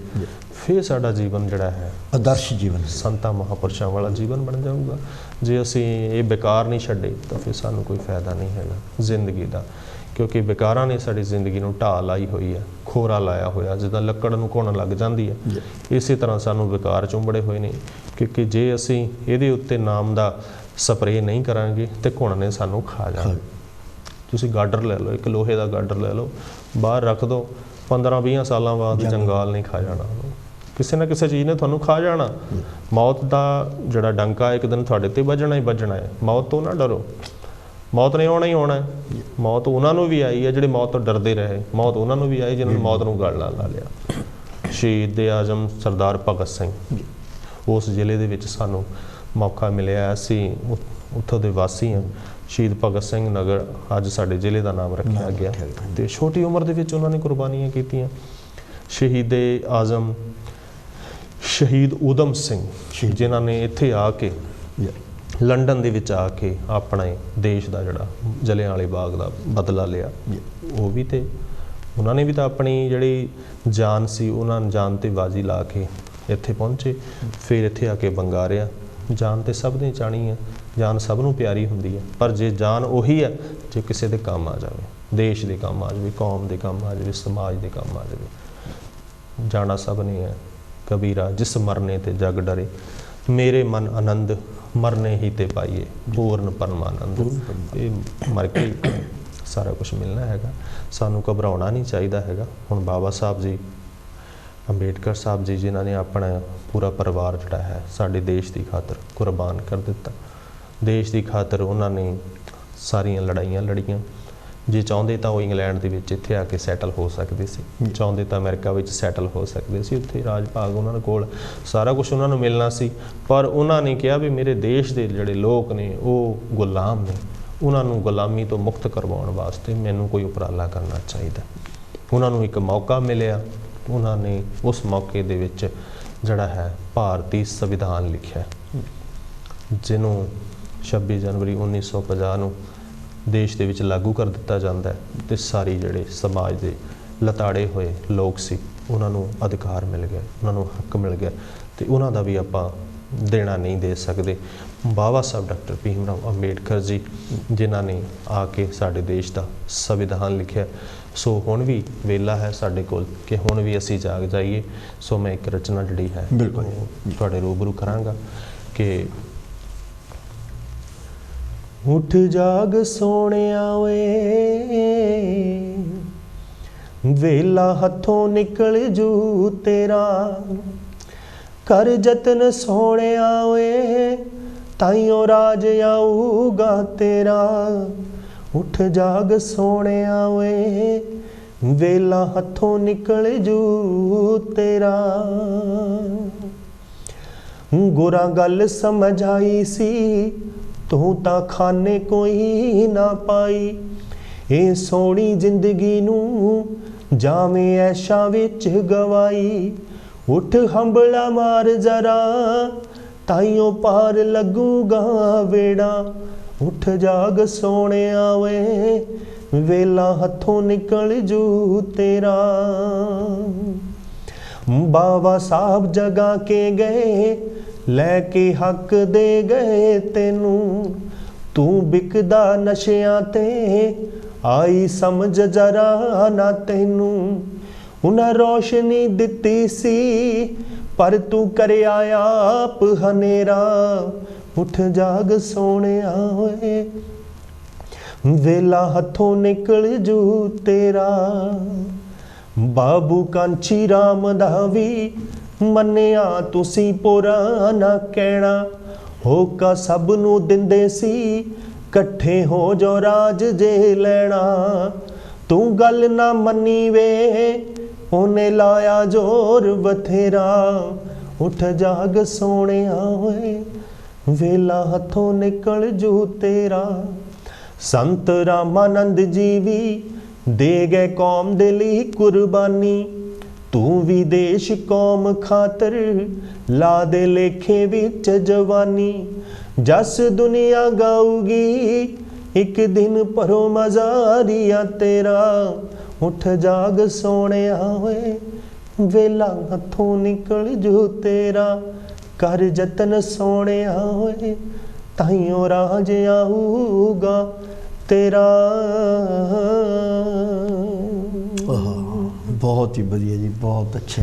ਫਿਰ ਸਾਡਾ ਜੀਵਨ ਜਿਹੜਾ ਹੈ ਆਦਰਸ਼ ਜੀਵਨ, ਸੰਤਾਂ ਮਹਾਂਪੁਰਸ਼ਾਂ ਵਾਲਾ ਜੀਵਨ ਬਣ ਜਾਊਗਾ। ਜੇ ਅਸੀਂ ਇਹ ਬੇਕਾਰ ਨਹੀਂ ਛੱਡੇ ਤਾਂ ਫਿਰ ਸਾਨੂੰ ਕੋਈ ਫਾਇਦਾ ਨਹੀਂ ਹੈਗਾ ਜ਼ਿੰਦਗੀ ਦਾ, ਕਿਉਂਕਿ ਬੇਕਾਰਾਂ ਨੇ ਸਾਡੀ ਜ਼ਿੰਦਗੀ ਨੂੰ ਢਾਹ ਲਾਈ ਹੋਈ ਹੈ, ਖੋਰਾ ਲਾਇਆ ਹੋਇਆ। ਜਿੱਦਾਂ ਲੱਕੜ ਨੂੰ ਘੁਣ ਲੱਗ ਜਾਂਦੀ ਹੈ, ਇਸੇ ਤਰ੍ਹਾਂ ਸਾਨੂੰ ਬੇਕਾਰ ਚੁੰਬੜੇ ਹੋਏ ਨੇ, ਕਿਉਂਕਿ ਜੇ ਅਸੀਂ ਇਹਦੇ ਉੱਤੇ ਨਾਮ ਦਾ ਸਪਰੇਅ ਨਹੀਂ ਕਰਾਂਗੇ ਤੇ ਘੁਣ ਨੇ ਸਾਨੂੰ ਖਾ ਜਾਣਾ। ਤੁਸੀਂ ਗਾਡਰ ਲੈ ਲਓ, ਇੱਕ ਲੋਹੇ ਦਾ ਗਾਡਰ ਲੈ ਲਓ, ਬਾਹਰ ਰੱਖ ਦਿਓ, 15-20 ਸਾਲਾਂ ਬਾਅਦ ਜੰਗਾਲ ਨਹੀਂ ਖਾ ਜਾਣਾ, ਕਿਸੇ ਨਾ ਕਿਸੇ ਚੀਜ਼ ਨੇ ਤੁਹਾਨੂੰ ਖਾ ਜਾਣਾ। ਮੌਤ ਦਾ ਜਿਹੜਾ ਡੰਕਾ ਇੱਕ ਦਿਨ ਤੁਹਾਡੇ ਤੇ ਵੱਜਣਾ ਹੀ ਵੱਜਣਾ ਹੈ। ਮੌਤ ਤੋਂ ਨਾ ਡਰੋ, ਮੌਤ ਨੇ ਆਉਣਾ ਹੀ ਆਉਣਾ। ਮੌਤ ਉਹਨਾਂ ਨੂੰ ਵੀ ਆਈ ਹੈ ਜਿਹੜੇ ਮੌਤ ਤੋਂ ਡਰਦੇ ਰਹੇ, ਮੌਤ ਉਹਨਾਂ ਨੂੰ ਵੀ ਆਈ ਜਿਹਨਾਂ ਨੇ ਮੌਤ ਨੂੰ ਗਲ ਨਾਲ ਲਾ ਲਿਆ। ਸ਼ਹੀਦ ਆਜ਼ਮ ਸਰਦਾਰ ਭਗਤ ਸਿੰਘ, ਉਸ ਜ਼ਿਲ੍ਹੇ ਦੇ ਵਿੱਚ ਸਾਨੂੰ ਮੌਕਾ ਮਿਲਿਆ, ਅਸੀਂ ਉੱਥੋਂ ਦੇ ਵਾਸੀ ਹਾਂ। ਸ਼ਹੀਦ ਭਗਤ ਸਿੰਘ ਨਗਰ ਅੱਜ ਸਾਡੇ ਜ਼ਿਲ੍ਹੇ ਦਾ ਨਾਮ ਰੱਖਿਆ ਗਿਆ, ਅਤੇ ਛੋਟੀ ਉਮਰ ਦੇ ਵਿੱਚ ਉਹਨਾਂ ਨੇ ਕੁਰਬਾਨੀਆਂ ਕੀਤੀਆਂ। ਸ਼ਹੀਦ ਆਜ਼ਮ ਸ਼ਹੀਦ ਊਧਮ ਸਿੰਘ, ਜਿਨ੍ਹਾਂ ਨੇ ਇੱਥੇ ਆ ਕੇ ਲੰਡਨ ਦੇ ਵਿੱਚ ਆ ਕੇ ਆਪਣੇ ਦੇਸ਼ ਦਾ ਜਿਹੜਾ ਜਲਿਆਂਵਾਲੇ ਬਾਗ ਦਾ ਬਦਲਾ ਲਿਆ, ਉਹ ਵੀ ਤੇ ਉਹਨਾਂ ਨੇ ਵੀ ਤਾਂ ਆਪਣੀ ਜਿਹੜੀ ਜਾਨ ਸੀ ਉਹਨਾਂ ਨੇ ਜਾਨ 'ਤੇ ਬਾਜ਼ੀ ਲਾ ਕੇ ਇੱਥੇ ਪਹੁੰਚੇ, ਫਿਰ ਇੱਥੇ ਆ ਕੇ ਬੰਗਾਰਿਆ। ਜਾਨ ਤੇ ਸਭ ਨੇ ਚਾਹਣੀ ਹੈ, ਜਾਨ ਸਭ ਨੂੰ ਪਿਆਰੀ ਹੁੰਦੀ ਹੈ, ਪਰ ਜੇ ਜਾਨ ਉਹੀ ਹੈ ਜੇ ਕਿਸੇ ਦੇ ਕੰਮ ਆ ਜਾਵੇ, ਦੇਸ਼ ਦੇ ਕੰਮ ਆ ਜਾਵੇ, ਕੌਮ ਦੇ ਕੰਮ ਆ ਜਾਵੇ, ਸਮਾਜ ਦੇ ਕੰਮ ਆ ਜਾਵੇ। ਜਾਣਾ ਸਭ ਨੇ ਹੈ। ਕਬੀਰਾ ਜਿਸ ਮਰਨੇ ਤੇ ਜਗ ਡਰੇ, ਮੇਰੇ ਮਨ ਆਨੰਦ ਮਰਨੇ ਹੀ ਤੇ ਪਾਈਏ, ਪੂਰਨ ਪਰਮਾਨੰਦ। ਇਹ ਮਰ ਕੇ ਸਾਰਾ ਕੁਛ ਮਿਲਣਾ ਹੈਗਾ, ਸਾਨੂੰ ਘਬਰਾਉਣਾ ਨਹੀਂ ਚਾਹੀਦਾ ਹੈਗਾ। ਹੁਣ ਬਾਬਾ ਸਾਹਿਬ ਜੀ, ਅੰਬੇਡਕਰ ਸਾਹਿਬ ਜੀ, ਜਿਨ੍ਹਾਂ ਨੇ ਆਪਣਾ ਪੂਰਾ ਪਰਿਵਾਰ ਜਿਹੜਾ ਹੈ ਸਾਡੇ ਦੇਸ਼ ਦੀ ਖਾਤਰ ਕੁਰਬਾਨ ਕਰ ਦਿੱਤਾ। ਦੇਸ਼ ਦੀ ਖਾਤਰ ਉਹਨਾਂ ਨੇ ਸਾਰੀਆਂ ਲੜਾਈਆਂ ਲੜੀਆਂ, ਜੇ ਚਾਹੁੰਦੇ ਤਾਂ ਉਹ ਇੰਗਲੈਂਡ ਦੇ ਵਿੱਚ ਇੱਥੇ ਆ ਕੇ ਸੈਟਲ ਹੋ ਸਕਦੇ ਸੀ, ਚਾਹੁੰਦੇ ਤਾਂ ਅਮਰੀਕਾ ਵਿੱਚ ਸੈਟਲ ਹੋ ਸਕਦੇ ਸੀ। ਉੱਥੇ ਰਾਜ ਭਾਗ ਉਹਨਾਂ ਕੋਲ ਸਾਰਾ ਕੁਝ ਉਹਨਾਂ ਨੂੰ ਮਿਲਣਾ ਸੀ, ਪਰ ਉਹਨਾਂ ਨੇ ਕਿਹਾ ਵੀ ਮੇਰੇ ਦੇਸ਼ ਦੇ ਜਿਹੜੇ ਲੋਕ ਨੇ ਉਹ ਗੁਲਾਮ ਨੇ, ਉਹਨਾਂ ਨੂੰ ਗੁਲਾਮੀ ਤੋਂ ਮੁਕਤ ਕਰਵਾਉਣ ਵਾਸਤੇ ਮੈਨੂੰ ਕੋਈ ਉਪਰਾਲਾ ਕਰਨਾ ਚਾਹੀਦਾ। ਉਹਨਾਂ ਨੂੰ ਇੱਕ ਮੌਕਾ ਮਿਲਿਆ, ਉਹਨਾਂ ਨੇ ਉਸ ਮੌਕੇ ਦੇ ਵਿੱਚ ਜਿਹੜਾ ਹੈ ਭਾਰਤੀ ਸੰਵਿਧਾਨ ਲਿਖਿਆ, ਜਿਹਨੂੰ 26 ਜਨਵਰੀ 1950 ਨੂੰ ਦੇਸ਼ ਦੇ ਵਿੱਚ ਲਾਗੂ ਕਰ ਦਿੱਤਾ ਜਾਂਦਾ ਹੈ, ਅਤੇ ਸਾਰੇ ਜਿਹੜੇ ਸਮਾਜ ਦੇ ਲਤਾੜੇ ਹੋਏ ਲੋਕ ਸੀ ਉਹਨਾਂ ਨੂੰ ਅਧਿਕਾਰ ਮਿਲ ਗਿਆ, ਉਹਨਾਂ ਨੂੰ ਹੱਕ ਮਿਲ ਗਿਆ, ਅਤੇ ਉਹਨਾਂ ਦਾ ਵੀ ਆਪਾਂ ਦੇਣਾ ਨਹੀਂ ਦੇ ਸਕਦੇ। ਬਾਬਾ ਸਾਹਿਬ ਡਾਕਟਰ ਭੀਮ ਰਾਓ ਅੰਬੇਡਕਰ ਜੀ ਜਿਨ੍ਹਾਂ ਨੇ ਆ ਕੇ ਸਾਡੇ ਦੇਸ਼ ਦਾ ਸੰਵਿਧਾਨ ਲਿਖਿਆ। ਸੋ ਹੁਣ ਵੀ ਵੇਲਾ ਹੈ ਸਾਡੇ ਕੋਲ ਕਿ ਹੁਣ ਵੀ ਅਸੀਂ ਜਾਗ ਜਾਈਏ। ਸੋ ਮੈਂ ਇੱਕ ਰਚਨਾ ਜਿਹੜੀ ਹੈ ਬਿਲਕੁਲ ਤੁਹਾਡੇ ਰੂਬਰੂ ਕਰਾਂਗਾ ਕਿ ਉੱਠ ਜਾਗ ਸੋਹਣਿਆ ਵੇ, ਵੇਲਾ ਹੱਥੋਂ ਨਿਕਲ ਜੂ ਤੇਰਾ, ਕਰ ਜਤਨ ਸੋਹਣਿਆ ਵੇ, ਤਾਈਓ ਰਾਜ ਆਊਗਾ ਤੇਰਾ। ਉੱਠ ਜਾਗ ਸੋਹਣਿਆ ਵੇ, ਵੇਲਾ ਹੱਥੋਂ ਨਿਕਲ ਜੂ ਤੇਰਾ। ਗੁਰਾਂ ਗੱਲ ਸਮਝ ਆਈ ਸੀ, ਤੂੰ ਤਾਂ ਖਾਨੇ ਕੋਈ ਨਾ ਪਾਈ, ਇਹ ਸੋਹਣੀ ਜ਼ਿੰਦਗੀ ਨੂੰ ਜਾਵੇਂ ਐਸ਼ਾਂ ਵਿੱਚ ਗਵਾਈ। ਉੱਠ ਹੰਬਲਾ ਮਾਰ ਜ਼ਰਾ, ਤਾਈਓ ਪਾਰ ਲੱਗੂਗਾ ਵੇੜਾ। ਉੱਠ ਜਾਗ ਸੋਹਣਿਆ ਵੇ, ਵੇਲਾ ਹੱਥੋਂ ਨਿਕਲ ਜੂ ਤੇਰਾ। ਬਾਬਾ ਸਾਹਿਬ ਜਗਾ ਕੇ ਗਏ, ਲੈ ਕੇ ਹੱਕ ਦੇ ਗਏ ਤੈਨੂੰ, ਤੂੰ ਵਿਕਦਾ ਨਸ਼ਿਆਂ ਤੇ ਆਈ ਸਮਝ ਜਰਾ ਨਾ ਤੈਨੂੰ। ਉਹਨਾਂ ਰੋਸ਼ਨੀ ਦਿੱਤੀ ਸੀ ਪਰ ਤੂੰ ਕਰਿਆ ਆਪ ਹਨੇਰਾ। ਉੱਠ ਜਾਗ ਸੋਹਣਿਆ ਓਏ, ਵੇਲਾ ਹੱਥੋਂ ਨਿਕਲ ਜੂ ਤੇਰਾ। ਬਾਬੂ ਕਾਂਚੀ ਰਾਮ ਦਾ ਵੀ ਮੰਨਿਆ ਤੁਸੀਂ ਪੁਰਾਣਾ ਕਹਿਣਾ, ਹੋਕਾ ਸਭ ਨੂੰ ਦਿੰਦੇ ਸੀ ਇਕੱਠੇ ਹੋ ਜੋ ਰਾਜ ਜੇ ਲੈਣਾ। ਤੂੰ ਗੱਲ ਨਾ ਮੰਨੀ ਵੇ, ਉਹਨੇ ਲਾਇਆ ਜ਼ੋਰ ਬਥੇਰਾ। ਉੱਠ ਜਾਗ ਸੋਹਣਿਆ ਓਏ, ਵੇਲਾ ਹੱਥੋਂ ਨਿਕਲ ਜੂ ਤੇਰਾ। ਸੰਤ ਰਾਮਾਨੰਦ ਜੀ ਵੀ ਦੇ ਗਏ ਕੌਮ ਦੇ ਲਈ ਕੁਰਬਾਨੀ, ਤੂੰ ਵੀ ਦੇਸ਼ ਕੌਮ ਖਾਤਰ ਲਾ ਦੇ ਲੇਖੇ ਵਿੱਚ ਜਵਾਨੀ। ਜਸ ਦੁਨੀਆ ਗਾਊਗੀ ਇੱਕ ਦਿਨ ਪਰੋ ਮਜ਼ਾਰੀਆ ਤੇਰਾ। ਉੱਠ ਜਾਗ ਸੋਹਣਿਆ ਓਏ, ਵੇਲਾ ਹੱਥੋਂ ਨਿਕਲ ਜੂ ਤੇਰਾ। ਕਰ ਜਤਨ ਸੋਹਣਿਆ ਓਏ, ਤਾਈਓ ਰਾਜ ਆਊਗਾ ਤੇਰਾ। ਬਹੁਤ ਹੀ ਵਧੀਆ ਜੀ, ਬਹੁਤ ਅੱਛਾ।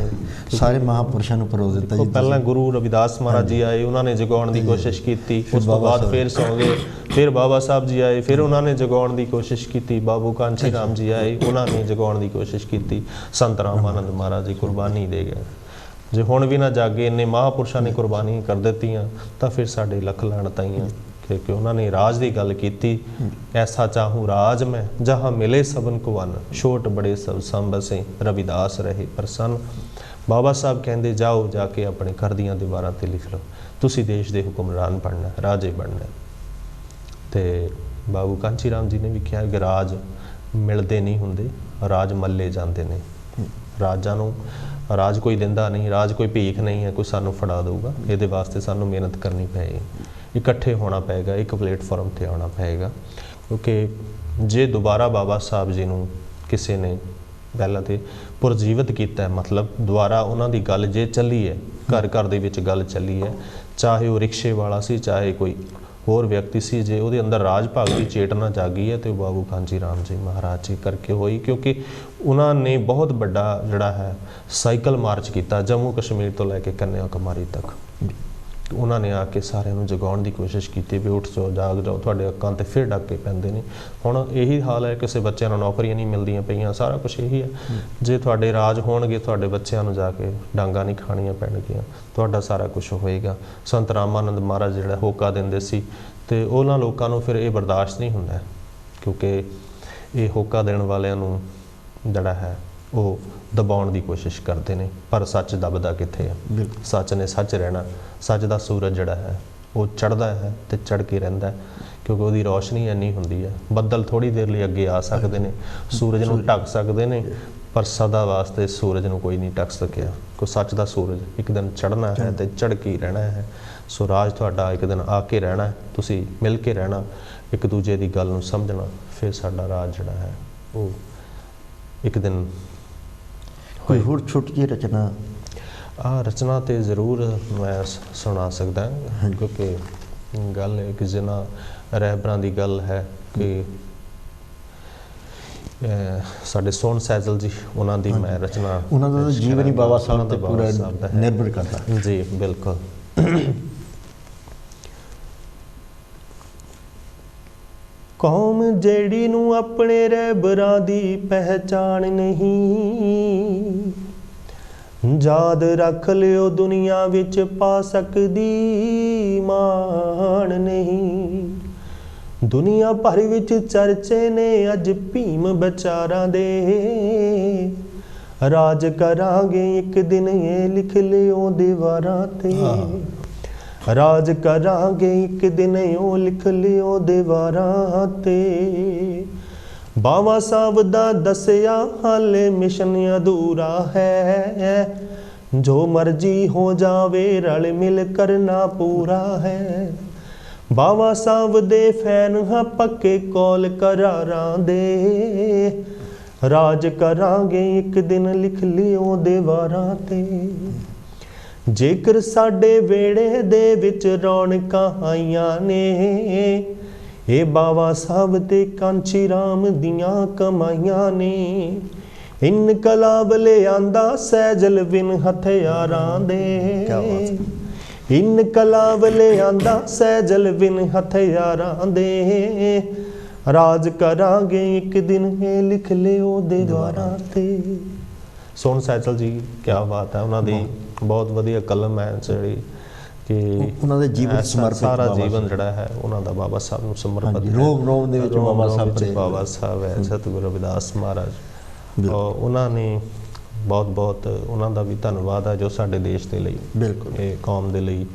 ਸਾਰੇ ਮਹਾਂਪੁਰਸ਼ਾਂ ਨੂੰ ਪਰੋ ਦਿੱਤਾ ਜੀ। ਪਹਿਲਾਂ ਗੁਰੂ ਰਵਿਦਾਸ ਮਹਾਰਾਜ ਜੀ ਆਏ, ਉਹਨਾਂ ਨੇ ਜਗਾਉਣ ਦੀ ਕੋਸ਼ਿਸ਼ ਕੀਤੀ, ਉਸ ਤੋਂ ਬਾਅਦ ਫਿਰ ਸੌਂ ਗਏ। ਫਿਰ ਬਾਬਾ ਸਾਹਿਬ ਜੀ ਆਏ, ਫਿਰ ਉਹਨਾਂ ਨੇ ਜਗਾਉਣ ਦੀ ਕੋਸ਼ਿਸ਼ ਕੀਤੀ। ਬਾਬੂ ਕਾਂਚੀ ਰਾਮ ਜੀ ਆਏ, ਉਹਨਾਂ ਨੇ ਜਗਾਉਣ ਦੀ ਕੋਸ਼ਿਸ਼ ਕੀਤੀ। ਸੰਤ ਰਾਮਾਨੰਦ ਮਹਾਰਾਜ ਜੀ ਕੁਰਬਾਨੀ ਦੇ ਗਏ। ਜੇ ਹੁਣ ਵੀ ਨਾ ਜਾਗੇ, ਇੰਨੇ ਮਹਾਂਪੁਰਸ਼ਾਂ ਨੇ ਕੁਰਬਾਨੀ ਕਰ ਦਿੱਤੀਆਂ, ਤਾਂ ਫਿਰ ਸਾਡੇ ਲੱਖ ਲਾਹਣਤਾਂ ਕਿ ਉਹਨਾਂ ਨੇ ਰਾਜ ਦੀ ਗੱਲ ਕੀਤੀ। ਐਸਾ ਚਾਹੂੰ ਰਾਜ ਮੈਂ ਜਹਾਂ ਮਿਲੇ ਸਭਨ ਕੋ ਵੰਨ, ਛੋਟ ਬੜੇ ਸਭ ਸੰਭਸੇ ਰਵਿਦਾਸ ਰਹੇ ਪ੍ਰਸੰਨ। ਬਾਬਾ ਸਾਹਿਬ ਕਹਿੰਦੇ ਜਾਓ, ਜਾ ਕੇ ਆਪਣੇ ਘਰ ਦੀਆਂ ਦੀਵਾਰਾਂ 'ਤੇ ਲਿਖ ਲਓ, ਤੁਸੀਂ ਦੇਸ਼ ਦੇ ਹੁਕਮਰਾਨ ਬਣਨਾ, ਰਾਜੇ ਬਣਨਾ। ਅਤੇ ਬਾਬੂ ਕਾਂਚੀ ਰਾਮ ਜੀ ਨੇ ਵੀ ਕਿਹਾ ਕਿ ਰਾਜ ਮਿਲਦੇ ਨਹੀਂ ਹੁੰਦੇ, ਰਾਜ ਮੱਲੇ ਜਾਂਦੇ ਨੇ। ਰਾਜਾਂ ਨੂੰ ਰਾਜ ਕੋਈ ਦਿੰਦਾ ਨਹੀਂ, ਰਾਜ ਕੋਈ ਭੀਖ ਨਹੀਂ ਹੈ ਕੋਈ ਸਾਨੂੰ ਫੜਾ ਦਊਗਾ। ਇਹਦੇ ਵਾਸਤੇ ਸਾਨੂੰ ਮਿਹਨਤ ਕਰਨੀ ਪਏਗੀ, ਇਕੱਠੇ ਹੋਣਾ ਪਏਗਾ, ਇੱਕ ਪਲੇਟਫਾਰਮ 'ਤੇ ਆਉਣਾ ਪਏਗਾ। ਕਿਉਂਕਿ ਜੇ ਦੁਬਾਰਾ ਬਾਬਾ ਸਾਹਿਬ ਜੀ ਨੂੰ ਕਿਸੇ ਨੇ ਪਹਿਲਾਂ ਤਾਂ ਪੁਰਜੀਵਿਤ ਕੀਤਾ, ਮਤਲਬ ਦੁਬਾਰਾ ਉਹਨਾਂ ਦੀ ਗੱਲ ਜੇ ਚੱਲੀ ਹੈ, ਘਰ ਘਰ ਦੇ ਵਿੱਚ ਗੱਲ ਚੱਲੀ ਹੈ, ਚਾਹੇ ਉਹ ਰਿਕਸ਼ੇ ਵਾਲਾ ਸੀ, ਚਾਹੇ ਕੋਈ ਹੋਰ ਵਿਅਕਤੀ ਸੀ, ਜੇ ਉਹਦੇ ਅੰਦਰ ਰਾਜ ਭਾਗ ਦੀ ਚੇਤਨਾ ਜਾਗੀ ਹੈ, ਅਤੇ ਉਹ ਬਾਬੂ ਕਾਂਚੀ ਰਾਮ ਜੀ ਮਹਾਰਾਜ ਜੀ ਕਰਕੇ ਹੋਈ। ਕਿਉਂਕਿ ਉਹਨਾਂ ਨੇ ਬਹੁਤ ਵੱਡਾ ਜਿਹੜਾ ਹੈ ਸਾਈਕਲ ਮਾਰਚ ਕੀਤਾ, ਜੰਮੂ ਕਸ਼ਮੀਰ ਤੋਂ ਲੈ ਕੇ ਕੰਨਿਆ ਕੁਮਾਰੀ ਤੱਕ। ਉਹਨਾਂ ਨੇ ਆ ਕੇ ਸਾਰਿਆਂ ਨੂੰ ਜਗਾਉਣ ਦੀ ਕੋਸ਼ਿਸ਼ ਕੀਤੀ ਵੀ ਉੱਠ ਜਾਓ, ਜਾਗ ਜਾਓ, ਤੁਹਾਡੇ ਅੱਖਾਂ 'ਤੇ ਫਿਰ ਡਾਕੇ ਪੈਂਦੇ ਨੇ। ਹੁਣ ਇਹੀ ਹਾਲ ਹੈ, ਕਿਸੇ ਬੱਚਿਆਂ ਨੂੰ ਨੌਕਰੀਆਂ ਨਹੀਂ ਮਿਲਦੀਆਂ ਪਈਆਂ, ਸਾਰਾ ਕੁਛ ਇਹੀ ਹੈ। ਜੇ ਤੁਹਾਡੇ ਰਾਜ ਹੋਣਗੇ, ਤੁਹਾਡੇ ਬੱਚਿਆਂ ਨੂੰ ਜਾ ਕੇ ਡਾਂਗਾਂ ਨਹੀਂ ਖਾਣੀਆਂ ਪੈਣਗੀਆਂ, ਤੁਹਾਡਾ ਸਾਰਾ ਕੁਛ ਹੋਏਗਾ। ਸੰਤ ਰਾਮਾਨੰਦ ਮਹਾਰਾਜ ਜਿਹੜਾ ਹੋਕਾ ਦਿੰਦੇ ਸੀ, ਅਤੇ ਉਹਨਾਂ ਲੋਕਾਂ ਨੂੰ ਫਿਰ ਇਹ ਬਰਦਾਸ਼ਤ ਨਹੀਂ ਹੁੰਦਾ, ਕਿਉਂਕਿ ਇਹ ਹੋਕਾ ਦੇਣ ਵਾਲਿਆਂ ਨੂੰ ਜਿਹੜਾ ਹੈ ਉਹ ਦਬਾਉਣ ਦੀ ਕੋਸ਼ਿਸ਼ ਕਰਦੇ ਨੇ, ਪਰ ਸੱਚ ਦਬਦਾ ਕਿੱਥੇ ਹੈ। ਬਿਲਕੁਲ ਸੱਚ ਨੇ ਸੱਚ ਰਹਿਣਾ। ਸੱਚ ਦਾ ਸੂਰਜ ਜਿਹੜਾ ਹੈ ਉਹ ਚੜ੍ਹਦਾ ਹੈ ਤੇ ਚੜ੍ਹ ਕੇ ਰਹਿੰਦਾ ਹੈ, ਕਿਉਂਕਿ ਉਹਦੀ ਰੌਸ਼ਨੀ ਇੰਨੀ ਹੁੰਦੀ ਹੈ। ਬੱਦਲ ਥੋੜ੍ਹੀ ਦੇਰ ਲਈ ਅੱਗੇ ਆ ਸਕਦੇ ਨੇ, ਸੂਰਜ ਨੂੰ ਢੱਕ ਸਕਦੇ ਨੇ, ਪਰ ਸਦਾ ਵਾਸਤੇ ਸੂਰਜ ਨੂੰ ਕੋਈ ਨਹੀਂ ਢੱਕ ਸਕਿਆ। ਕੋਈ ਸੱਚ ਦਾ ਸੂਰਜ ਇੱਕ ਦਿਨ ਚੜ੍ਹਨਾ ਹੈ ਤੇ ਚੜ੍ਹ ਕੇ ਹੀ ਰਹਿਣਾ ਹੈ। ਸੋ ਰਾਜ ਤੁਹਾਡਾ ਇੱਕ ਦਿਨ ਆ ਕੇ ਰਹਿਣਾ, ਤੁਸੀਂ ਮਿਲ ਕੇ ਰਹਿਣਾ, ਇੱਕ ਦੂਜੇ ਦੀ ਗੱਲ ਨੂੰ ਸਮਝਣਾ, ਫਿਰ ਸਾਡਾ ਰਾਜ ਜਿਹੜਾ ਹੈ ਉਹ ਇੱਕ ਦਿਨ। ਕੋਈ ਹੋਰ ਛੋਟੀ ਜਿਹੀ ਰਚਨਾ? ਰਚਨਾ ਤੇ ਜ਼ਰੂਰ ਮੈਂ ਸੁਣਾ ਸਕਦਾ, ਕਿਉਂਕਿ ਗੱਲ ਇੱਕ ਜਿਨ੍ਹਾਂ ਰਹਿਬਰਾਂ ਦੀ ਗੱਲ ਹੈ ਕਿ ਸਾਡੇ ਸੋਹਣ ਸੈਜਲ ਜੀ, ਉਹਨਾਂ ਦੀ ਮੈਂ ਰਚਨਾ, ਉਹਨਾਂ ਦਾ ਜੀਵਨ ਹੀ ਬਾਬਾ ਸਾਹਿਬ ਤੇ ਪੂਰਾ ਨਿਰਭਰ ਕਰਦਾ ਜੀ। ਬਿਲਕੁਲ। ਕੌਮ ਜਿਹੜੀ ਨੂੰ ਆਪਣੇ ਰਹਿਬਰਾਂ ਦੀ ਪਹਿਚਾਣ ਨਹੀਂ, ਯਾਦ ਰੱਖ ਲਿਓ ਦੁਨੀਆ ਵਿੱਚ ਪਾ ਸਕਦੀ ਮਾਣ ਨਹੀਂ। ਦੁਨੀਆ ਭਰ ਵਿੱਚ ਚਰਚੇ ਨੇ ਅੱਜ ਭੀਮ ਵਿਚਾਰਾਂ ਦੇ, ਰਾਜ ਕਰਾਂਗੇ ਇੱਕ ਦਿਨ ਇਹ ਲਿਖ ਲਿਓ ਦੀਵਾਰਾਂ ਤੇ। ਰਾਜ ਕਰਾਂਗੇ ਇੱਕ ਦਿਨ ਉਹ ਲਿਖ ਲਿਓ ਦੀਵਾਰਾਂ ਤੇ। ਬਾਬਾ ਸਾਹਿਬ ਦਾ ਦੱਸਿਆ ਹਾਲੇ ਮਿਸ਼ਨ ਅਧੂਰਾ ਹੈ, ਜੋ ਮਰਜ਼ੀ ਹੋ ਜਾਵੇ ਰਲ ਮਿਲ ਕਰਨਾ ਪੂਰਾ ਹੈ। ਬਾਬਾ ਸਾਹਿਬ ਦੇ ਫੈਨ ਹਾਂ ਪੱਕੇ ਕੌਲ ਕਰਾਰਾਂ ਦੇ, ਰਾਜ ਕਰਾਂਗੇ ਇੱਕ ਦਿਨ ਲਿਖ ਲਿਓ ਦੀਵਾਰਾਂ ਤੇ। ਜੇਕਰ ਸਾਡੇ ਵਿਹੜੇ ਦੇ ਵਿੱਚ ਰੌਣਕਾਂ ਆਈਆਂ ਨੇ, ਇਹ ਬਾਬਾ ਸਾਹਿਬ ਤੇ ਕਾਂਚੀ ਰਾਮ ਦੀਆਂ ਕਮਾਈਆਂ ਨੇ। ਇਨਕਲਾਬ ਲਿਆਂਦਾ ਸੈਜਲ ਬਿਨ ਹਥਿਆਰਾਂ ਦੇ, ਇਨਕਲਾਬ ਲਿਆਂਦਾ ਸੈਜਲ ਬਿਨ ਹਥਿਆਰਾਂ ਦੇ। ਰਾਜ ਕਰਾਂਗੇ ਇੱਕ ਦਿਨ ਇਹ ਲਿਖ ਲਿਓ ਦੀਵਾਰਾਂ ਤੇ। ਸੋਹਣ ਸੈਜਲ ਜੀ, ਕਿਆ ਬਾਤ ਹੈ। ਉਹਨਾਂ ਦੀ ਬਹੁਤ ਵਧੀਆ ਕਲਮ ਹੈ ਜਿਹੜੀ ਕਿ ਉਹਨਾਂ ਦੇ ਜੀਵਨ ਸਮਰਪਿਤ, ਸਾਰਾ ਜੀਵਨ ਜਿਹੜਾ ਹੈ ਉਹਨਾਂ ਦਾ ਬਾਬਾ ਸਾਹਿਬ ਨੂੰ ਸਮਰਪਿਤ ਹੈ। ਰੋਮ ਰੋਮ ਦੇ ਵਿੱਚ ਬਾਬਾ ਸਾਹਿਬ ਹੈ, ਸਤਿਗੁਰੂ ਰਵਿਦਾਸ ਮਹਾਰਾਜ। ਉਹਨਾਂ ਨੇ ਬਹੁਤ ਉਹਨਾਂ ਦਾ ਵੀ ਧੰਨਵਾਦ ਹੈ ਜੋ ਸਾਡੇ ਦੇਸ਼ ਦੇ ਲਈ, ਬਿਲਕੁਲ ਇਹ ਕੌਮ ਦੇ ਲਈ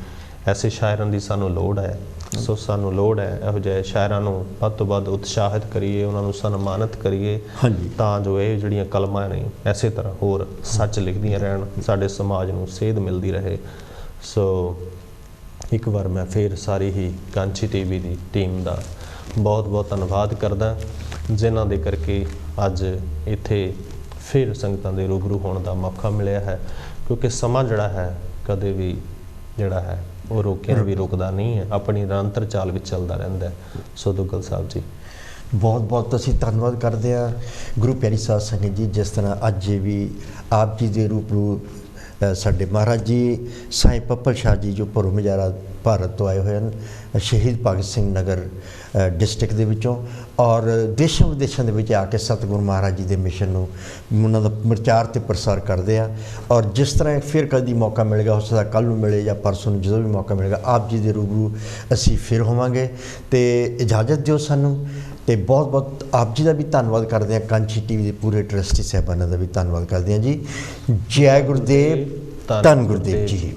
ਐਸੇ ਸ਼ਾਇਰਾਂ ਦੀ ਸਾਨੂੰ ਲੋੜ ਹੈ। ਸੋ ਸਾਨੂੰ ਲੋੜ ਹੈ ਇਹੋ ਜਿਹੇ ਸ਼ਾਇਰਾਂ ਨੂੰ ਵੱਧ ਤੋਂ ਵੱਧ ਉਤਸ਼ਾਹਿਤ ਕਰੀਏ, ਉਹਨਾਂ ਨੂੰ ਸਨਮਾਨਿਤ ਕਰੀਏ, ਤਾਂ ਜੋ ਇਹ ਜਿਹੜੀਆਂ ਕਲਮਾਂ ਨੇ ਐਸੇ ਤਰ੍ਹਾਂ ਹੋਰ ਸੱਚ ਲਿਖਦੀਆਂ ਰਹਿਣ, ਸਾਡੇ ਸਮਾਜ ਨੂੰ ਸੇਧ ਮਿਲਦੀ ਰਹੇ। ਸੋ ਇੱਕ ਵਾਰ ਮੈਂ ਫਿਰ ਸਾਰੀ ਹੀ ਕਾਂਚੀ ਟੀਵੀ ਦੀ ਟੀਮ ਦਾ ਬਹੁਤ ਧੰਨਵਾਦ ਕਰਦਾ, ਜਿਨ੍ਹਾਂ ਦੇ ਕਰਕੇ ਅੱਜ ਇੱਥੇ ਫਿਰ ਸੰਗਤਾਂ ਦੇ ਰੂਬਰੂ ਹੋਣ ਦਾ ਮੌਕਾ ਮਿਲਿਆ ਹੈ। ਕਿਉਂਕਿ ਸਮਾਂ ਜਿਹੜਾ ਹੈ ਕਦੇ ਵੀ ਜਿਹੜਾ ਹੈ ਉਹ ਰੋਕਿਆ ਵੀ ਰੁਕਦਾ ਨਹੀਂ ਹੈ, ਆਪਣੀ ਨਿਰੰਤਰ ਚਾਲ ਵਿੱਚ ਚੱਲਦਾ ਰਹਿੰਦਾ ਹੈ। ਸੋ ਦੁੱਗਲ ਸਾਹਿਬ ਜੀ, ਬਹੁਤ ਅਸੀਂ ਧੰਨਵਾਦ ਕਰਦੇ ਹਾਂ ਗੁਰੂ ਪਿਆਰੀ ਸਾਧ ਸੰਗਤ ਜੀ, ਜਿਸ ਤਰ੍ਹਾਂ ਅੱਜ ਵੀ ਆਪ ਜੀ ਦੇ ਰੂਬਰੂ ਸਾਡੇ ਮਹਾਰਾਜ ਜੀ ਸਾਈਂ ਪੱਪਲ ਸ਼ਾਹ ਜੀ, ਜੋ ਭਰੋ ਮਜਾਰਾ ਭਾਰਤ ਤੋਂ ਆਏ ਹੋਏ ਹਨ, ਸ਼ਹੀਦ ਭਗਤ ਸਿੰਘ ਨਗਰ ਡਿਸਟ੍ਰਿਕਟ ਦੇ ਵਿੱਚੋਂ, ਔਰ ਦੇਸ਼ਾਂ ਵਿਦੇਸ਼ਾਂ ਦੇ ਵਿੱਚ ਆ ਕੇ ਸਤਿਗੁਰੂ ਮਹਾਰਾਜ ਜੀ ਦੇ ਮਿਸ਼ਨ ਨੂੰ, ਉਹਨਾਂ ਦਾ ਪ੍ਰਚਾਰ ਅਤੇ ਪ੍ਰਸਾਰ ਕਰਦੇ ਆ। ਔਰ ਜਿਸ ਤਰ੍ਹਾਂ ਫਿਰ ਕਦੀ ਮੌਕਾ ਮਿਲੇਗਾ, ਹੋ ਸਕਦਾ ਕੱਲ੍ਹ ਨੂੰ ਮਿਲੇ ਜਾਂ ਪਰਸੋਂ ਨੂੰ, ਜਦੋਂ ਵੀ ਮੌਕਾ ਮਿਲੇਗਾ ਆਪ ਜੀ ਦੇ ਰੂਬਰੂ ਅਸੀਂ ਫਿਰ ਹੋਵਾਂਗੇ। ਅਤੇ ਇਜਾਜ਼ਤ ਦਿਓ ਸਾਨੂੰ, ਅਤੇ ਬਹੁਤ ਆਪ ਜੀ ਦਾ ਵੀ ਧੰਨਵਾਦ ਕਰਦੇ ਹਾਂ, ਕਾਂਚੀ ਟੀਵੀ ਦੇ ਪੂਰੇ ਟਰਸਟੀ ਸਾਹਿਬਾਨਾਂ ਦਾ ਵੀ ਧੰਨਵਾਦ ਕਰਦੇ ਹਾਂ ਜੀ। ਜੈ ਗੁਰਦੇਵ, ਧੰਨ ਗੁਰਦੇਵ ਜੀ।